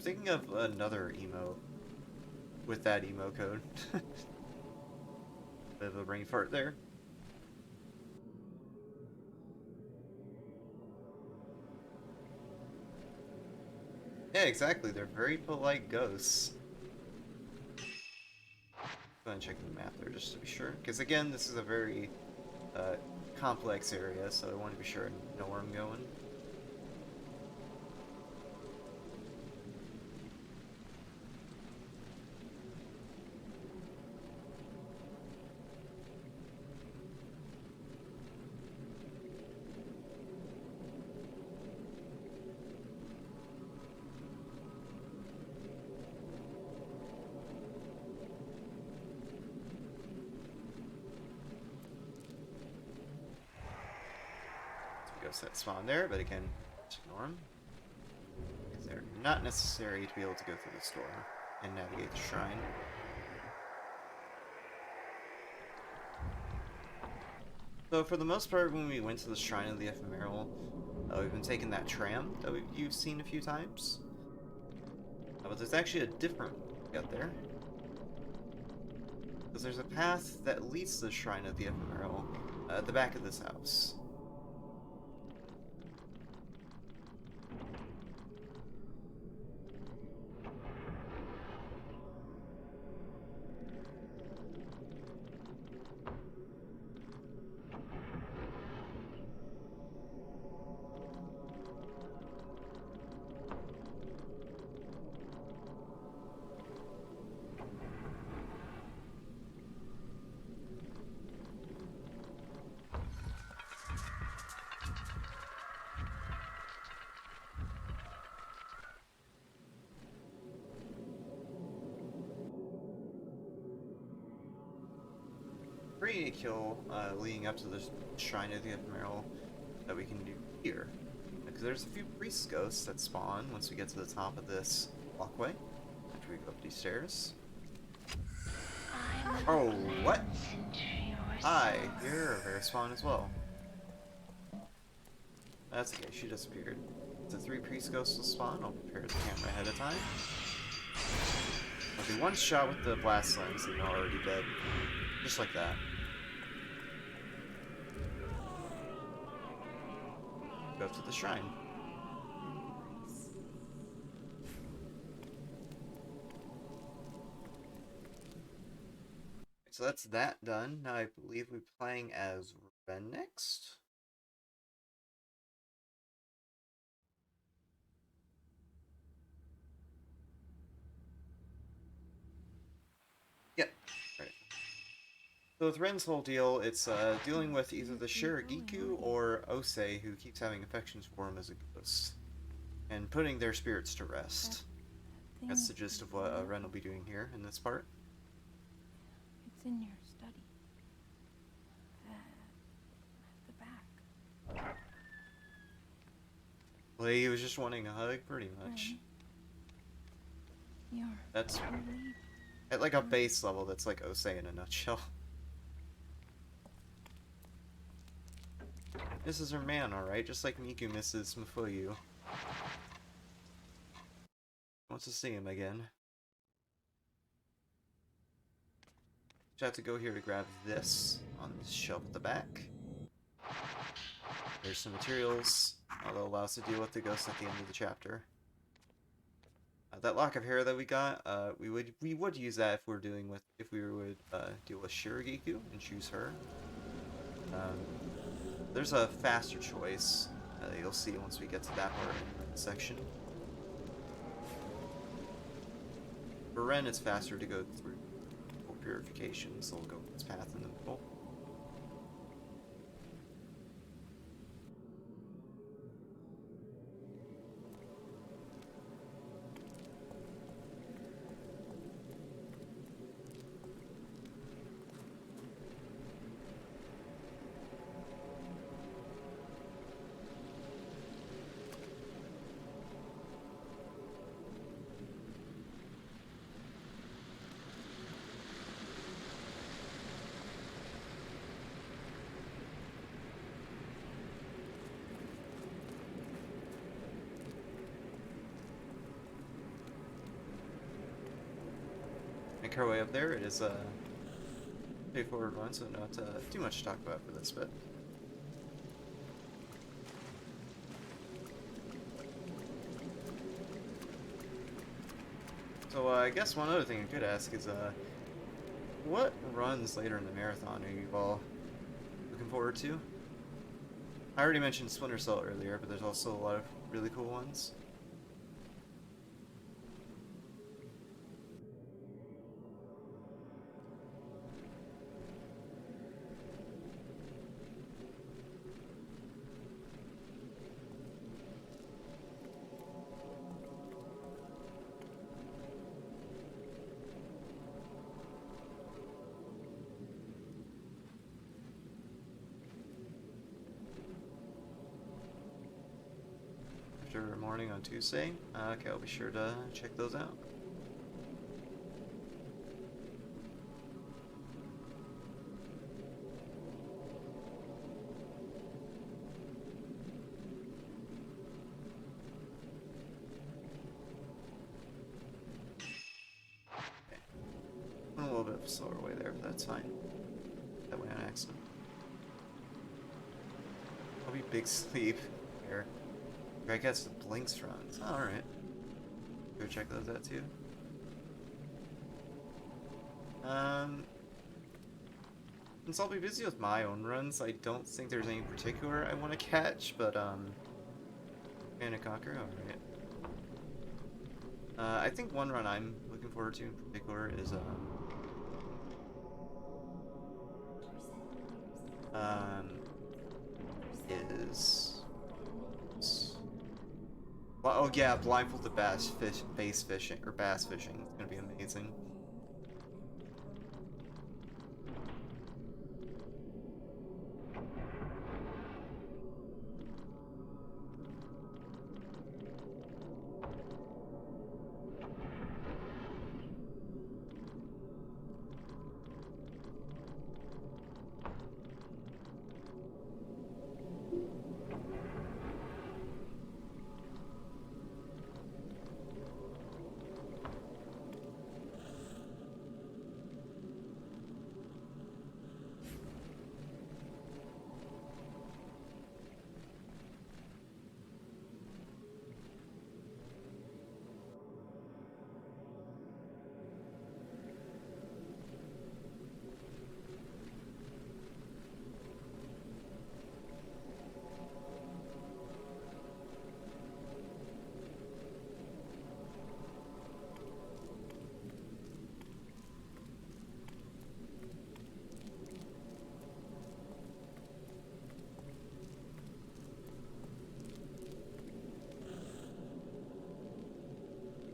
A: thinking of another emote with that emo code. Bit of a brain fart there. Yeah, exactly. They're very polite ghosts. Go ahead and check the map there just to be sure. Because again, this is a very complex area, so I want to be sure I know where I'm going. Ghosts that spawn there, but again, just ignore them. Because they're not necessary to be able to go through this door and navigate the shrine. So for the most part, when we went to the Shrine of the Ephemeral, we've been taking that tram that you've seen a few times. But there's actually a different way to get there. Because there's a path that leads to the Shrine of the Ephemeral at the back of this house. Pretty kill leading up to the Shrine of the Ephemeral that we can do here. Because there's a few priest ghosts that spawn once we get to the top of this walkway. After we go up these stairs. Oh, what? Hi, you're a rare spawn as well. That's okay, she disappeared. The 3 priest ghosts will spawn. I'll prepare the camera ahead of time. I'll do one shot with the blast lens and they're already dead. Just like that. Go to the shrine. So that's that done. Now I believe we're playing as Ren next. Yep. Right. So with Ren's whole deal, it's dealing with either the Shiragiku or Osei, who keeps having affections for him as a ghost, and putting their spirits to rest. That's the gist of what Ren will be doing here in this part.
C: It's in your study. At the back.
A: Well, he was just wanting a hug, pretty much. That's at like a base level. That's like Osei in a nutshell. This is her man, alright, just like Miku misses Mafuyu. Wants to see him again. Just have to go here to grab this on the shelf at the back. There's some materials that'll allow us to deal with the ghost at the end of the chapter. That lock of hair that we got, we would use that if we would deal with Shiragiku and choose her. There's a faster choice that you'll see once we get to that part in the section. For Ren, it's faster to go through purification, so we'll go this path in the middle. Make our way up there. It is a straightforward one, so not too much to talk about for this bit. So I guess one other thing I could ask is, what runs later in the marathon are you all looking forward to? I already mentioned Splinter Cell earlier, but there's also a lot of really cool ones. After morning on Tuesday. Okay, I'll be sure to check those out. Okay. Went a little bit of a slower way there, but that's fine. That way on accident. I'll be big sleep here. Greg gets the Blinks runs. Oh, alright. Go check those out too. Since I'll be busy with my own runs, I don't think there's any particular I want to catch, but, Panic Conquer, alright. I think one run I'm looking forward to in particular is, well, oh yeah, blindfolded bass fishing, or bass fishing. It's gonna be amazing.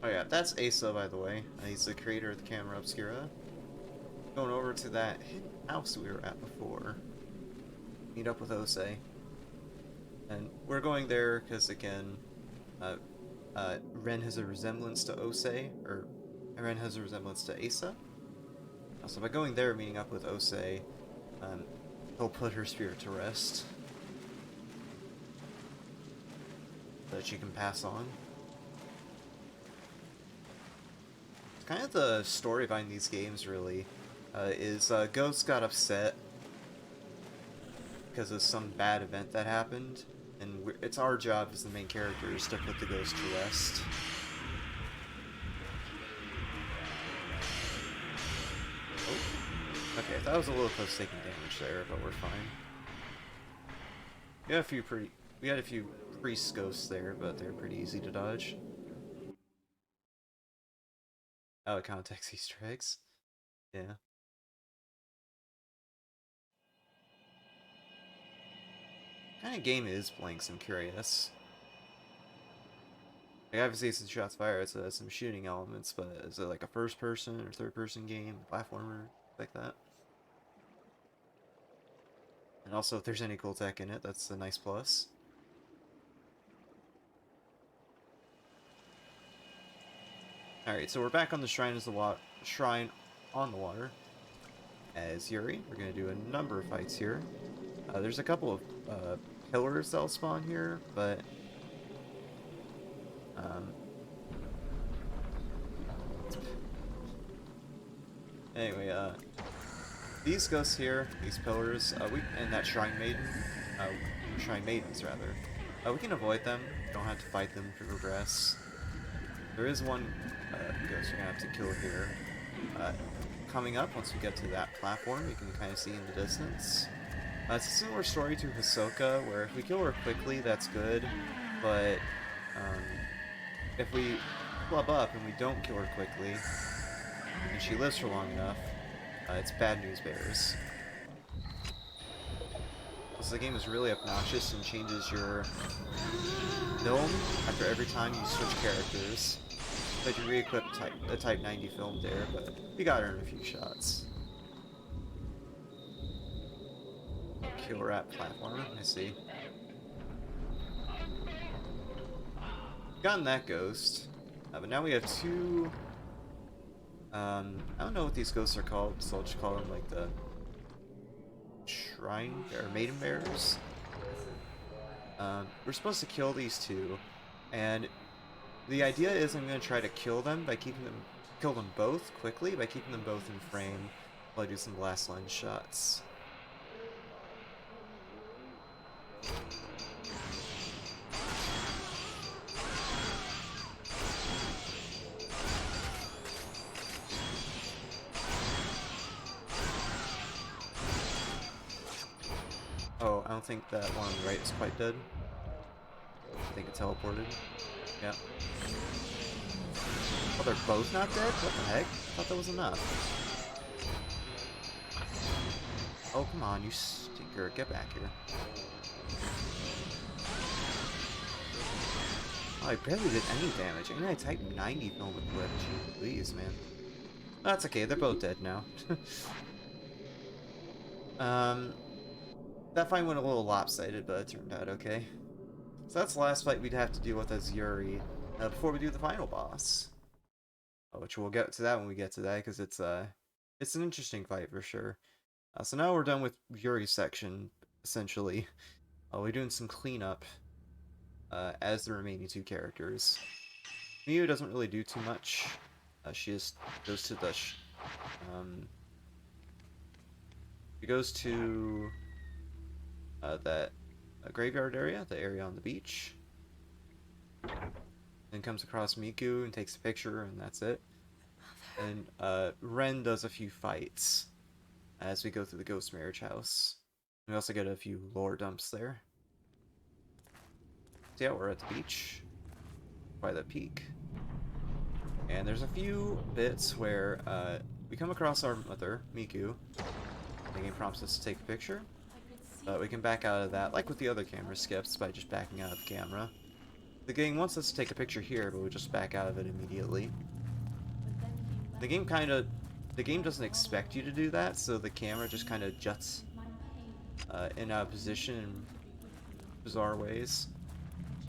A: Oh yeah, that's Asa, by the way. He's the creator of the Camera Obscura. Going over to that house we were at before. Meet up with Ose. And we're going there because, again, Ren has a resemblance to Ose, or Ren has a resemblance to Asa. So by going there, meeting up with Ose, he'll put her spirit to rest. So that she can pass on. Kind of the story behind these games, really, is Ghost got upset because of some bad event that happened, and it's our job as the main characters to put the ghost to rest. Oh. Okay, that was a little close taking damage there, but we're fine. We had a few priest ghosts there, but they're pretty easy to dodge. Oh, context Easter eggs. Yeah. What kind of game is Blanks? I'm curious. Like, obviously it's a shots fired, so it has some shooting elements, but is it like a first person or third person game, platformer, like that? And also, if there's any cool tech in it, that's a nice plus. Alright, so we're back on the Shrine Shrine on the Water. As Yuri, we're going to do a number of fights here. There's a couple of pillars that'll spawn here, but anyway, these ghosts here, these pillars, and that Shrine Maiden, Shrine Maidens rather, we can avoid them. Don't have to fight them to progress. There is one ghost you're gonna have to kill here. Coming up, once we get to that platform, you can kind of see in the distance. It's a similar story to Hisoka, where if we kill her quickly, that's good, but if we club up and we don't kill her quickly, and she lives for long enough, it's bad news bears. So the game is really obnoxious and changes your film after every time you switch characters. So you re-equip the Type 90 film there, but we got her in a few shots. Kill rat platformer, I see. Gotten that ghost, but now we have two. I don't know what these ghosts are called, so I'll just call them like the shrine or maiden bearers. We're supposed to kill these two, and the idea is I'm going to try to kill them both quickly by keeping them both in frame while I do some glass lens shots. Oh, I don't think that one on the right is quite dead. I think it teleported. Yeah. Oh, they're both not dead? What the heck? I thought that was enough. Oh, come on, you stinker. Get back here. Oh, I barely did any damage. And I typed 90 film equipped. Gee, please, man. That's okay, they're both dead now. That fight went a little lopsided, but it turned out okay. So that's the last fight we'd have to deal with as Yuri before we do the final boss. Which we'll get to that when we get to that, because it's an interesting fight for sure. So now we're done with Yuri's section, essentially. We're doing some cleanup as the remaining two characters. Miyu doesn't really do too much. She just goes to the she goes to that graveyard area, the area on the beach. Then comes across Miku and takes a picture, and that's it. And Ren does a few fights as we go through the ghost marriage house. We also get a few lore dumps there. So yeah, we're at the beach by the peak. And there's a few bits where we come across our mother, Miku. The game prompts us to take a picture. But we can back out of that, like with the other camera skips, by just backing out of the camera. The game wants us to take a picture here, but we just back out of it immediately. The game doesn't expect you to do that, so the camera just kind of juts in out of position in bizarre ways.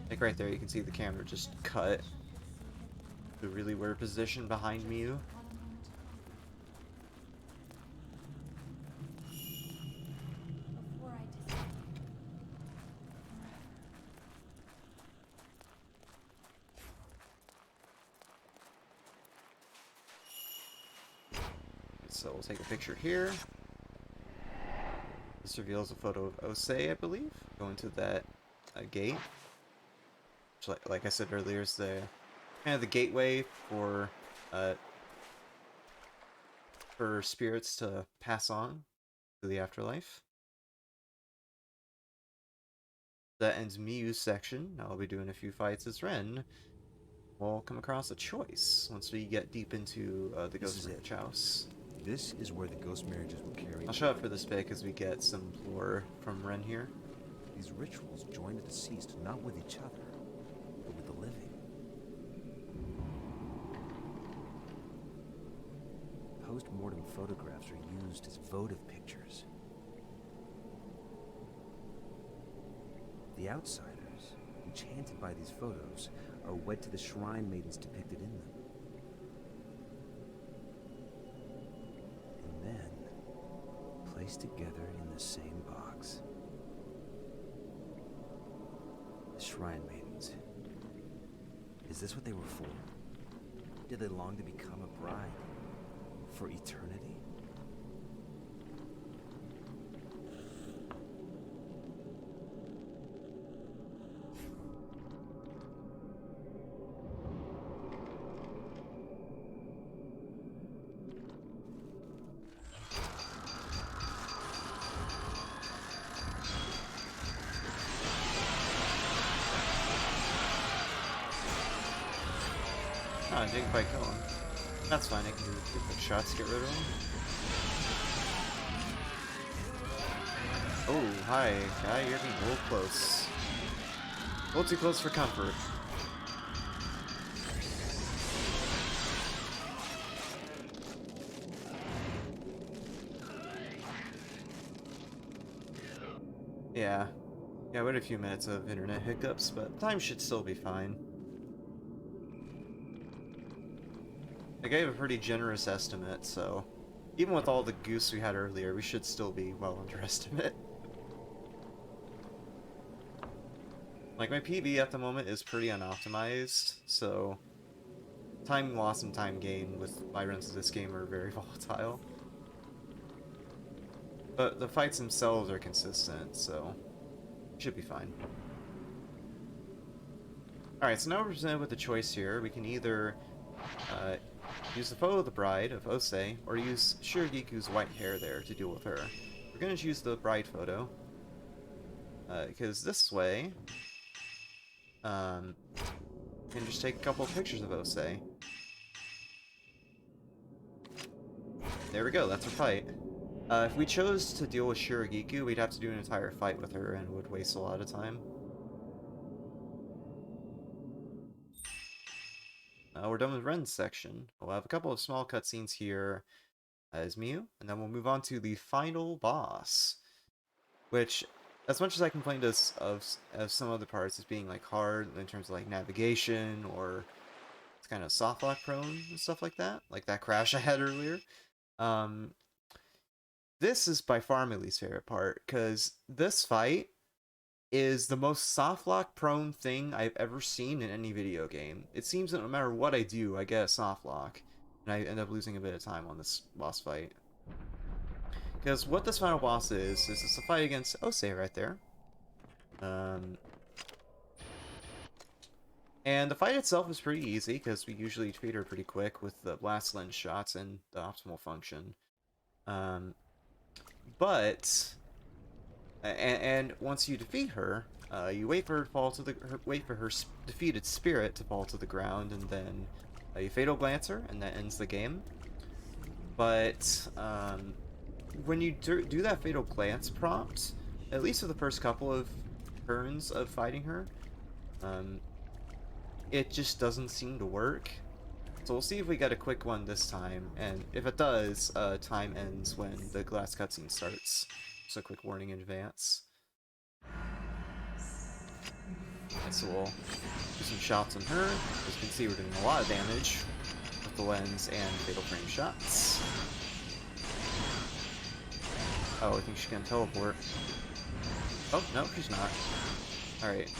A: Like right there, you can see the camera just cut to a really weird position behind Miyu. So we'll take a picture here. This reveals a photo of Osei, I believe, going to that gate. Which, like I said earlier, is the kind of the gateway for spirits to pass on to the afterlife. That ends Miyu's section. Now I'll be doing a few fights as Ren. We'll come across a choice once we get deep into the ghost marriage house.
D: This is where the ghost marriages were carried.
A: I'll shut up for this bit because we get some lore from Ren here.
D: These rituals join the deceased not with each other, but with the living. Post-mortem photographs are used as votive pictures. The outsiders, enchanted by these photos, are wed to the shrine maidens depicted in them. And then, placed together in the same box. The shrine maidens. Is this what they were for? Did they long to become a bride? For eternity?
A: didn't quite kill him. That's fine, I can do quick shots to get rid of him. Oh, hi, guy, you're getting a little close. A little too close for comfort. Yeah. Yeah, we had a few minutes of internet hiccups, but time should still be fine. I gave a pretty generous estimate, so even with all the goose we had earlier, we should still be well under estimate. Like, my PB at the moment is pretty unoptimized, so time loss and time gain with my runs of this game are very volatile. But the fights themselves are consistent, so should be fine. Alright, so now we're presented with a choice here. We can either use the photo of the bride of Osei, or use Shirogiku's white hair there to deal with her. We're going to choose the bride photo, because this way, we can just take a couple of pictures of Osei. There we go, that's her fight. If we chose to deal with Shirigiku, we'd have to do an entire fight with her and would waste a lot of time. We're done with Ren's section. We'll have a couple of small cutscenes here as Miu, and then we'll move on to the final boss. Which, as much as I complained of some other parts as being like hard in terms of like navigation or it's kind of soft lock prone and stuff like that crash I had earlier. This is by far my least favorite part, because this fight is the most softlock prone thing I've ever seen in any video game. It seems that no matter what I do, I get a softlock, and I end up losing a bit of time on this boss fight. Because what this final boss is it's a fight against Osei right there. And the fight itself is pretty easy, because we usually defeat her pretty quick with the blast lens shots and the optimal function. And once you defeat her, you wait for her to fall to the defeated spirit to fall to the ground, and then you fatal glance her, and that ends the game. But when you do that fatal glance prompt, at least for the first couple of turns of fighting her, it just doesn't seem to work. So we'll see if we get a quick one this time, and if it does, time ends when the last cutscene starts. So a quick warning in advance. Okay, so we'll do some shots on her. As you can see, we're doing a lot of damage with the lens and fatal frame shots. Oh, I think she's gonna teleport. Oh, no, she's not. Alright.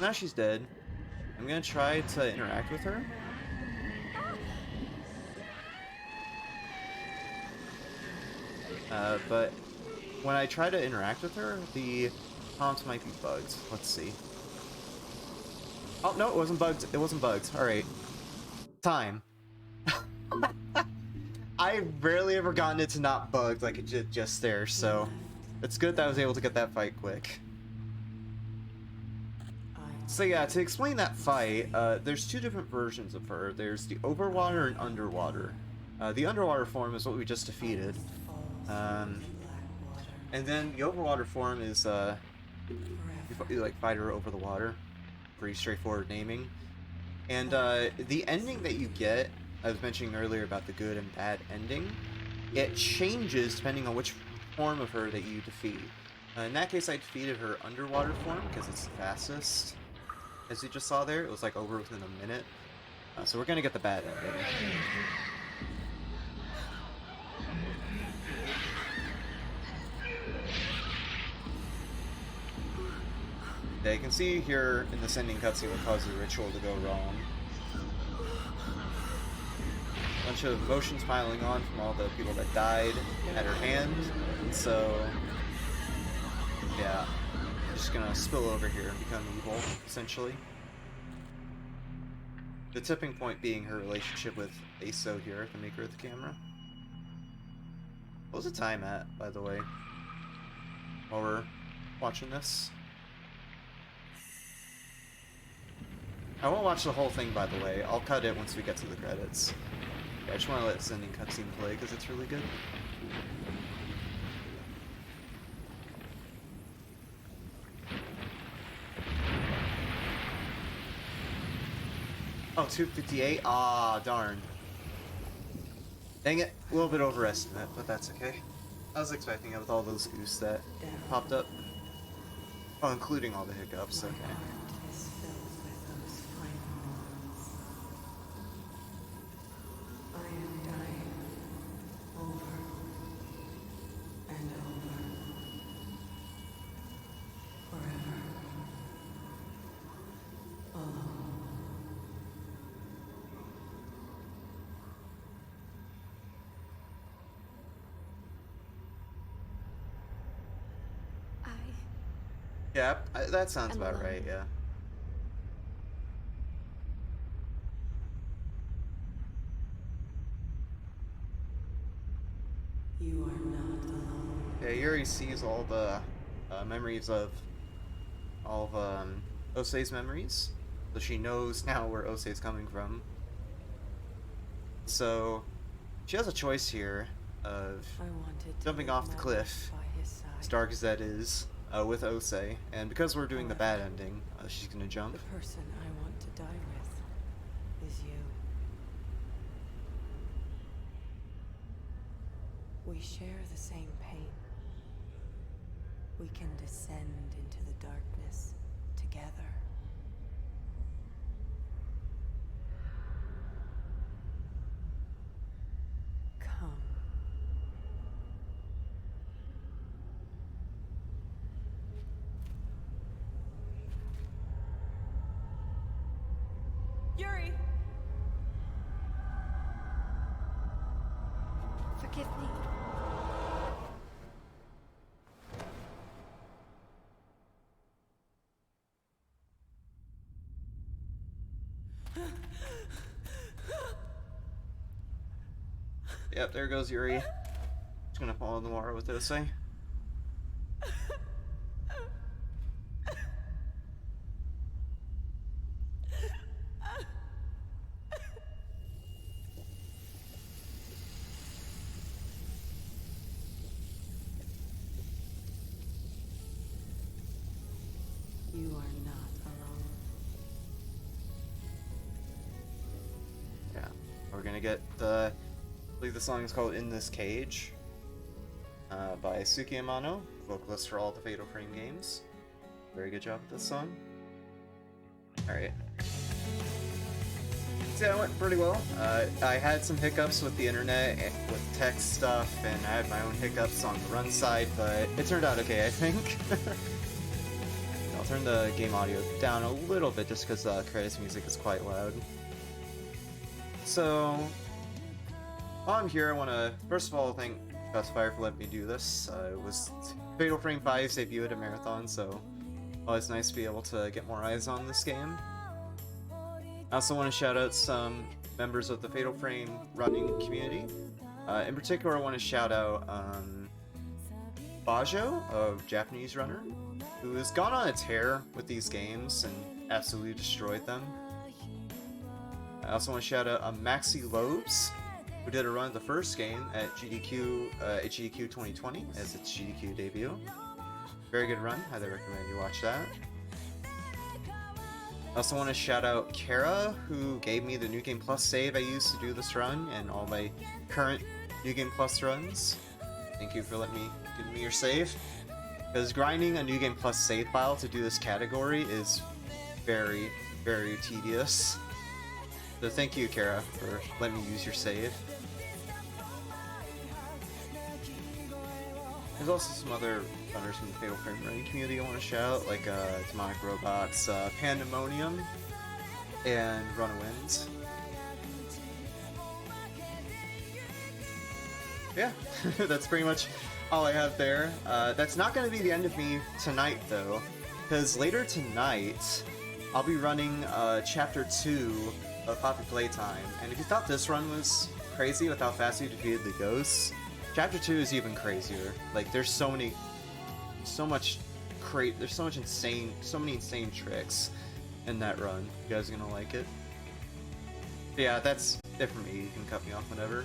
A: Now she's dead. I'm gonna try to interact with her. But when I try to interact with her, the prompt might be bugged. Let's see. Oh, no, it wasn't bugged. It wasn't bugged. Alright. Time. I've rarely ever gotten it to not bugged like it did just there, so it's good that I was able to get that fight quick. So yeah, to explain that fight, there's two different versions of her. There's the overwater and underwater. The underwater form is what we just defeated. And then the overwater form is, you like fight her over the water. Pretty straightforward naming. And the ending that you get, I was mentioning earlier about the good and bad ending, it changes depending on which form of her that you defeat. In that case, I defeated her underwater form because it's the fastest. As you just saw there, it was like over within a minute. So we're gonna get the bad ending. Yeah, you can see here in this ending cutscene what caused the ritual to go wrong. A bunch of emotions piling on from all the people that died at her hand, and so yeah, just gonna spill over here and become evil, essentially. The tipping point being her relationship with Aso here, the maker of the camera. What was the time at, by the way, while we're watching this? I won't watch the whole thing, by the way. I'll cut it once we get to the credits. Yeah, I just want to let this ending cutscene play because it's really good. Oh, 258? Ah, darn. Dang it. A little bit overestimate, but that's okay. I was expecting it with all those goose that popped up. Oh, including all the hiccups, okay.
B: Is filled with those final moments. I am dying over and over. Forever. Alone.
A: Yeah, that sounds
C: I'm
A: about
C: alone.
A: right, yeah.
B: You are not alone.
A: Yeah, Yuri sees all the memories of all of Osei's memories, so she knows now where Osei's coming from. So she has a choice here of
B: I wanted to
A: jumping
B: live
A: off the
B: my
A: cliff,
B: life by his side.
A: as dark as that is, with Osei, and because we're doing the bad ending, she's gonna jump.
B: The person I want to die with is you. We share the same pain. We can descend into the darkness together. Come. Yuri!
C: Forgive me.
A: Yep, there goes Yuri. Just gonna fall in the water with Osei.
B: You are not alone.
A: Yeah, we're gonna get the. I believe the song is called "In This Cage" by Suki Amano, vocalist for all the Fatal Frame games. Very good job with this song. All right. So yeah, it went pretty well. I had some hiccups with the internet and with text stuff, and I had my own hiccups on the run side, but it turned out okay, I think. I'll turn the game audio down a little bit just because the credits music is quite loud. So, while I'm here, I want to first of all thank Shots Fired for letting me do this. It was Fatal Frame 5's debut at a marathon, so always nice to be able to get more eyes on this game. I also want to shout out some members of the Fatal Frame running community. In particular, I want to shout out Bajo, a Japanese runner, who has gone on a tear with these games and absolutely destroyed them. I also want to shout out Maxi Lobes, who did a run of the first game at GDQ 2020 as its GDQ debut. Very good run, highly recommend you watch that. I also want to shout out Kara, who gave me the New Game Plus save I used to do this run and all my current New Game Plus runs. Thank you for giving me your save. Because grinding a New Game Plus save file to do this category is very, very tedious. So thank you, Kara, for letting me use your save. There's also some other runners from the Fatal Frame running community I want to shout out, like Demonic Robots, Pandemonium, and Runawinds. Yeah, that's pretty much all I have there. That's not going to be the end of me tonight, though, because later tonight I'll be running Chapter 2 of Poppy Playtime, and if you thought this run was crazy with how fast you defeated the ghosts, Chapter 2 is even crazier. Like, there's so many insane tricks, in that run. You guys are gonna like it. But yeah, that's it for me. You can cut me off whenever.